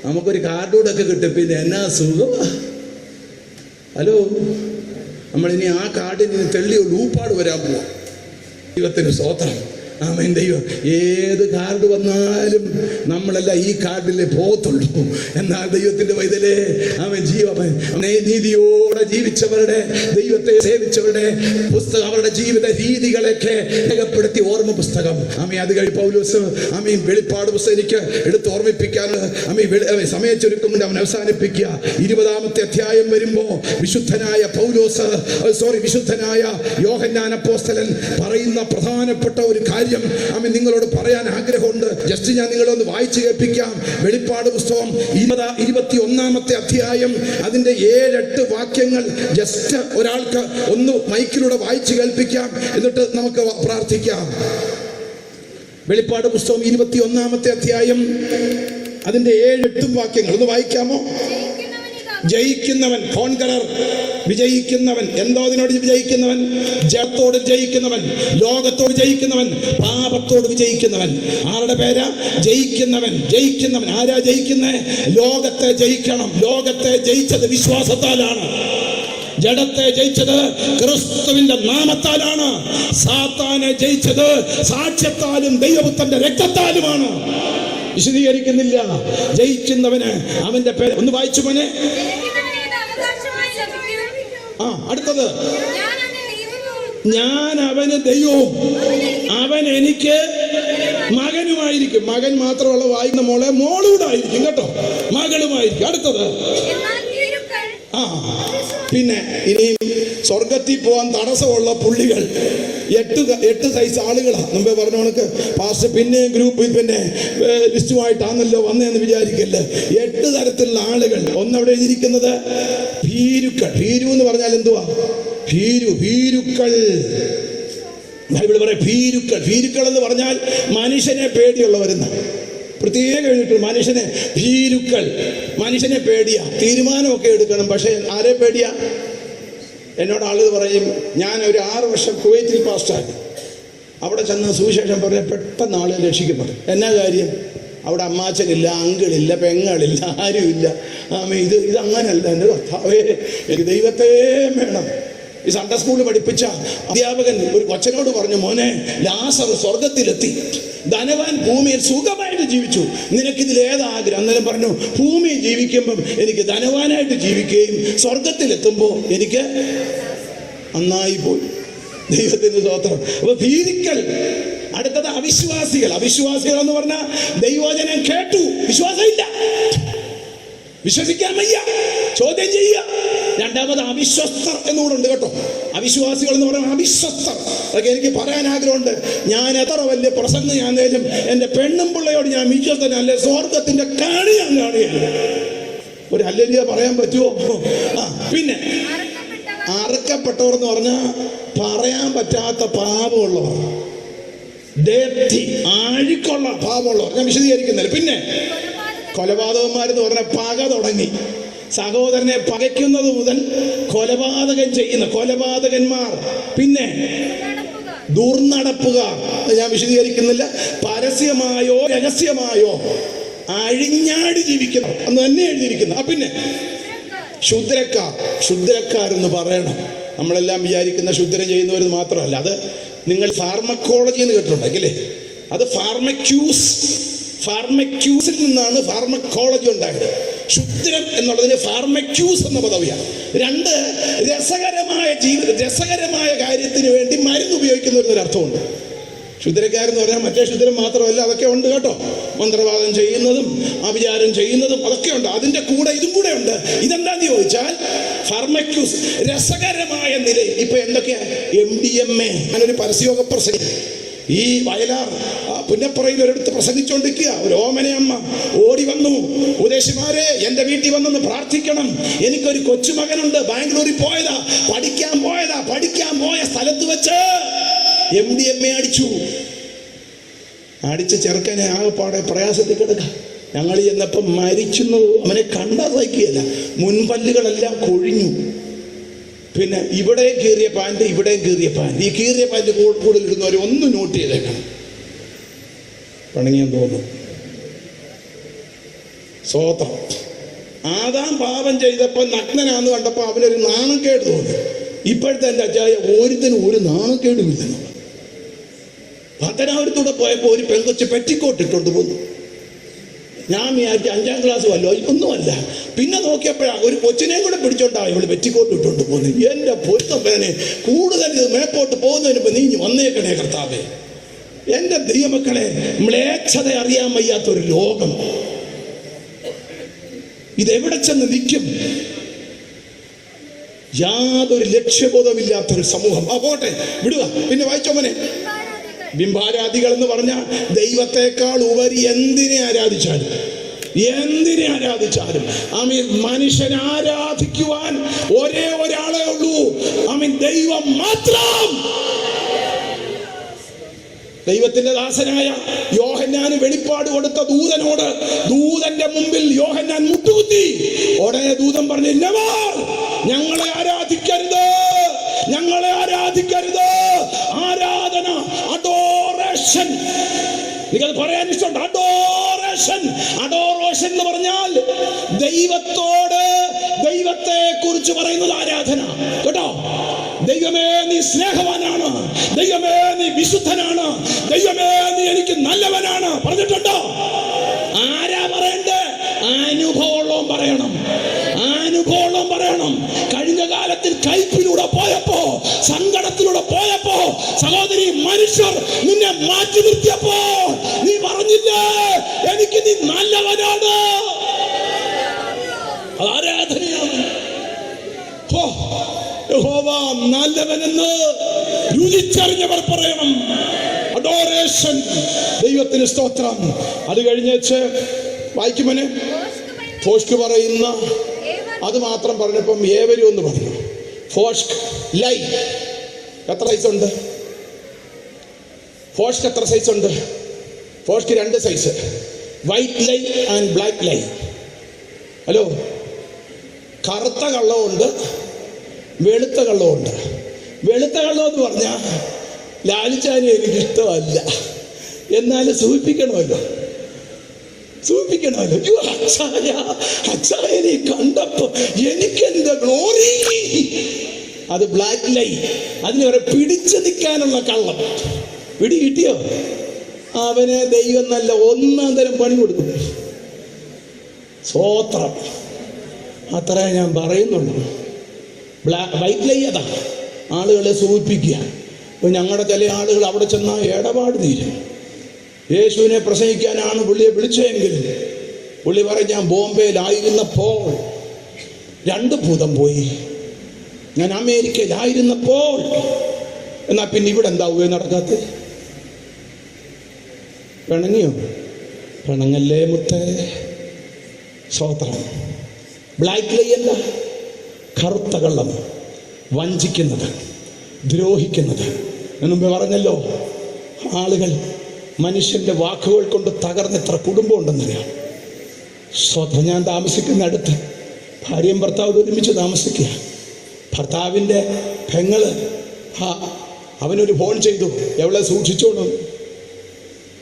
നമുക്കൊരു കാർഡൂടൊക്കെ കിട്ടും. പിന്നെ എന്നാ സുഖമാ. ഹലോ, നമ്മളിനി ആ കാർഡിന് തെള്ളിയോ ലൂപ്പാട് വരാൻ പോവാ. ദൈവത്തിന് സ്തോത്രം. ആമേൻ. ദൈവം ഏത് കാർഡ് വന്നാലും നമ്മളെല്ലാം ഈ കാർഡിലെ പോകത്തുള്ളൂ. എന്നാൽ ദൈവത്തിന്റെ വൈതലേ ആമേൻ നീതിയോടെ ജീവിച്ചവരുടെ, ദൈവത്തെ സേവിച്ചവരുടെ പുസ്തകം, അവരുടെ ജീവിത രീതികളൊക്കെ രേഖപ്പെടുത്തി ഓർമ്മ പുസ്തകം. ആമേ അത് കഴിഞ്ഞ് പൗലോസ് ആമീൻ വെളിപ്പാട് പുസ്തകം എനിക്ക് എടുത്ത് ഓർമ്മിപ്പിക്കാൻ സമയം ചുരുക്കുമ്പോൾ അവൻ അവസാനിപ്പിക്കുക. 20-ാമത്തെ അധ്യായം വരുമ്പോ വിശുദ്ധനായ യോഹന്നാൻ അപ്പോസ്തലൻ പറയുന്ന പ്രധാനപ്പെട്ട ഒരു കാര്യം നിങ്ങളോട് പറയാൻ ആഗ്രഹമുണ്ട്. ജസ്റ്റ് ഞാൻ നിങ്ങളൊന്ന് വായിച്ചു കേൾപ്പിക്കാം. വെളിപ്പാട് പുസ്തകം 21-ാമത്തെ അധ്യായം അതിന്റെ 7-8 വാക്യങ്ങൾ ജസ്റ്റ് ഒരാൾക്ക് ഒന്ന് മൈക്കിലൂടെ വായിച്ചു കേൾപ്പിക്കാം, എന്നിട്ട് നമുക്ക് പ്രാർത്ഥിക്കാം. വെളിപ്പാട് പുസ്തകം 21-ാമത്തെ അധ്യായം അതിന്റെ 7-8 വാക്യങ്ങൾ ഒന്ന് വായിക്കാമോ? ജയിക്കുന്നവൻ, കോൺകറർ, വിജയിക്കുന്നവൻ. എന്തോതിനോട് വിജയിക്കുന്നവൻ? ജഡത്തോട് ജയിക്കുന്നവൻ, ലോകത്തോട് ജയിക്കുന്നവൻ, പാപത്തോട് വിജയിക്കുന്നവൻ. ആരുടെ പേരാ? ജയിക്കുന്നവൻ. ജയിക്കുന്നവൻ ആരാ ജയിക്കുന്നേ? ലോകത്തെ ജയിക്കണം. ലോകത്തെ ജയിച്ചത് വിശ്വാസത്താലാണ്. ജഡത്തെ ജയിച്ചത് ക്രിസ്തുവിന്റെ നാമത്താലാണ്. സാത്താനെ ജയിച്ചത് സാക്ഷ്യത്താലും ദൈവപുത്രന്റെ രക്തത്താലുമാണ്. വിശദീകരിക്കുന്നില്ല. ജയിക്കുന്നവന് അവന്റെ പേര് ഒന്ന് വായിച്ചു മോനെ. അടുത്തത്, ഞാൻ അവന് ദൈവവും അവൻ എനിക്ക് മകനുമായിരിക്കും. മകൻ മാത്രമുള്ള വായിക്കുന്ന മോളെ മോളൂടായിരിക്കും കേട്ടോ, മകളുമായിരിക്കും. അടുത്തത്, പിന്നെ ഇനിയും സ്വർഗത്തിൽ പോകാൻ തടസ്സമുള്ള പുള്ളികൾ 8 സൈസ് ആളുകളാണ്. മുമ്പേ പറഞ്ഞ കണക്ക് പാസ്റ്റർ പിന്നെ ഗ്രൂപ്പ് പിന്നെ ലിസ്റ്റുമായിട്ടാണല്ലോ വന്നതെന്ന് വിചാരിക്കല്ല. 8 തരത്തിലുള്ള ആളുകൾ. ഒന്നവിടെ എഴുതിയിരിക്കുന്നത് ഭീരുക്കൾ. ഭീരു എന്ന് പറഞ്ഞാൽ എന്തുവാ? ഭീരുക്കൾ. ബൈബിൾ പറയാം ഭീരുക്കൾ. ഭീരുക്കൾ എന്ന് പറഞ്ഞാൽ മനുഷ്യനെ പേടിയുള്ളവരെന്ന പ്രത്യേകം എഴുതിയിട്ട്. മനുഷ്യനെ ഭീരുക്കൾ. മനുഷ്യനെ പേടിയാ. തീരുമാനമൊക്കെ എടുക്കണം, പക്ഷെ ആരെ പേടിയാ? എന്നോട് ആളുകൾ പറയും, ഞാൻ ഒരു 6 വർഷം കുവൈറ്റിൽ പാസ്റ്ററായി. അവിടെ ചെന്ന് സുവിശേഷം പറഞ്ഞാൽ പെട്ടെന്ന് ആളുകൾ രക്ഷിക്കപ്പെടും. എന്നാ കാര്യം? അവിടെ അമ്മാച്ചനില്ല, അങ്കിളില്ല, പെങ്ങളില്ല, ആരുമില്ല. ഇത് അങ്ങനല്ല. എൻ്റെ കർത്താവേ, എനിക്ക് ദൈവത്തെ വേണം. ഈ സൺഡേ സ്കൂളിൽ പഠിപ്പിച്ച അധ്യാപകൻ ഒരു കൊച്ചനോട് പറഞ്ഞു, മോനെ, ലാസർ സ്വർഗത്തിലെത്തി, ധനവാൻ ഭൂമിയിൽ സുഖമായിട്ട് ജീവിച്ചു, നിനക്കിതിൽ ഏതാഗ്രഹം? അന്നേരം പറഞ്ഞു, ഭൂമിയിൽ ജീവിക്കുമ്പം എനിക്ക് ധനവാനായിട്ട് ജീവിക്കുകയും സ്വർഗത്തിലെത്തുമ്പോൾ എനിക്ക് നന്നായി പോയി. ദൈവത്തിന്റെ സ്തോത്രം. അപ്പൊ ഭീതിക്കൽ. അടുത്തത് അവിശ്വാസികൾ. അവിശ്വാസികൾ എന്ന് പറഞ്ഞാൽ ദൈവവചനം കേട്ടു, വിശ്വാസമില്ല, വിശ്വസിക്കാൻ വയ്യ, ചോദ്യം ചെയ്യുക. രണ്ടാമത് അവിശ്വസ്തർ എന്നുകൂടെ ഉണ്ട് കേട്ടോ. അവിശ്വാസികൾ എന്ന് പറയുന്നത് അവിശ്വസ്തർ. അതൊക്കെ എനിക്ക് പറയാൻ ആഗ്രഹമുണ്ട്. ഞാൻ എത്ര വലിയ പ്രസംഗം ഞാനേലും എൻ്റെ പെണ്ണും പിള്ളയോട് ഞാൻ വിശ്വസ്തനല്ലേ, സ്വർഗത്തിന്റെ കാണി ഞാൻ കാണുകയല്ല. ഒരു ഹല്ലേലൂയ പറയാൻ പറ്റുമോ? പിന്നെ അറുക്കപ്പെട്ടവർ എന്ന് പറഞ്ഞാൽ പറയാൻ പറ്റാത്ത പാപമുള്ളവർ, ആഴിക്കുള്ള പാപമുള്ളവർ. ഞാൻ വിശദീകരിക്കുന്നില്ല. പിന്നെ കൊലപാതകന്മാരെന്ന് പറഞ്ഞ പക തുടങ്ങി, സഹോദരനെ പകയ്ക്കുന്നത് മുതൽ കൊലപാതകം ചെയ്യുന്ന കൊലപാതകന്മാർ. പിന്നെ ദുർനടപ്പുകാർ. ഞാൻ വിശദീകരിക്കുന്നില്ല. പരസ്യമായോ രഹസ്യമായോ അഴിഞ്ഞാടി ജീവിക്കുന്നു എന്ന് തന്നെ എഴുതിയിരിക്കുന്നു. പിന്നെ ശുദ്രക്കാരെന്ന് പറയണം. നമ്മളെല്ലാം വിചാരിക്കുന്ന ശുദ്രം ചെയ്യുന്നവരെന്ന് മാത്രമല്ല. അത് നിങ്ങൾ ഫാർമക്കോളജി എന്ന് കേട്ടിട്ടുണ്ടെങ്കിലേ, അത് ഫാർമക്യൂസിൽ നിന്നാണ് ഫാർമക്കോളജി ഉണ്ടായത്. ശുദ്രം എന്നുള്ളതിന് ഫാർമക്യൂസ് എന്ന പദവിയാണ്. 2 രസകരമായ കാര്യത്തിന് വേണ്ടി മരുന്ന് ഉപയോഗിക്കുന്ന അർത്ഥമുണ്ട്. ശുദ്രക്കാരെന്ന് പറഞ്ഞാൽ മറ്റേ ശുദ്രം മാത്രമല്ല, അതൊക്കെ ഉണ്ട് കേട്ടോ. മന്ത്രവാദം ചെയ്യുന്നതും അഭിചാരം ചെയ്യുന്നതും അതൊക്കെ ഉണ്ട്. അതിൻ്റെ കൂടെ ഇതും കൂടെ ഉണ്ട്. ഇതെന്താന്ന് ചോദിച്ചാൽ ഫാർമക്യൂസ്, രസകരമായ നിലയിൽ. ഇപ്പൊ എന്തൊക്കെയാ? MDMA. ഞാനൊരു പരസ്യമൊ പ്രസംഗം ഈ വയലാർ പുന്നപ്പുറയിൽ ഒരിടത്ത് പ്രസംഗിച്ചുകൊണ്ടിരിക്കുക. ഒരു ഓമനയമ്മ ഓടി വന്നു, ഉപദേശിമാരെ എൻ്റെ വീട്ടിൽ വന്നൊന്ന് പ്രാർത്ഥിക്കണം, എനിക്കൊരു കൊച്ചുമകനുണ്ട്, ബാംഗ്ലൂരിൽ പോയതാ, പഠിക്കാൻ പോയ സ്ഥലത്ത് വെച്ച് MDMA അടിച്ച് ചെറുക്കനെ ആകെപ്പാടെ പ്രയാസത്തിൽ കിടക്കുക. ഞങ്ങൾ ചെന്നപ്പം മരിക്കുന്നു. അവനെ കണ്ടാൽ സഹിക്കുകയല്ല. മുൻപല്ലുകളെല്ലാം കൊഴിഞ്ഞു. പിന്നെ ഇവിടെയും കീറിയ പാൻറ്, ഇവിടെയും കീറിയ പാൻറ്. ഈ കീറിയ പാൻറ് കൂടുതലിടുന്നവർ ഒന്ന് നോട്ട് ചെയ്തേക്കണം. പണങ്ങിയെന്ന് തോന്നുന്നു. സ്വോത്രം. ആദാം പാപം ചെയ്തപ്പോൾ നഗ്നനാന്ന് കണ്ടപ്പോൾ അവനൊരു നാണക്കേട് തോന്നി. ഇപ്പോഴത്തെ എൻ്റെ അച്ചായ ഓരോരുത്തരും ഒരു നാണക്കേടുമില്ലെന്ന്. പത്തനാപുരത്തൂടെ പോയപ്പോൾ ഒരു പെൺകൊച്ച് പെറ്റിക്കോട്ട് ഇട്ടുകൊണ്ട് പോന്നു. ഞാൻ വിചാരിച്ചു 5ാം ക്ലാസ് വല്ലോ, ഒന്നുമല്ല. പിന്നെ നോക്കിയപ്പോഴാണ് ഒരു കൊച്ചിനെയും കൂടെ പിടിച്ചോണ്ടാ ഇവള് പെറ്റിക്കോട്ട് ഇട്ടുകൊണ്ട് പോകുന്നു. എൻ്റെ പൊരുത്തപ്പനെ, കൂടുതൽ ഇത് മേപ്പോട്ട് പോകുന്നതിന് ഇപ്പം നീ വന്നേക്കണേ കർത്താവേ. എൻ്റെ ദൈവമക്കളെ, മ്ലേച്ഛത അറിയാൻ വയ്യാത്തൊരു ലോകം. ഇതെവിടെ ചെന്ന് നിൽക്കും? യാതൊരു ലക്ഷ്യബോധമില്ലാത്തൊരു സമൂഹം. പോട്ടെ, വിടുക. പിന്നെ വായിച്ചോമനെ. ബിംബാരാധികൾ എന്ന് പറഞ്ഞാൽ ദൈവത്തെക്കാൾ ഉപരി എന്തിനെ ആരാധിച്ചാലും മനുഷ്യനെ ആരാധിക്കുവാൻ ഒരേ ഒരാളേ ഉള്ളൂ. ദൈവം മാത്രം. ദൈവത്തിന്റെ ദാസനായ യോഹന്നാന് വെളിപ്പാട് കൊടുത്ത ദൂതനോട്, ദൂതന്റെ മുമ്പിൽ യോഹന്നാൻ മുട്ടുകുത്തി. ഉടനെ ദൂതൻ പറഞ്ഞു, "നെവർ, ഞങ്ങളെ ആരാധിക്കരുത്, ഞങ്ങളെ ആരാധിക്കരുത്." ആരാധന, അഡോറേഷൻ. എനിക്കത് പറയാൻ ഇഷ്ടമുണ്ട്. അഡോറേഷൻ. അഡോറേഷൻ എന്ന് പറഞ്ഞാൽ ദൈവത്തോട്, ദൈവത്തെ കുറിച്ച് പറയുന്നത് ആരാധന. കേട്ടോ? ദൈവമേ, നീ സ്നേഹവാനാണ്, ദൈവമേ നീ വിശുദ്ധനാണ്, ദൈവമേ നീ എനിക്ക് നല്ലവനാണ് പറഞ്ഞിട്ടുണ്ടോ? ആരാ പറയണ്ടേ? അനുഭവമുള്ളവൻ പറയണം, അനുഭവമുള്ളവൻ പറയണം. കഴിഞ്ഞ കാലത്തിൽ കയ്പിലൂടെ പോയപ്പോ, സങ്കടത്തിലൂടെ പോയപ്പോ, സഹോദരി, മനുഷ്യർ നിന്നെ മാറ്റി നിർത്തിയപ്പോ നീ പറഞ്ഞില്ലേ, എനിക്ക് നീ നല്ലവനാണ്. അത് ആരാധനയാണ്. യഹോവ നല്ലവനെന്ന് രുചിച്ചറിഞ്ഞവർ പറയണം. അഡോറേഷൻ. ദൈവത്തിന് സ്തോത്രം. അത് കഴിഞ്ഞേച്ച് വായിക്കുമനെ ഫോഷ്ക് പറയുന്ന അത് മാത്രം പറഞ്ഞപ്പം ഏവരും എന്ന് പറഞ്ഞു. ഫോഷ്ക് ലൈ എത്ര സൈസ് ഉണ്ട്? ഫോഷ്ക് എത്ര സൈസ് ഉണ്ട്? ഫോഷ്ക് 2 size, white lie and black lie. Hello, കറുത്ത കള്ളമുണ്ട്, വെളുത്ത കള്ളമുണ്ട്. വെളുത്ത കള്ളം എന്ന് പറഞ്ഞാൽ ലാലിച്ചാനും എനിക്ക് ഇഷ്ടമല്ല, എന്നാലും സൂചിപ്പിക്കണമല്ലോ, സൂചിപ്പിക്കണമല്ലോ. അച്ചായനെ കണ്ടപ്പോ എനിക്ക് എന്റെ ഗ്ലോറി. അത് ബ്ലാക്ക് ലൈ. അതിന് വരെ പിടിച്ചു നിൽക്കാനുള്ള കള്ളം. പിടി കിട്ടിയോ? അവനെ ദൈവം നല്ല ഒന്നാം തരം പണി കൊടുക്കും. സ്വോത്രം. അത്രേ ഞാൻ പറയുന്നുള്ളൂ. വൈറ്റ് ലൈ അതാ, ആളുകളെ സൂചിപ്പിക്കുക. ഇപ്പൊ ഞങ്ങളുടെ ചില ആളുകൾ അവിടെ ചെന്നാൽ ഇടപാട് തീരും. യേശുവിനെ പ്രസംഗിക്കാനാണ് പുള്ളിയെ വിളിച്ചതെങ്കിൽ പുള്ളി പറയും, ഞാൻ ബോംബെയിലായിരുന്നപ്പോൾ 2 ഭൂതം പോയി, ഞാൻ അമേരിക്കയിലായിരുന്നപ്പോൾ. എന്നാ പിന്നെ ഇവിടെ എന്താവുക നടക്കാത്ത? പിണങ്ങിയോ? പിണങ്ങല്ലേ മുത്തേ. സ്വോത്രം. ബ്ലാക്ക് ലൈ അല്ല, കറുത്ത കള്ളം, വഞ്ചിക്കുന്നത്, ദ്രോഹിക്കുന്നത്. മുമ്പേ പറഞ്ഞല്ലോ, ആളുകൾ മനുഷ്യന്റെ വാക്കുകൾ കൊണ്ട് തകർന്ന് എത്ര കുടുംബം ഉണ്ടെന്നറിയാം. സ്വന്തം ഞാൻ താമസിക്കുന്ന അടുത്ത് ഭാര്യയും ഭർത്താവും ഒരുമിച്ച് താമസിക്കുക. ഭർത്താവിൻ്റെ പെങ്ങള് അവനൊരു ഫോൺ ചെയ്തു, എവളെ സൂക്ഷിച്ചോണം,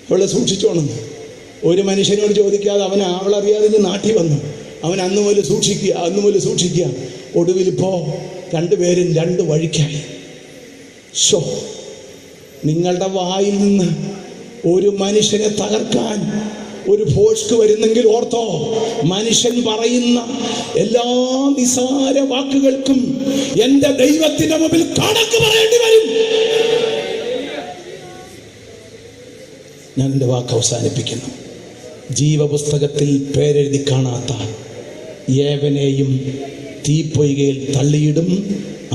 അവളെ സൂക്ഷിച്ചോണം. ഒരു മനുഷ്യനോട് ചോദിക്കാതെ അവൻ അവളറിയാതെ നാട്ടിൽ വന്നു. അവൻ അന്ന് മുതൽ സൂക്ഷിക്കുക. ഒടുവിലിപ്പോൾ 2 പേരും 2 വഴിക്കായി. നിങ്ങളുടെ വായിൽ നിന്ന് ഒരു മനുഷ്യനെ തകർക്കാൻ ഒരു ഫോഷ്ക് വരുന്നെങ്കിൽ ഓർത്തോ, മനുഷ്യൻ പറയുന്ന എല്ലാ നിസാര വാക്കുകൾക്കും എന്റെ ദൈവത്തിന്റെ മുമ്പിൽ കണക്ക് പറയേണ്ടി വരും. ഞാൻ എൻ്റെ വാക്ക് അവസാനിപ്പിക്കുന്നു. ജീവപുസ്തകത്തിൽ പേരെഴുതി കാണാത്ത ഏവനെയും തീപ്പൊയ്കയിൽ തള്ളിയിടും.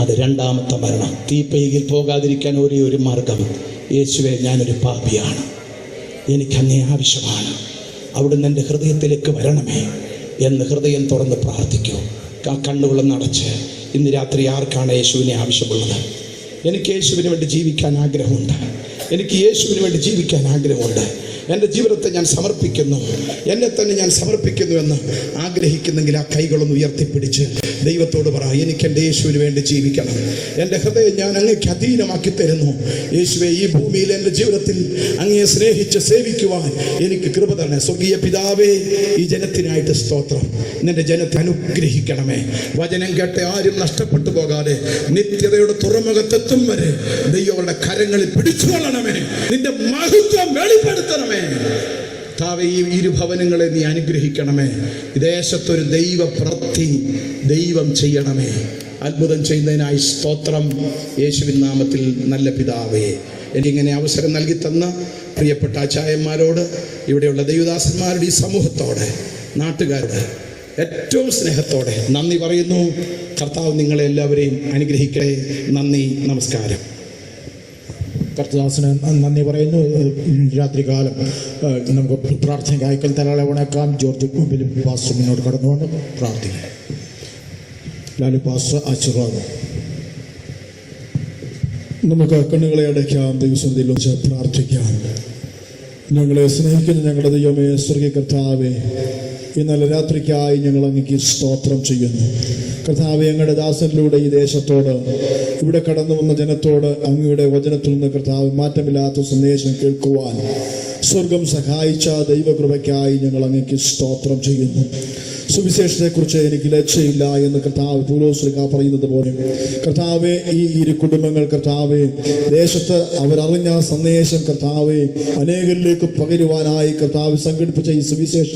അത് 2ാമത്തെ മരണം. തീപ്പൊയ്കയിൽ പോകാതിരിക്കാൻ ഒരേ ഒരു മാർഗം, യേശുവേ, ഞാനൊരു പാപിയാണ്, എനിക്കങ്ങേ ആവശ്യമാണ്, അവിടുന്ന് എൻ്റെ ഹൃദയത്തിലേക്ക് വരണമേ എന്ന് ഹൃദയം തുറന്ന് പ്രാർത്ഥിക്കൂ. കണ്ണുകളൊന്ന് അടച്ച് ഇന്ന് രാത്രി ആർക്കാണ് യേശുവിനെ ആവശ്യമുള്ളത്? എനിക്ക് യേശുവിന് വേണ്ടി ജീവിക്കാൻ ആഗ്രഹമുണ്ട്, എനിക്ക് യേശുവിന് വേണ്ടി ജീവിക്കാൻ ആഗ്രഹമുണ്ട്, എൻ്റെ ജീവിതത്തെ ഞാൻ സമർപ്പിക്കുന്നു, എന്നെ തന്നെ ഞാൻ സമർപ്പിക്കുന്നു എന്ന് ആഗ്രഹിക്കുന്നെങ്കിൽ ആ കൈകളൊന്ന് ഉയർത്തിപ്പിടിച്ച് ദൈവത്തോട് പറ, എനിക്ക് എൻ്റെ യേശുവിന് വേണ്ടി ജീവിക്കണം, എൻ്റെ ഹൃദയം ഞാൻ അങ്ങേക്ക് അധീനമാക്കി തരുന്നു. യേശുവേ, ഈ ഭൂമിയിൽ എൻ്റെ ജീവിതത്തിൽ അങ്ങയെ സ്നേഹിച്ച് സേവിക്കുവാൻ എനിക്ക് കൃപ തരണേ. സ്വർഗീയ പിതാവേ, ഈ ജനത്തിനായിട്ട് സ്തോത്രം. നിന്റെ ജനത്തെ അനുഗ്രഹിക്കണമേ. വചനം കേട്ട് ആരും നഷ്ടപ്പെട്ടു പോകാതെ നിത്യതയുടെ തുറമുഖത്തെത്തും വരെ ദൈവങ്ങളുടെ കരങ്ങളിൽ പിടിച്ചുകൊള്ളണമേ. നിന്റെ മഹത്വം വെളിപ്പെടുത്തണമേ. താവേ, ഈ 2 ഭവനങ്ങളെ നീ അനുഗ്രഹിക്കണമേ. ദേശത്തൊരു ദൈവ പ്രവൃത്തി ദൈവം ചെയ്യണമേ. അത്ഭുതം ചെയ്യുന്നതിനായി സ്തോത്രം. യേശുവിൻ നാമത്തിൽ നല്ല പിതാവേ, എനിക്കിങ്ങനെ അവസരം നൽകി തന്ന പ്രിയപ്പെട്ട ആചാര്യന്മാരോട്, ഇവിടെയുള്ള ദൈവദാസന്മാരുടെ ഈ സമൂഹത്തോടെ, നാട്ടുകാരുടെ ഏറ്റവും സ്നേഹത്തോടെ നന്ദി പറയുന്നു. കർത്താവ് നിങ്ങളെ എല്ലാവരെയും അനുഗ്രഹിക്കട്ടെ. നന്ദി, നമസ്കാരം. കർത്തദാസന് നന്ദി പറയുന്നു. രാത്രികാലം നമുക്ക് പ്രാർത്ഥനയ്ക്ക് അയക്കൽ തലകളെ വണക്കാം. ജോർജ് കുമ്പിലും പാസ്റ്റർ മുന്നോട്ട് കടന്നുകൊണ്ട് പ്രാർത്ഥിക്കാം. ലാലു പാസ്റ്റർ ആശീർവാദം. നമുക്ക് കണ്ണുകളെ അടയ്ക്കാം, ദൈവസന്നിധിയിൽ വെച്ച് പ്രാർത്ഥിക്കാം. ഞങ്ങളെ സ്നേഹിക്കുന്ന ഞങ്ങളുടെ ദൈവമേ, സ്വർഗീയ കർത്താവേ, ഈ നല്ല രാത്രിക്കായി ഞങ്ങൾ അങ്ങേക്ക് സ്തോത്രം ചെയ്യുന്നു. കർത്താവേ, ഞങ്ങളുടെ ദാസനിലൂടെ ഈ ദേശത്തോട്, ഇവിടെ കടന്നു വന്ന ജനത്തോട് അങ്ങയുടെ വചനത്തിൽ നിന്ന് കർത്താവ് മാറ്റമില്ലാത്ത സന്ദേശം കേൾക്കുവാൻ സ്വർഗം സഹായിച്ച ദൈവകൃപയ്ക്കായി ഞങ്ങൾ അങ്ങേക്ക് സ്തോത്രം ചെയ്യുന്നു. സുവിശേഷത്തെക്കുറിച്ച് എനിക്ക് ലജ്ജയില്ല എന്ന് കർത്താവ് പൗലോസ്ലീഹ പറയുന്നത് പോലെ കർത്താവെ, ഈ ഇരു കുടുംബങ്ങൾ കർത്താവെ ദേശത്ത് അവരറിഞ്ഞ സന്ദേശം കർത്താവെ അനേകരിലേക്ക് പകരുവാനായി കർത്താവ് സംഘടിപ്പിച്ച ഈ സുവിശേഷ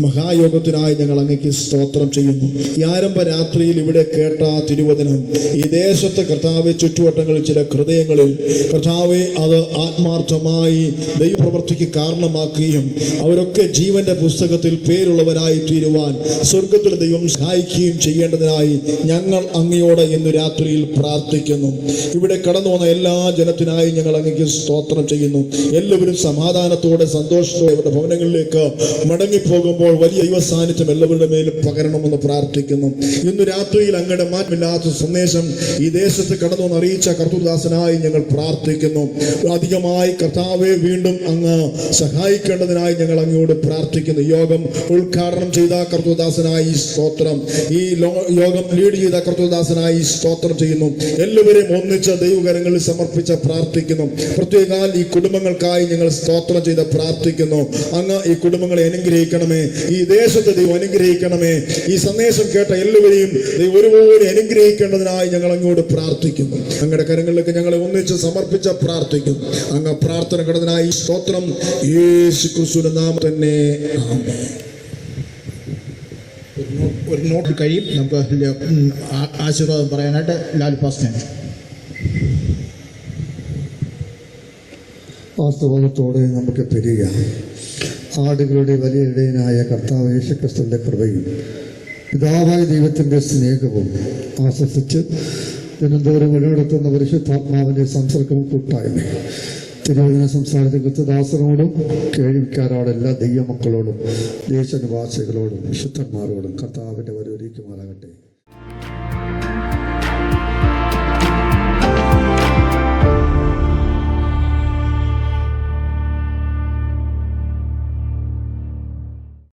മഹായോഗത്തിനായി ഞങ്ങൾ അങ്ങേക്ക് സ്തോത്രം ചെയ്യുന്നു. ഈ ആരംഭ രാത്രിയിൽ ഇവിടെ കേട്ട തിരുവചനം ഈ ദേശത്ത് കർത്താവെ ചുറ്റുവട്ടങ്ങളിൽ ചില ഹൃദയങ്ങളിൽ കർത്താവെ അത് ആത്മാർത്ഥമായി ദൈവപ്രവൃത്തിക്ക് കാരണമാക്കുകയും അവരൊക്കെ ജീവന്റെ പുസ്തകത്തിൽ പേരുള്ളവരായി തീരുവാൻ സ്വർഗത്തിലെ ദൈവം സഹായിക്കുകയും ചെയ്യേണ്ടതിനായി ഞങ്ങൾ അങ്ങയോട് ഇന്ന് രാത്രിയിൽ പ്രാർത്ഥിക്കുന്നു. ഇവിടെ കടന്നു വന്ന എല്ലാ ജനത്തിനായി ഞങ്ങൾ അങ്ങേക്ക് സ്തോത്രം ചെയ്യുന്നു. എല്ലാവരും സമാധാനത്തോടെ സന്തോഷത്തോടെ അവരുടെ ഭവനങ്ങളിലേക്ക് മടങ്ങിപ്പോകുമ്പോൾ വലിയ ദൈവ സാന്നിധ്യം എല്ലാവരുടെ മേലും പകരണമെന്ന് പ്രാർത്ഥിക്കുന്നു. ഇന്ന് രാത്രിയിൽ അങ്ങയുടെ മാറ്റമില്ലാത്ത സന്ദേശം ഈ ദേശത്ത് കടന്നു വന്ന് അറിയിച്ച കർത്തൃദാസനായി ഞങ്ങൾ പ്രാർത്ഥിക്കുന്നു. അധികമായി കർത്താവെ വീണ്ടും അങ്ങ് സഹായിക്കേണ്ടതിനായി ഞങ്ങൾ അങ്ങയോട് പ്രാർത്ഥിക്കുന്നു. യോഗം ഉദ്ഘാടനം ചെയ്ത കർത്തൃദാസനായി സ്തോത്രം, ഈ യോഗം ലീഡ് ചെയ്ത കർത്തൃദാസനായി സ്തോത്രം ചെയ്യുന്നു. എല്ലാവരെയും ഒന്നിച്ച് ദൈവകരങ്ങളിൽ സമർപ്പിച്ച് പ്രാർത്ഥിക്കുന്നു. പ്രത്യേക ഈ കുടുംബങ്ങൾക്കായി ഞങ്ങൾ സ്തോത്രം ചെയ്ത് പ്രാർത്ഥിക്കുന്നു. അങ്ങ് ഈ കുടുംബങ്ങളെ അനുഗ്രഹിക്കണമേ, ഈ ദേശത്തെ ദൈവം അനുഗ്രഹിക്കണമേ. ഈ സന്ദേശം കേട്ട എല്ലാവരെയും ദൈവം ഒരുപോലെ അനുഗ്രഹിക്കേണ്ടതിനായി ഞങ്ങൾ അങ്ങോട്ട് പ്രാർത്ഥിക്കുന്നു. അങ്ങയുടെ കരങ്ങളിലേക്ക് ഞങ്ങളെ ഒന്നിച്ച് സമർപ്പിച്ച് പ്രാർത്ഥിക്കുന്നു. അങ്ങ് പ്രാർത്ഥന കടന്നതിനായി സ്തോത്രം, യേശു ക്രിസ്തുവിന്റെ നാമത്തിൽ തന്നെ ആമേൻ. ഒരു നോട്ട് കഴിയും നമുക്ക് ആശീർവാദം പറയാനായിട്ട്. ലാൽ പാസ്റ്റർ വാസ്തവത്തോടെ നമുക്ക് പെരുക. ആടുകളുടെ വലിയ ഇടയനായ കർത്താവ് യേശുക്രിസ്തുവിന്റെ കൃപയും പിതാവായ ദൈവത്തിന്റെ സ്നേഹവും ആശ്വസിച്ച് ദിനംതോറും വഴിനടത്തുന്ന പരിശുദ്ധാത്മാവിന്റെ സംസർഗവും കൂട്ടായ്മ തിരുവചന സംസാരിച്ച കൃത്യദാസനോടും കേൾവിക്കാരോടും എല്ലാ ദൈവമക്കളോടും ദേശനിവാസികളോടും വിശുദ്ധന്മാരോടും കർത്താവിന്റെ വരവിരിക്കുമാറാകട്ടെ.